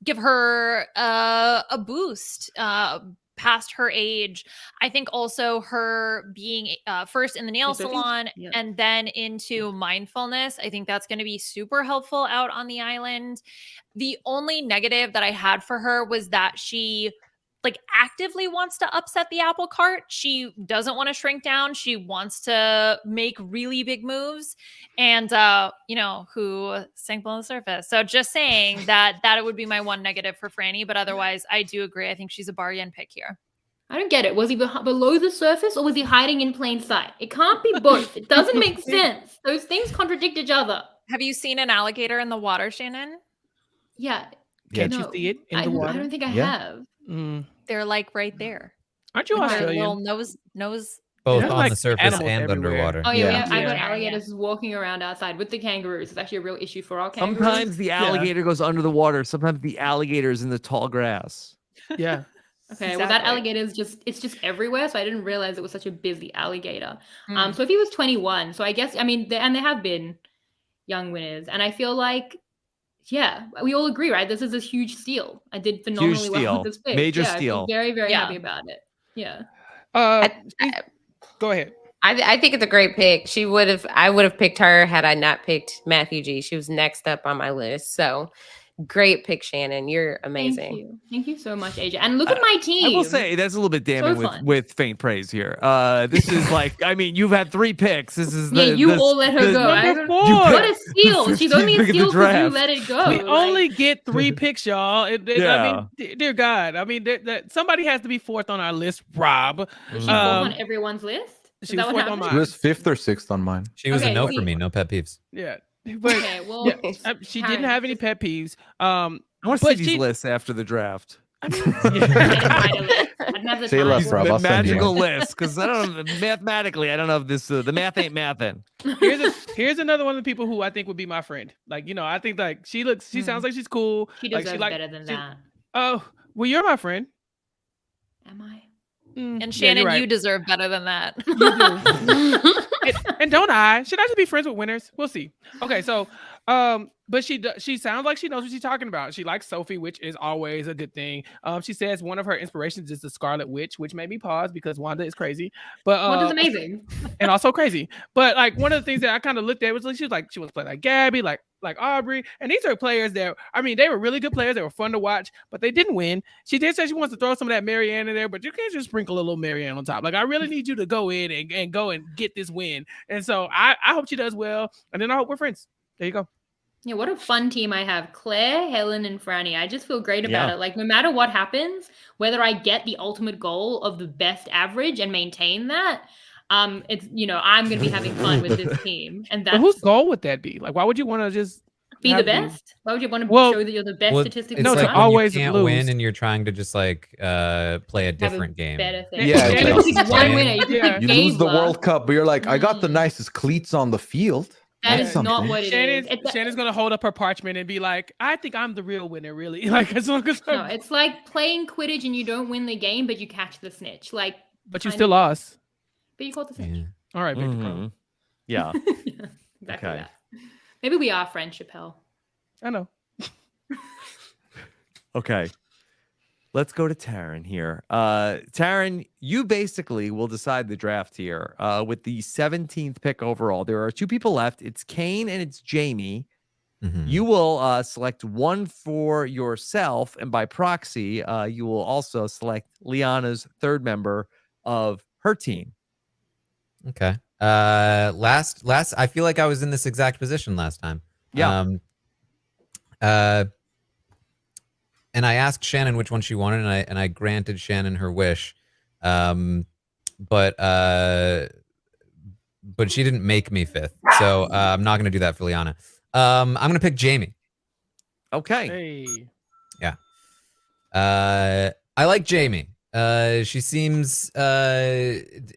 give her a boost past her age. I think also her being first in the nail She's 30s? salon Yeah. and then into mindfulness. I think that's going to be super helpful out on the island. The only negative that I had for her was that she like actively wants to upset the apple cart. She doesn't want to shrink down. She wants to make really big moves. And who sank below the surface. So just saying that it would be my one negative for Franny, but otherwise I do agree. I think she's a bar yen pick here. I don't get it. Was he below the surface or was he hiding in plain sight? It can't be both. It doesn't make sense. Those things contradict each other. Have you seen an alligator in the water, Shannon? Yeah. Can't No. you see it in I the water? don't think I Yeah. have. They're like right there. Aren't you With their Australian? little nose. Both There's, on like, the surface animals and everywhere. underwater. Oh yeah, Yeah. I've got Yeah. alligators walking around outside with the kangaroos. It's actually a real issue for our kangaroos. Sometimes the alligator goes under the water. Sometimes the alligator is in the tall grass. Yeah. Okay, well that Exactly. alligator is just everywhere, so I didn't realize it was such a busy alligator. Mm. So if he was 21, so I guess there have been young winners, and I feel like we all agree, right? This is a huge steal. I did phenomenally well steal. with this pick. Major I feel steal. very, very Yeah. happy about it. Yeah. Go ahead. I think it's a great pick. I would have picked her had I not picked Matthew G. She was next up on my list. So great pick, Shannon. You're amazing. Thank you so much, AJ. And look at my team. I will say that's a little bit damning fun. with faint praise here. This is like, I mean, you've had 3 picks. This is Yeah, you all let her go. I Number don't- 4. What a steal! She's only a 15th pick of the steal because you draft. let it go. We Like, only get 3 picks, y'all. I Yeah. mean, dear God. I mean, somebody has to be 4th on our list, Rob. was she fourth Um, on everyone's list? Is she that was what 4th on happened? She mine. was 5th or 6th on mine. She was Okay, a no we- for me. No pet peeves. Yeah. But Okay, well, she Karen, didn't have any pet peeves. I want to But see these she- lists after the draft. I didn't write a list. I didn't have the Say time. less, Rob. I'll send you Magical one. list, because I don't mathematically. I don't know if this the math ain't mathin'. Here's another one of the people who I think would be my friend. Like, I think like she sounds like she's cool. She like, deserves better than that. Oh, well, you're my friend. Am I? Mm, And yeah, Shannon, you're right. you deserve better than that. and don't I? Should I just be friends with winners? We'll see. Okay, so but she sounds like she knows what she's talking about. She likes Sophie, which is always a good thing. She says one of her inspirations is the Scarlet Witch, which made me pause because Wanda is crazy. But Wanda's amazing. and also crazy. But like one of the things that I kind of looked at was like she wants to play like Gabby, like Aubrey, and these are players that they were really good players. They were fun to watch, but they didn't win. She did say she wants to throw some of that Marianne in there, but you can't just sprinkle a little Marianne on top. Like I really need you to go in and go and get this win. And so I hope she does well, and then I hope we're friends. There you go. Yeah, what a fun team I have. Claire, Helen, and Franny. I just feel great about Yeah. it. Like no matter what happens, whether I get the ultimate goal of the best average and maintain that, it's I'm gonna be having fun with this team. And But that's whose goal would that be? Like, why would you want to just be the have best. Why would you want to Well- show that you're the best Well, statistically? it's No, like to when always you can't lose. win and you're trying to just like play a different game. Better thing. Yeah, you it's can like- pick one winner. You can Yeah. pick You lose the Gabler. World Cup, but you're like, I got the nicest cleats on the field. That That's is not something. what it is. Shannon's gonna hold up her parchment and be like, I think I'm the real winner, really. Like as long as No, it's like playing Quidditch and you don't win the game, but you catch the snitch. Like, but you kind still of- lost. but you caught the snitch. Yeah. All right, Victor. Crow. Mhm. Yeah. Exactly Okay. that. Maybe we are friends, Chappell. I know. Okay. Let's go to Taran here. Taran, you basically will decide the draft here with the 17th pick overall. There are 2 people left. It's Kane and it's Jamie. Mhm. You will select one for yourself, and by proxy, you will also select Liana's 3rd member of her team. Okay. Last I feel like I was in this exact position last time. Yeah. And I asked Shannon which one she wanted, and I granted Shannon her wish. But she didn't make me 5th. So I'm not gonna do that for Liana. I'm gonna pick Jamie. Okay. Hey. I like Jamie. She seems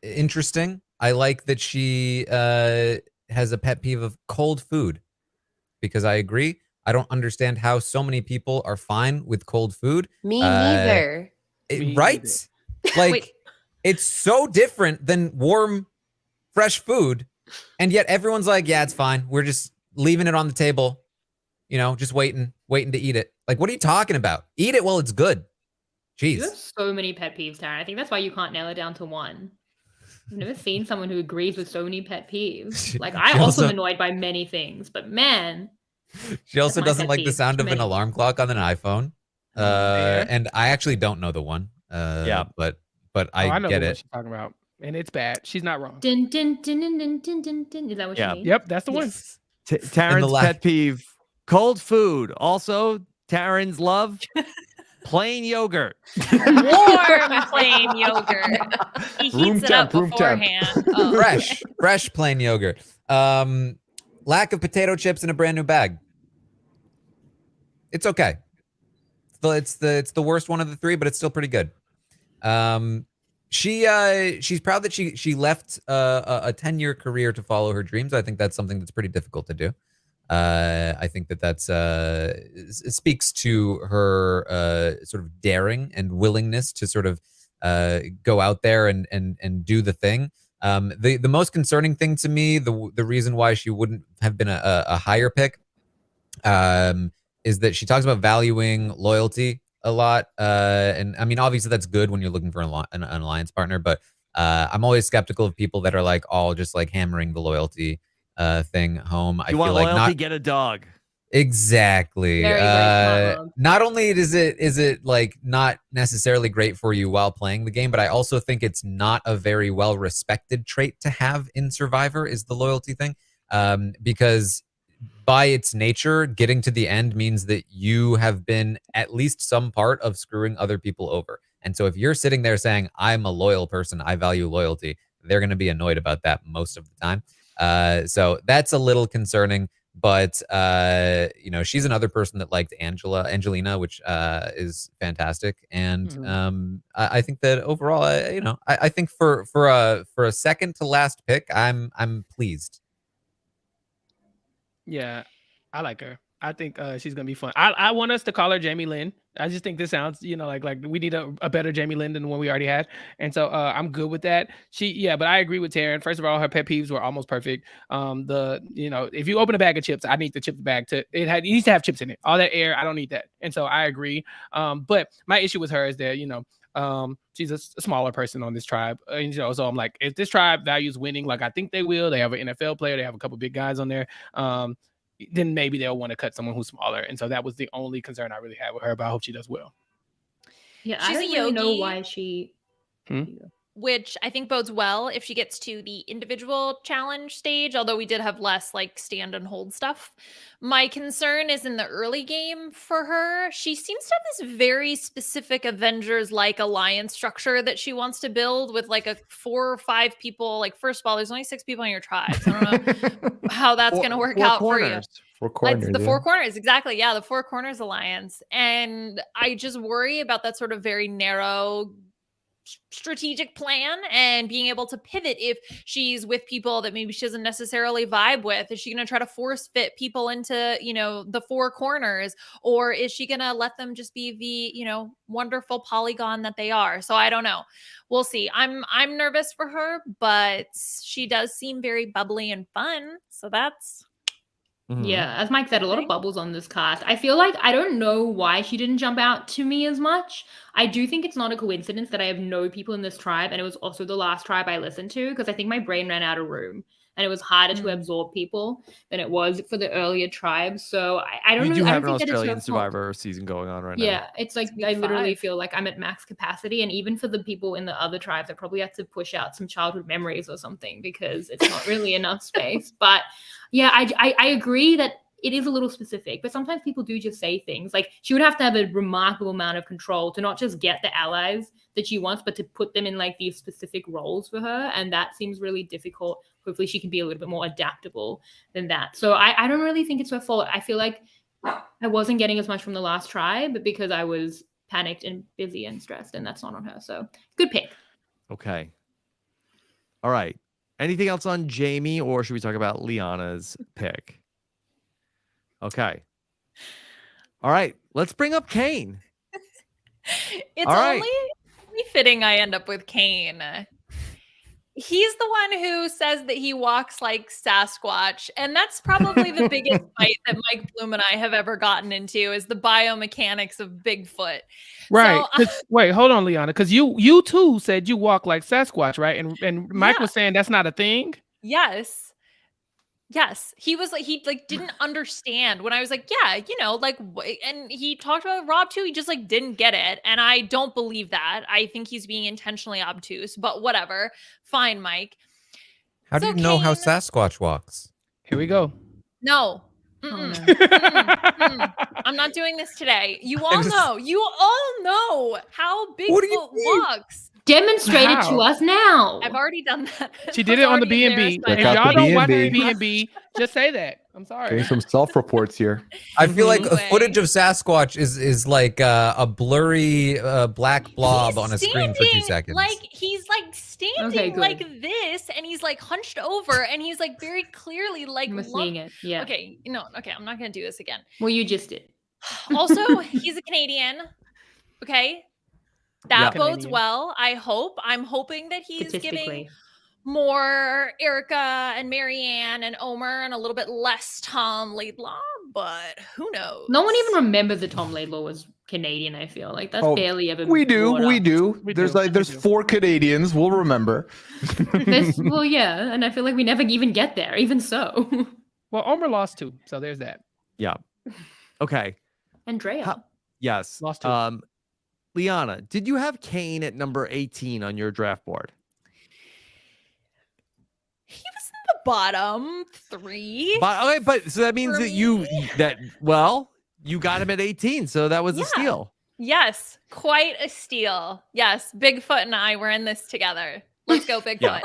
interesting. I like that she has a pet peeve of cold food, because I agree. I don't understand how so many people are fine with cold food. Me neither. Me Right? Like, Wait. It's so different than warm, fresh food. And yet everyone's like, yeah, it's fine. We're just leaving it on the table, just waiting to eat it. Like, what are you talking about? Eat it while it's good. You have Jeez. so many pet peeves, Taran. I think that's why you can't nail it down to one. I've never seen someone who agrees with so many pet peeves. Like, I also am annoyed by many things, but man. She also my doesn't pet like the peeve. sound Too of an many. alarm clock on an iPhone. And I actually don't know the one. But I know get the one it. she's talking about, and it's bad. She's not wrong. Dun, dun, dun, dun, dun, dun, dun, dun. Is that what Yeah. you mean? Yep, that's the one. Yes. Taryn's pet peeve: cold food. Also, Taryn's love: plain yogurt. Warm plain yogurt. He Room heats it temp, up room temp. beforehand. Oh. Fresh plain yogurt. Lack of potato chips in a brand new bag. It's okay. It's the worst one of the three, but it's still pretty good. She's proud that she left a 10-year career to follow her dreams. I think that's something that's pretty difficult to do. I think that's it speaks to her sort of daring and willingness to sort of go out there and do the thing. The most concerning thing to me, the reason why she wouldn't have been a higher pick, is that she talks about valuing loyalty a lot. And I mean, obviously that's good when you're looking for an alliance partner, but I'm always skeptical of people that are like all just like hammering the loyalty thing home. You want loyalty? Get a dog. Exactly. Very, very smart. Not only is it like not necessarily great for you while playing the game, but I also think it's not a very well respected trait to have in Survivor is the loyalty thing. Because by its nature, getting to the end means that you have been at least some part of screwing other people over. And so if you're sitting there saying, I'm a loyal person, I value loyalty, they're going to be annoyed about that most of the time. So that's a little concerning. But she's another person that liked Angelina, which is fantastic. And I think that overall, I think for a second to last pick, I'm pleased. Yeah, I like her. I think she's gonna be fun. I want us to call her Jamie Lynn. I just think this sounds, like we need a better Jamie Lynn than the one we already had. And so I'm good with that. But I agree with Taran. First of all, her pet peeves were almost perfect. If you open a bag of chips, I need the chip bag it needs to have chips in it. All that air, I don't need that. And so I agree. But my issue with her is that, she's a smaller person on this tribe. So I'm like, if this tribe values winning, like I think they will, they have an NFL player, they have a couple big guys on there. Then maybe they'll want to cut someone who's smaller. And so that was the only concern I really had with her, but I hope she does well. Yeah, She's I don't really know why she... Which I think bodes well if she gets to the individual challenge stage, although we did have less like stand and hold stuff. My concern is in the early game for her. She seems to have this very specific Avengers-like alliance structure that she wants to build with like a 4 or 5 people. Like, first of all, there's only 6 people on your tribe. So I don't know how that's going to work out for you. 4 corners. The 4 corners, exactly. Yeah, the 4 corners alliance. And I just worry about that sort of very narrow strategic plan and being able to pivot if she's with people that maybe she doesn't necessarily vibe with. Is she going to try to force fit people into, the 4 corners, or is she going to let them just be the, wonderful polygon that they are? So I don't know. We'll see. I'm nervous for her, but she does seem very bubbly and fun. So that's... Yeah, as Mike said, a lot of bubbles on this cast. I feel like I don't know why she didn't jump out to me as much. I do think it's not a coincidence that I have no people in this tribe, and it was also the last tribe I listened to, because I think my brain ran out of room, and it was harder to absorb people than it was for the earlier tribes. So I don't know. We do I have don't an think that Australian it's her fault. Survivor season going on right now. Yeah, it's like I literally feel like I'm at max capacity, and even for the people in the other tribes, I probably have to push out some childhood memories or something because it's not really enough space. But yeah, I agree that it is a little specific, but sometimes people do just say things. Like, she would have to have a remarkable amount of control to not just get the allies that she wants, but to put them in like these specific roles for her. And that seems really difficult. Hopefully she can be a little bit more adaptable than that. So I don't really think it's her fault. I feel like I wasn't getting as much from the last tribe because I was panicked and busy and stressed, and that's not on her. So good pick. Okay. All right. Anything else on Jamie, or should we talk about Liana's pick? Okay. All right. Let's bring up Kane. It's All right. only fitting I end up with Kane. He's the one who says that he walks like Sasquatch, and that's probably the biggest fight that Mike Bloom and I have ever gotten into is the biomechanics of Bigfoot. Right. So, Wait, hold on, Liana, because you too said you walk like Sasquatch, right? And Mike Yeah. was saying that's not a thing. Yes. He was like, he like didn't understand when I was like, yeah, you know, like, and he talked about Rob too. He just like didn't get it. And I don't believe that. I think he's being intentionally obtuse, but whatever. Fine, Mike. How do So you know how Kane- Sasquatch walks? Here we go. No. Oh, Mm-mm. no. Mm-mm. I'm not doing this today. You all know how What do you Bigfoot mean? walks. Demonstrate it to How? us now. I've already done that. She I did was it on the already B&B. embarrassed by If Check out y'all the don't watch the B&B. B&B, just say that. I'm sorry. Getting some self-reports here. I feel like Anyway. footage of Sasquatch is like a blurry black blob He's on a screen for 2 standing, seconds. Like he's like standing Okay, like good. this, and he's like hunched over, and he's like very clearly like. I'm seeing it. Yeah. Okay, okay, I'm not gonna do this again. Well, you just did. Also, he's a Canadian. Okay, that Yeah. bodes Canadian. well. I'm hoping that he's giving Statistically. more Erica and Marianne and Omer and a little bit less Tom Laidlaw, but who knows? No one even remembers that Tom Laidlaw was Canadian. I feel like that's Oh, barely ever. We do. brought We up. do. We There's do, like we there's do. 4 Canadians. We'll remember. Well, yeah, and I feel like we never even get there. Even so, Well, Omer lost 2, so there's that. Yeah. Okay. Andrea. How- Yes. Lost 2. Liana, did you have Kane at number 18 on your draft board? He was in the bottom 3. But so that means For that you got him at 18, so that was Yeah. a steal. Yes, quite a steal. Yes, Bigfoot and I were in this together. Let's go, Bigfoot. Yeah.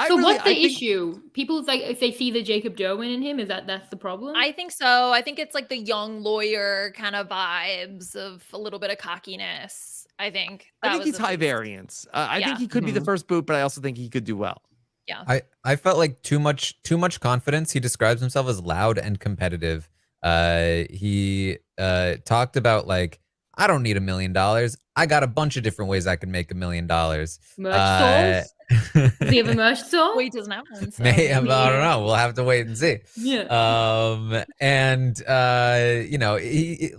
So what's the issue? People like if they see the Jacob Derwin in him, that's the problem? I think so. I think it's like the young lawyer kind of vibes of a little bit of cockiness. I think. I that think was he's the high biggest- variance. I Yeah. think he could be the Mhm. first boot, but I also think he could do well. I felt like too much confidence. He describes himself as loud and competitive. He talked about like, I don't need $1 million. I got a bunch of different ways I can make $1 million. merch stores? Does he have a merch store? Well, he doesn't have one. So. I don't know. We'll have to wait and see. Yeah. And you know, he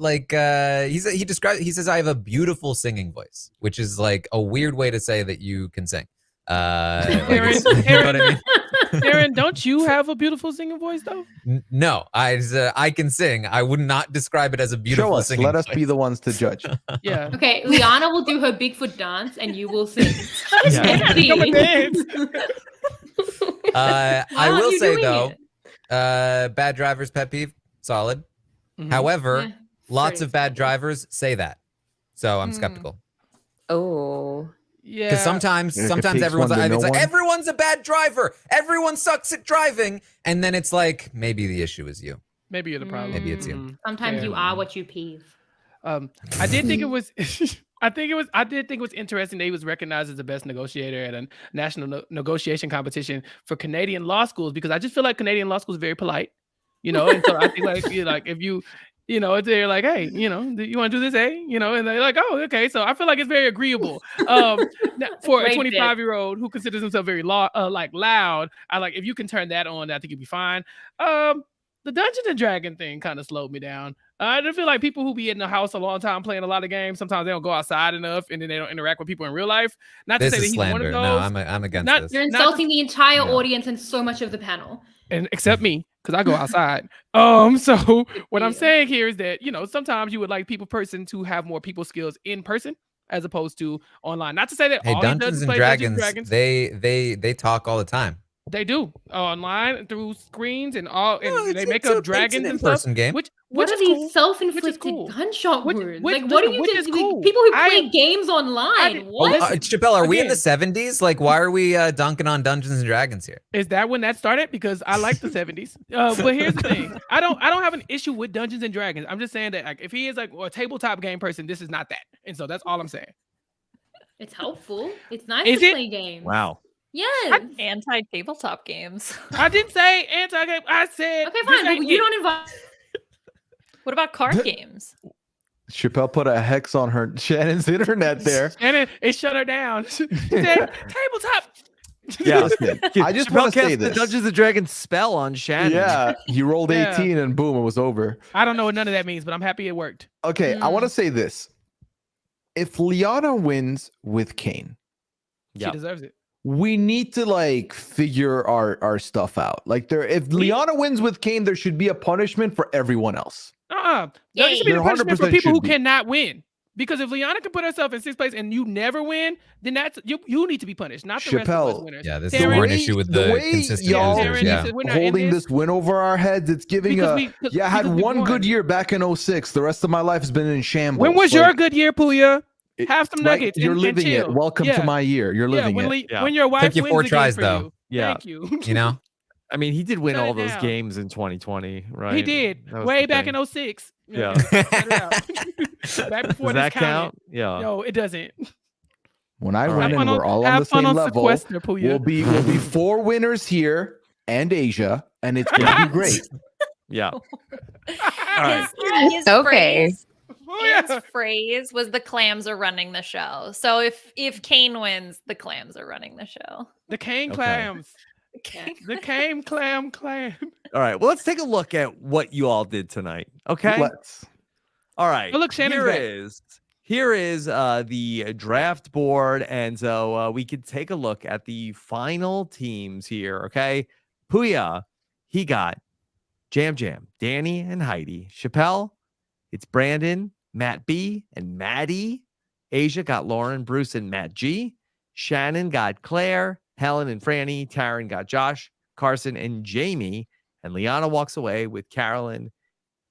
says I have a beautiful singing voice, which is like a weird way to say that you can sing. Aaron, you know what I mean? Aaron, don't you have a beautiful singing voice though? No, I can sing. I would not describe it as a beautiful Show us. singing Let us voice. be the ones to judge. Yeah. Okay, Liana will do her Bigfoot dance, and you will sing. Yeah. Come and dance. I Why will aren't you say doing though, it? bad drivers pet peeve, solid. Mhm. However, Yeah, lots pretty of bad solid. drivers say that, so I'm Hmm. skeptical. Oh. Yeah. Because sometimes If it takes everyone's one to it's know like one. everyone's a bad driver, everyone sucks at driving, and then it's like maybe the issue is you. Maybe you're the problem. Maybe it's you. Mhm. Sometimes Yeah. you are what you peeve. I did think it was. I did think it was interesting that he was recognized as the best negotiator at a national negotiation competition for Canadian law schools, because I just feel like Canadian law schools are very polite, you know. And so I think like if you they're like, hey, you know, do you want to do this, and they're like, oh, okay. So I feel like it's very agreeable for a Great bit. 25-year-old who considers himself very loud. I like if you can turn that on, I think you'll be fine. The Dungeons and Dragon thing kind of slowed me down. I just feel like people who be in the house a long time playing a lot of games, sometimes they don't go outside enough, and then they don't interact with people in real life. Not This to say that is he's one slander. of No, those, I'm against Not- this. You're Not insulting the entire No. audience and so much of the panel. and except me, because I go outside. So what I'm Yeah. saying here is that sometimes you would like person to have more people skills in person as opposed to online. Not to say that Hey, all he does Dungeons is and play Dragons, Dungeons and Dragons. they talk all the time. They do online through screens and all, and No, they it's- make it's a- up it's dragons an and stuff. in-person game. Which What is are these cool. self-inflicted cool. gunshot Which- wounds? which- Like, what do listen, you which do? is cool. People who I play am- games I online. did- What? listen, Chappell, are we in the again. 70s? Like, why are we dunking on Dungeons and Dragons here? Is that when that started? Because I like the 70s. But here's the thing: I don't have an issue with Dungeons and Dragons. I'm just saying that like if he is like a tabletop game person, this is not that. And so that's all I'm saying. It's helpful. It's nice Is to it? play games. Wow. Yes. Anti-tabletop games. I didn't say anti-game. I said Okay, fine. But you don't invite. What about card games? Chappell put a hex on her Shannon's internet there. Shannon, it shut her down. She said, tabletop. Yeah. Listen, I just Chappell want to say cast the this. Dungeons and Dragons spell on Shannon. Yeah, he rolled Yeah. 18 and boom, it was over. I don't know what none of that means, but I'm happy it worked. Okay, I want to say this. If Liana wins with Kane, Yep. She deserves it. we need to like figure our stuff out. Like if Liana wins with Kane, there should be a punishment for everyone else. There Yay. should be a There punishment for 100% people who should be. cannot win. Because if Liana can put herself in 6th place and you never win, then that's you need to be punished, not the rest of us Chappell. winners. Yeah, this is Taran, more an issue with the way consistent y'all losers. Taran Yeah. needs to- we're not in holding this. this win over our heads, it's giving Because a we- 'cause- yeah. I had because we one won. good year back in 06. The rest of my life has been in shambles. When was Like, your good year, Pooya? Have some right, nuggets. You're and living it. chill. Welcome Yeah. to my year. You're living when, it. Yeah. when your wife Took you wins 4 the tries, game for though. you. Yeah. Thank you. You know? I mean, he did win Shut all it those down. games in 2020, right? He did. That was Way the back thing. in 06. Yeah. Cut it out. Back before Does this that count? counted. Yeah. No, it doesn't. When I All win right. and we're all on have the fun same on level, sequester, Pooya. we'll be 4 winners here and Asia, and it's gonna be great. Yeah. All right. His Okay. phrase, his phrase was the clams are running the show. So if Kane wins, the clams are running the show. The cane Okay. clams. Okay. The cane clam. All right. Well, let's take a look at what you all did tonight. Okay. Let's. All right. Oh, look, Shannon's back. Here is the draft board, and so we could take a look at the final teams here. Okay, Pooya, he got Jam, Danny, and Heidi. Chappell, it's Brandon, Matt B, and Maddie. Asia got Lauren, Bruce, and Matt G. Shannon got Claire, Helen, and Franny. Taran got Josh, Carson, and Jamie. And Liana walks away with Carolyn,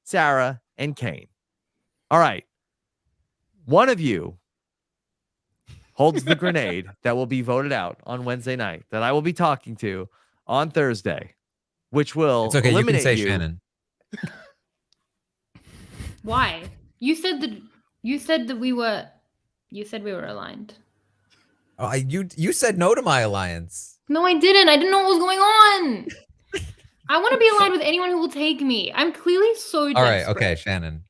Sarah, and Kane. All right. One of you holds the grenade that will be voted out on Wednesday night that I will be talking to on Thursday, which will It's okay. You can eliminate say you. Shannon. Why? You said we were aligned. Oh, you said no to my alliance. No, I didn't. I didn't know what was going on. I want to be aligned with anyone who will take me. I'm clearly so All right. desperate. Okay, Shannon.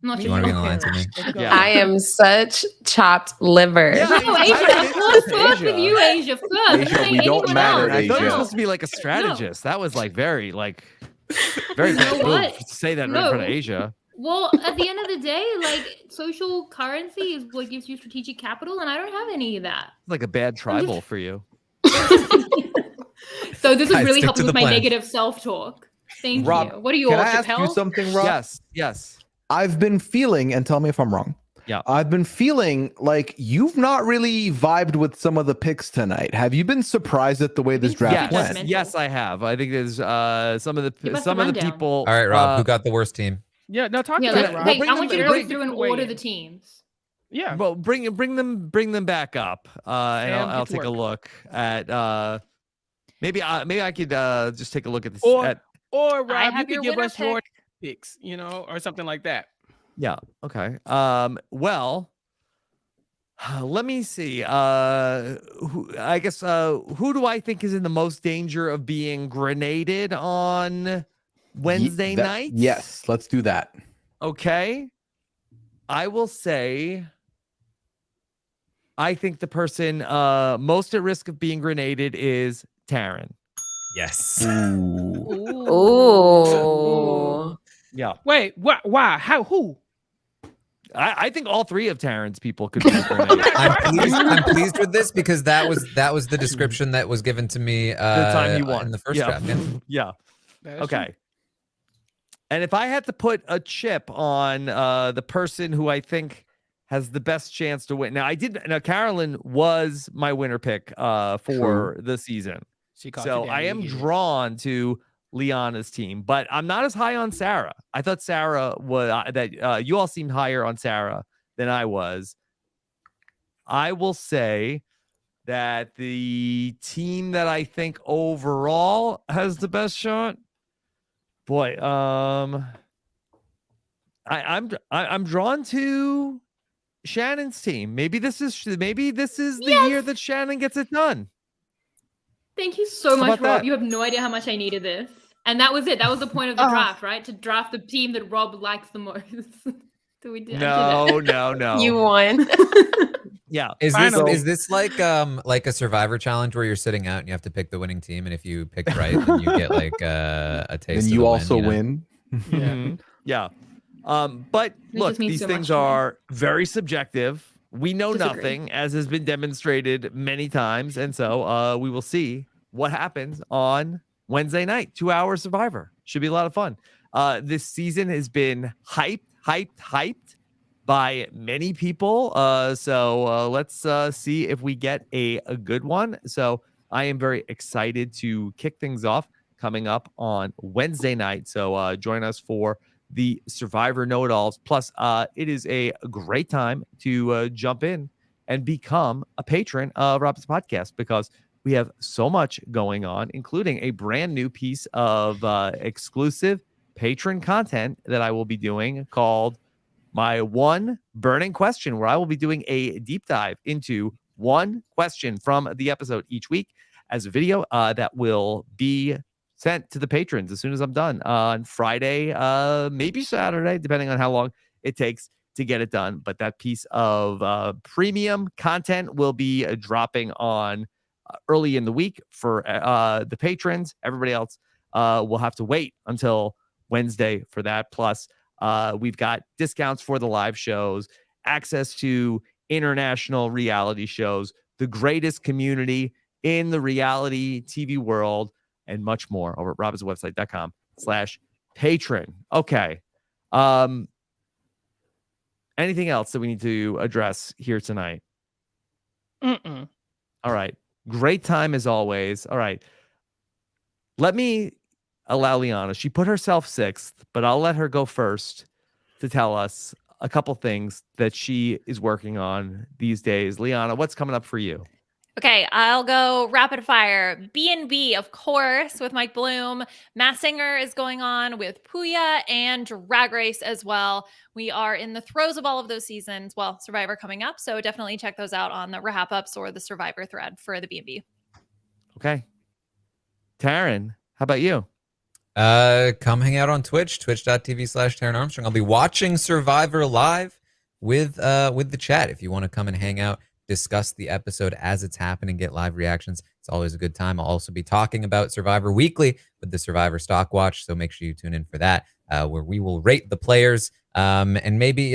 I'm not Do sure you want to be in you alliance with me? Yeah. I am such chopped liver. Yeah. No, Asia, of course, first with you, Asia. First. Asia, Don't we say don't anyone matter, else. I thought you were Asia. supposed to be like a strategist. That was like very very You know bad what? move to say that in No. front of Asia. Well, at the end of the day, like social currency is what gives you strategic capital, and I don't have any of that. It's like a bad tribal for you. So this is Guys, really stick to helping the with my plan. negative self-talk. Thank Rob, you. What are you Can all, I ask Chappell? you something, Rob? Yes. I've been feeling, and tell me if I'm wrong. Yeah. I've been feeling like you've not really vibed with some of the picks tonight. Have you been surprised at the way this draft Yes, went? yes, I have. I think there's some of Give the us the rundown. people. All right, Rob. Who got the worst team? Yeah, no, talk Yeah, about let's, it, Rob. hey, bring I them want you to in. go Bring- through and weigh order in. the teams. Yeah. Well, bring them back up, and Sam, I'll get to take a work. look at maybe I could just take a look at this. Or- at, Or Rob, you have could your give winner us your pick. picks, or something like that. yeah, okay. Well, let me see. Who do I think is in the most danger of being grenaded on Wednesday night? Yes, let's do that. Okay. I will say I think the person most at risk of being grenaded is Taran. Yes. Ooh. Yeah. Wait, why? How? Who? I think all three of Taran's people could be grenaded. I'm pleased with this because that was the description that was given to me the time he won in the first yeah. draft. Yeah. Yeah. That's Okay. And if I had to put a chip on the person who I think has the best chance to win. Now Carolyn was my winner pick for the season. She caught So you down. I am You get it. drawn to Liana's team, but I'm not as high on Sarah. I thought Sarah was that you all seemed higher on Sarah than I was. I will say that the team that I think overall has the best shot. Boy, I'm drawn to Shannon's team. Maybe this is the year that Shannon gets it done. Thank you so How much, about Rob. that? You have no idea how much I needed this. And that was it. That was the point of the draft, right? To draft the team that Rob likes the most. Do we do? No. You won. Yeah. Is Finally. this like a Survivor challenge where you're sitting out and you have to pick the winning team, and if you pick right, then you get like a taste. And of you the also win. win. Yeah. But It look, just means these so things much to me. are very subjective. We know Disagree. nothing, as has been demonstrated many times. And so we will see what happens on Wednesday night. 2-hour Survivor. Should be a lot of fun. This season has been hyped by many people. So let's see if we get a good one. So I am very excited to kick things off coming up on Wednesday night. So join us for the Survivor Know-It-Alls. Plus, it is a great time to jump in and become a patron of Rob's podcast, because we have so much going on, including a brand new piece of exclusive patron content that I will be doing called My One Burning Question, where I will be doing a deep dive into one question from the episode each week as a video that will be sent to the patrons as soon as I'm done on Friday, maybe Saturday, depending on how long it takes to get it done. But that piece of premium content will be dropping on early in the week for the patrons. Everybody else will have to wait until Wednesday for that. Plus, we've got discounts for the live shows, access to international reality shows, the greatest community in the reality TV world, and much more over at robbinswebsite.com/patron. Okay. Anything else that we need to address here tonight? Mm-mm. All right. Great time as always. All right. Let me allow Liana. She put herself 6th, but I'll let her go first to tell us a couple things that she is working on these days. Liana, what's coming up for you? Okay, I'll go rapid fire. B&B, of course, with Mike Bloom. Masked Singer is going on with Pooya, and Drag Race as well. We are in the throes of all of those seasons. Well, Survivor coming up, so definitely check those out on the RHAP ups or the Survivor thread for the B&B. Okay. Taran, how about you? Come hang out on Twitch, twitch.tv/Taran Armstrong. I'll be watching Survivor live with the chat. If you want to come and hang out, discuss the episode as it's happening, get live reactions, it's always a good time. I'll also be talking about Survivor Weekly with the Survivor Stock Watch, so make sure you tune in for that, where we will rate the players, and maybe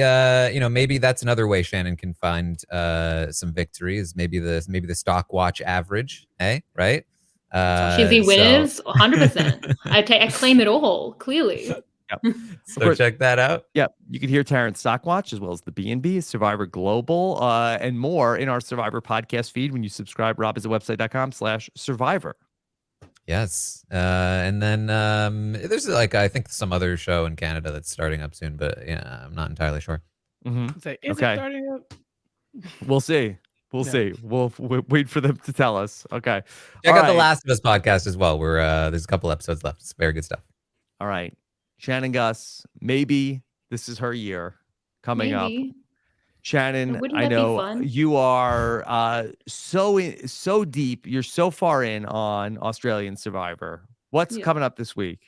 maybe that's another way Shannon can find some victories. Maybe the Stock Watch average, right? Cheesy winners, 100%. I claim it all, clearly. Yep. So check that out. Yep. You can hear Taran's Stock Watch as well as the B&B, Survivor Global, and more in our Survivor podcast feed when you subscribe. robbinswebsite.com/survivor. Yes. And then there's I think some other show in Canada that's starting up soon, but yeah, I'm not entirely sure. Mm-hmm. Say, is Okay. it starting up? We'll see. We'll see. We'll wait for them to tell us. Okay. Check All out the right. Last of Us podcast as well. We're there's a couple episodes left. It's very good stuff. All right. Shannon Guss, maybe this is her year coming up. Shannon, Wouldn't I that be know fun? you are so deep. You're so far in on Australian Survivor. What's Yeah. coming up this week?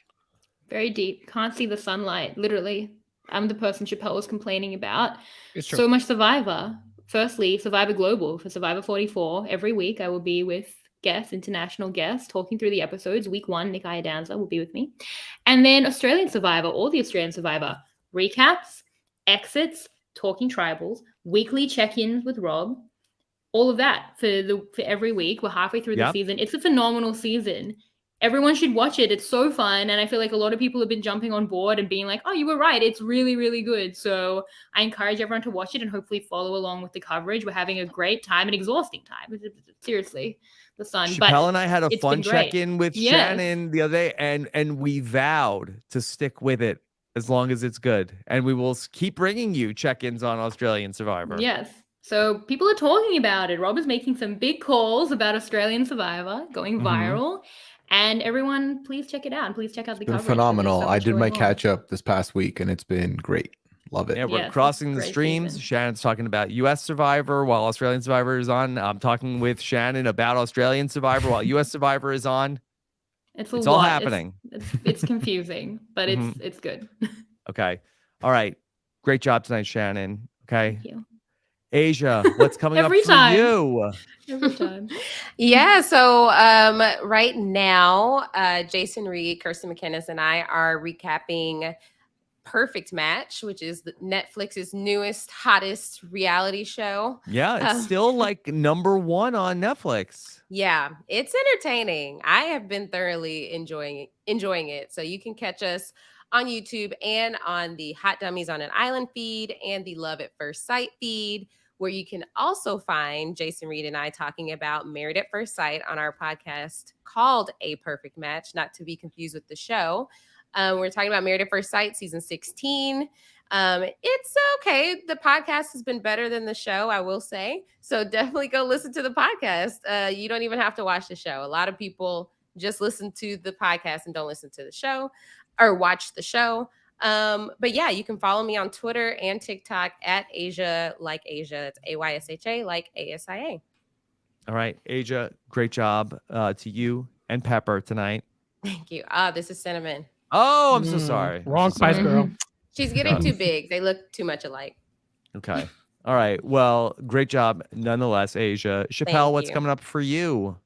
Very deep. Can't see the sunlight, literally. I'm the person Chappell was complaining about. It's true. So much Survivor. Firstly, Survivor Global for Survivor 44. Every week I will be with guests, international guests, talking through the episodes. Week 1, Nick Iadanza will be with me. And then Australian Survivor, all the Australian Survivor. Recaps, exits, talking tribals, weekly check-ins with Rob. All of that for every week. We're halfway through the season. It's a phenomenal season. Everyone should watch it. It's so fun. And I feel like a lot of people have been jumping on board and being like, oh, you were right. It's really, really good. So I encourage everyone to watch it and hopefully follow along with the coverage. We're having a great time, an exhausting time. Seriously, the sun. Chappell and I had a it's fun been great. check-in with Yes. Shannon the other day, and we vowed to stick with it as long as it's good. And we will keep bringing you check-ins on Australian Survivor. Yes. So people are talking about it. Rob is making some big calls about Australian Survivor going viral. And everyone, please check it out. And please check out the It's been coverage. 'cause there's phenomenal. so I much did my going on. catch up this past week, and it's been great. Love it. Yeah, we're Yes, crossing the great streams. season. Shannon's talking about U.S. Survivor while Australian Survivor is on. I'm talking with Shannon about Australian Survivor while U.S. Survivor is on. It's It's a all lot. happening. It's confusing, but it's good. Okay. All right. Great job tonight, Shannon. Okay. Thank you. Asia, what's coming Every up for time. you? Every time. Yeah, so right now, Jason Reed, Kirsten McKinnis, and I are recapping Perfect Match, which is Netflix's newest, hottest reality show. Yeah, it's still like number 1 on Netflix. Yeah, it's entertaining. I have been thoroughly enjoying it. So you can catch us on YouTube and on the Hot Dummies on an Island feed and the Love at First Sight feed, where you can also find Jason Reed and I talking about Married at First Sight on our podcast called A Perfect Match, not to be confused with the show. We're talking about Married at First Sight, season 16. It's okay. The podcast has been better than the show, I will say. So definitely go listen to the podcast. You don't even have to watch the show. A lot of people just listen to the podcast and don't listen to the show or watch the show. But yeah, you can follow me on Twitter and TikTok at Asia like Asia. It's AYSHA like ASIA. All right, Asia, great job to you and Pepper tonight. Thank you. This is Cinnamon. Oh, I'm so sorry. Wrong Spice Girl. She's getting too big. They look too much alike. Okay. All right. Well, great job nonetheless, Asia. Chappell, what's you. coming up for you?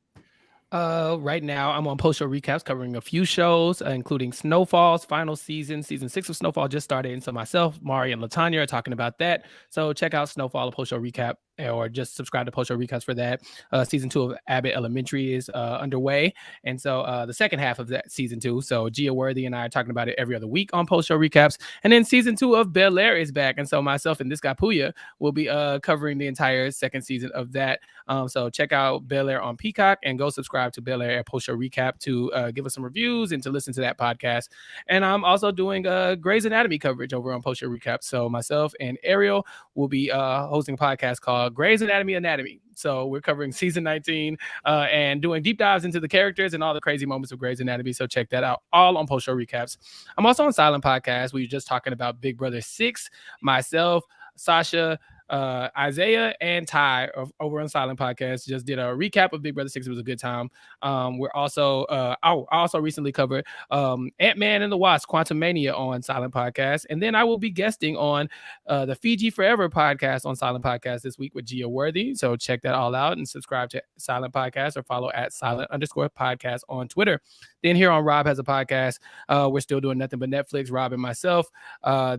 Right now, I'm on post-show recaps covering a few shows, including Snowfall's final season. Season 6 of Snowfall just started, and so myself, Mari, and Latanya are talking about that. So check out Snowfall, a post-show recap, or just subscribe to post-show recaps for that. Season 2 of Abbott Elementary is underway, and so the second half of that season 2. So Gia Worthy and I are talking about it every other week on post-show recaps. And then season 2 of Bel Air is back, and so myself and this guy Pooya will be covering the entire second season of that. So check out Bel Air on Peacock and go subscribe to Bel Air post-show recap to give us some reviews and to listen to that podcast. And I'm also doing Grey's Anatomy coverage over on post-show recap. So myself and Ariel will be hosting a podcast called Grey's Anatomy. So we're covering season 19 and doing deep dives into the characters and all the crazy moments of Grey's Anatomy. So check that out, all on post-show recaps. I'm also on Silent Podcast. We were just talking about Big Brother 6. Myself, Sasha, Isaiah, and Ty over on Silent Podcast just did a recap of Big Brother 6. It was a good time. We're also I also recently covered Ant-Man and the Wasp: Quantumania on Silent Podcast, and then I will be guesting on the Fiji Forever podcast on Silent Podcast this week with Gia Worthy. So check that all out and subscribe to Silent Podcast or follow at Silent_podcast on Twitter. Then here on Rob Has a Podcast, we're still doing nothing but Netflix, Rob and myself.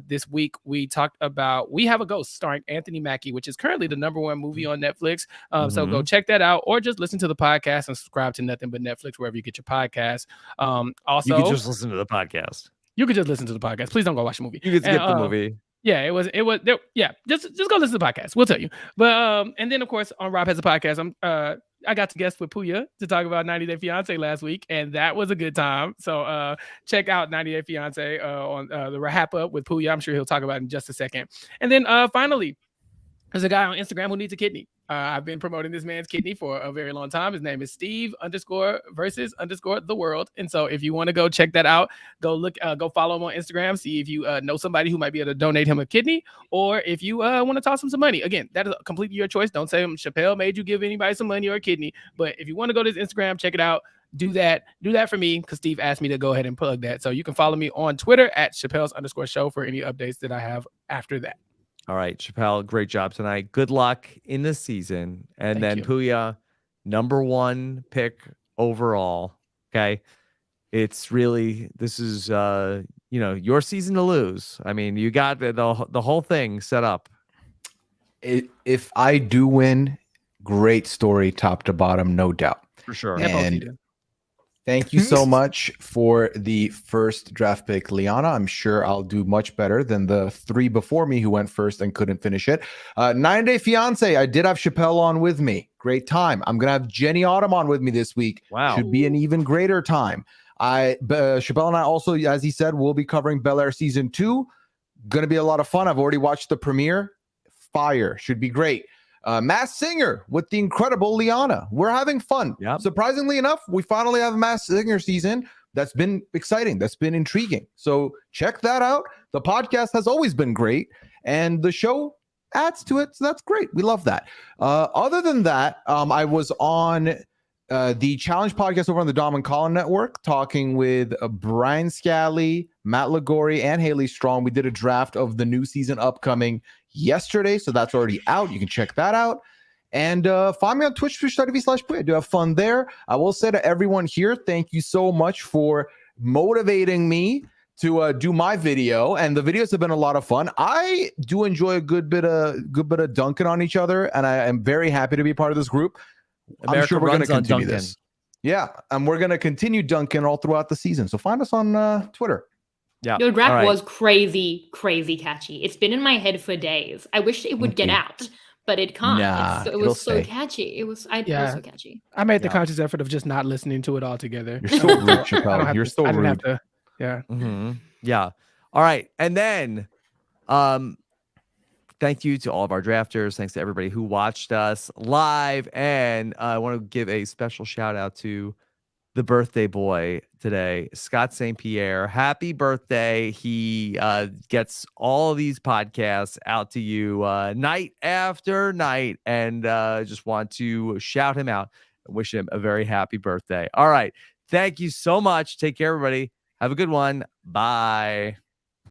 This week we talked about We Have a Ghost starring Anthony Mackie, which is currently the #1 movie on Netflix. So go check that out, or just listen to the podcast and subscribe to Nothing But Netflix wherever you get your podcast. Also, You can just listen to the podcast. you could just listen to the podcast. Please don't go watch the movie. You can skip the movie. Yeah, it was there, yeah, just go listen to the podcast. We'll tell you. But and then of course on Rob Has a Podcast, I got to guest with Pooya to talk about 90 Day Fiance last week, and that was a good time. So check out 90 Day Fiance on the RHAP Up with Pooya. I'm sure he'll talk about it in just a second. And then finally, there's a guy on Instagram who needs a kidney. I've been promoting this man's kidney for a very long time. His name is Steve_versus_the world. And so if you want to go check that out, go follow him on Instagram, see if you know somebody who might be able to donate him a kidney, or if you want to toss him some money. Again, that is completely your choice. Don't say Chappell made you give anybody some money or a kidney. But if you want to go to his Instagram, check it out. Do that for me, because Steve asked me to go ahead and plug that. So you can follow me on Twitter at Chappell's_show for any updates that I have after that. All right, Chappell, great job tonight. Good luck in the season. And Thank then you. Pooya, #1 pick overall. Okay. It's really, this is, your season to lose. I mean, you got the whole thing set up. If I do win, great story top to bottom, no doubt. For sure. Yeah, both of And you. thank you so much for the first draft pick, Liana. I'm sure I'll do much better than the 3 before me who went first and couldn't finish it. 9 Day Fiance, I did have Chappell on with me. Great time. I'm going to have Jenny Autumn on with me this week. Wow. Should be an even greater time. Chappell and I also, as he said, will be covering Bel Air season 2. Going to be a lot of fun. I've already watched the premiere. Fire. Should be great. Masked Singer with the incredible Liana. We're having fun. Yep. Surprisingly enough, we finally have a Masked Singer season. That's been exciting. That's been intriguing. So check that out. The podcast has always been great, and the show adds to it. So that's great. We love that. Other than that, I was on the Challenge podcast over on the Dom and Colin Network, talking with Brian Scally, Matt Lagori, and Haley Strong. We did a draft of the new season upcoming yesterday, so that's already out. You can check that out. And find me on Twitch, twitch.tv/Pooya. I do have fun there. I will say to everyone here, thank you so much for motivating me to do my video, and the videos have been a lot of fun. I do enjoy a good bit of dunking on each other, and I am very happy to be part of this group. I'm sure we're going to continue this. Yeah, and we're going to continue dunking all throughout the season. So find us on Twitter. Yeah. Your rap All right. was crazy, crazy catchy. It's been in my head for days. I wish it would get out, but it can't. Nah, it it'll was so stay. catchy. It was so catchy. I made the Yeah. conscious effort of just not listening to it altogether. You're so rude, Chappell. You're so I didn't have rude. to. Yeah. Mhm. Yeah. All right. And then thank you to all of our drafters. Thanks to everybody who watched us live. And I want to give a special shout out to the birthday boy today, Scott St. Pierre. Happy birthday. He gets all of these podcasts out to you night after night. And just want to shout him out and wish him a very happy birthday. All right. Thank you so much. Take care, everybody. Have a good one. Bye.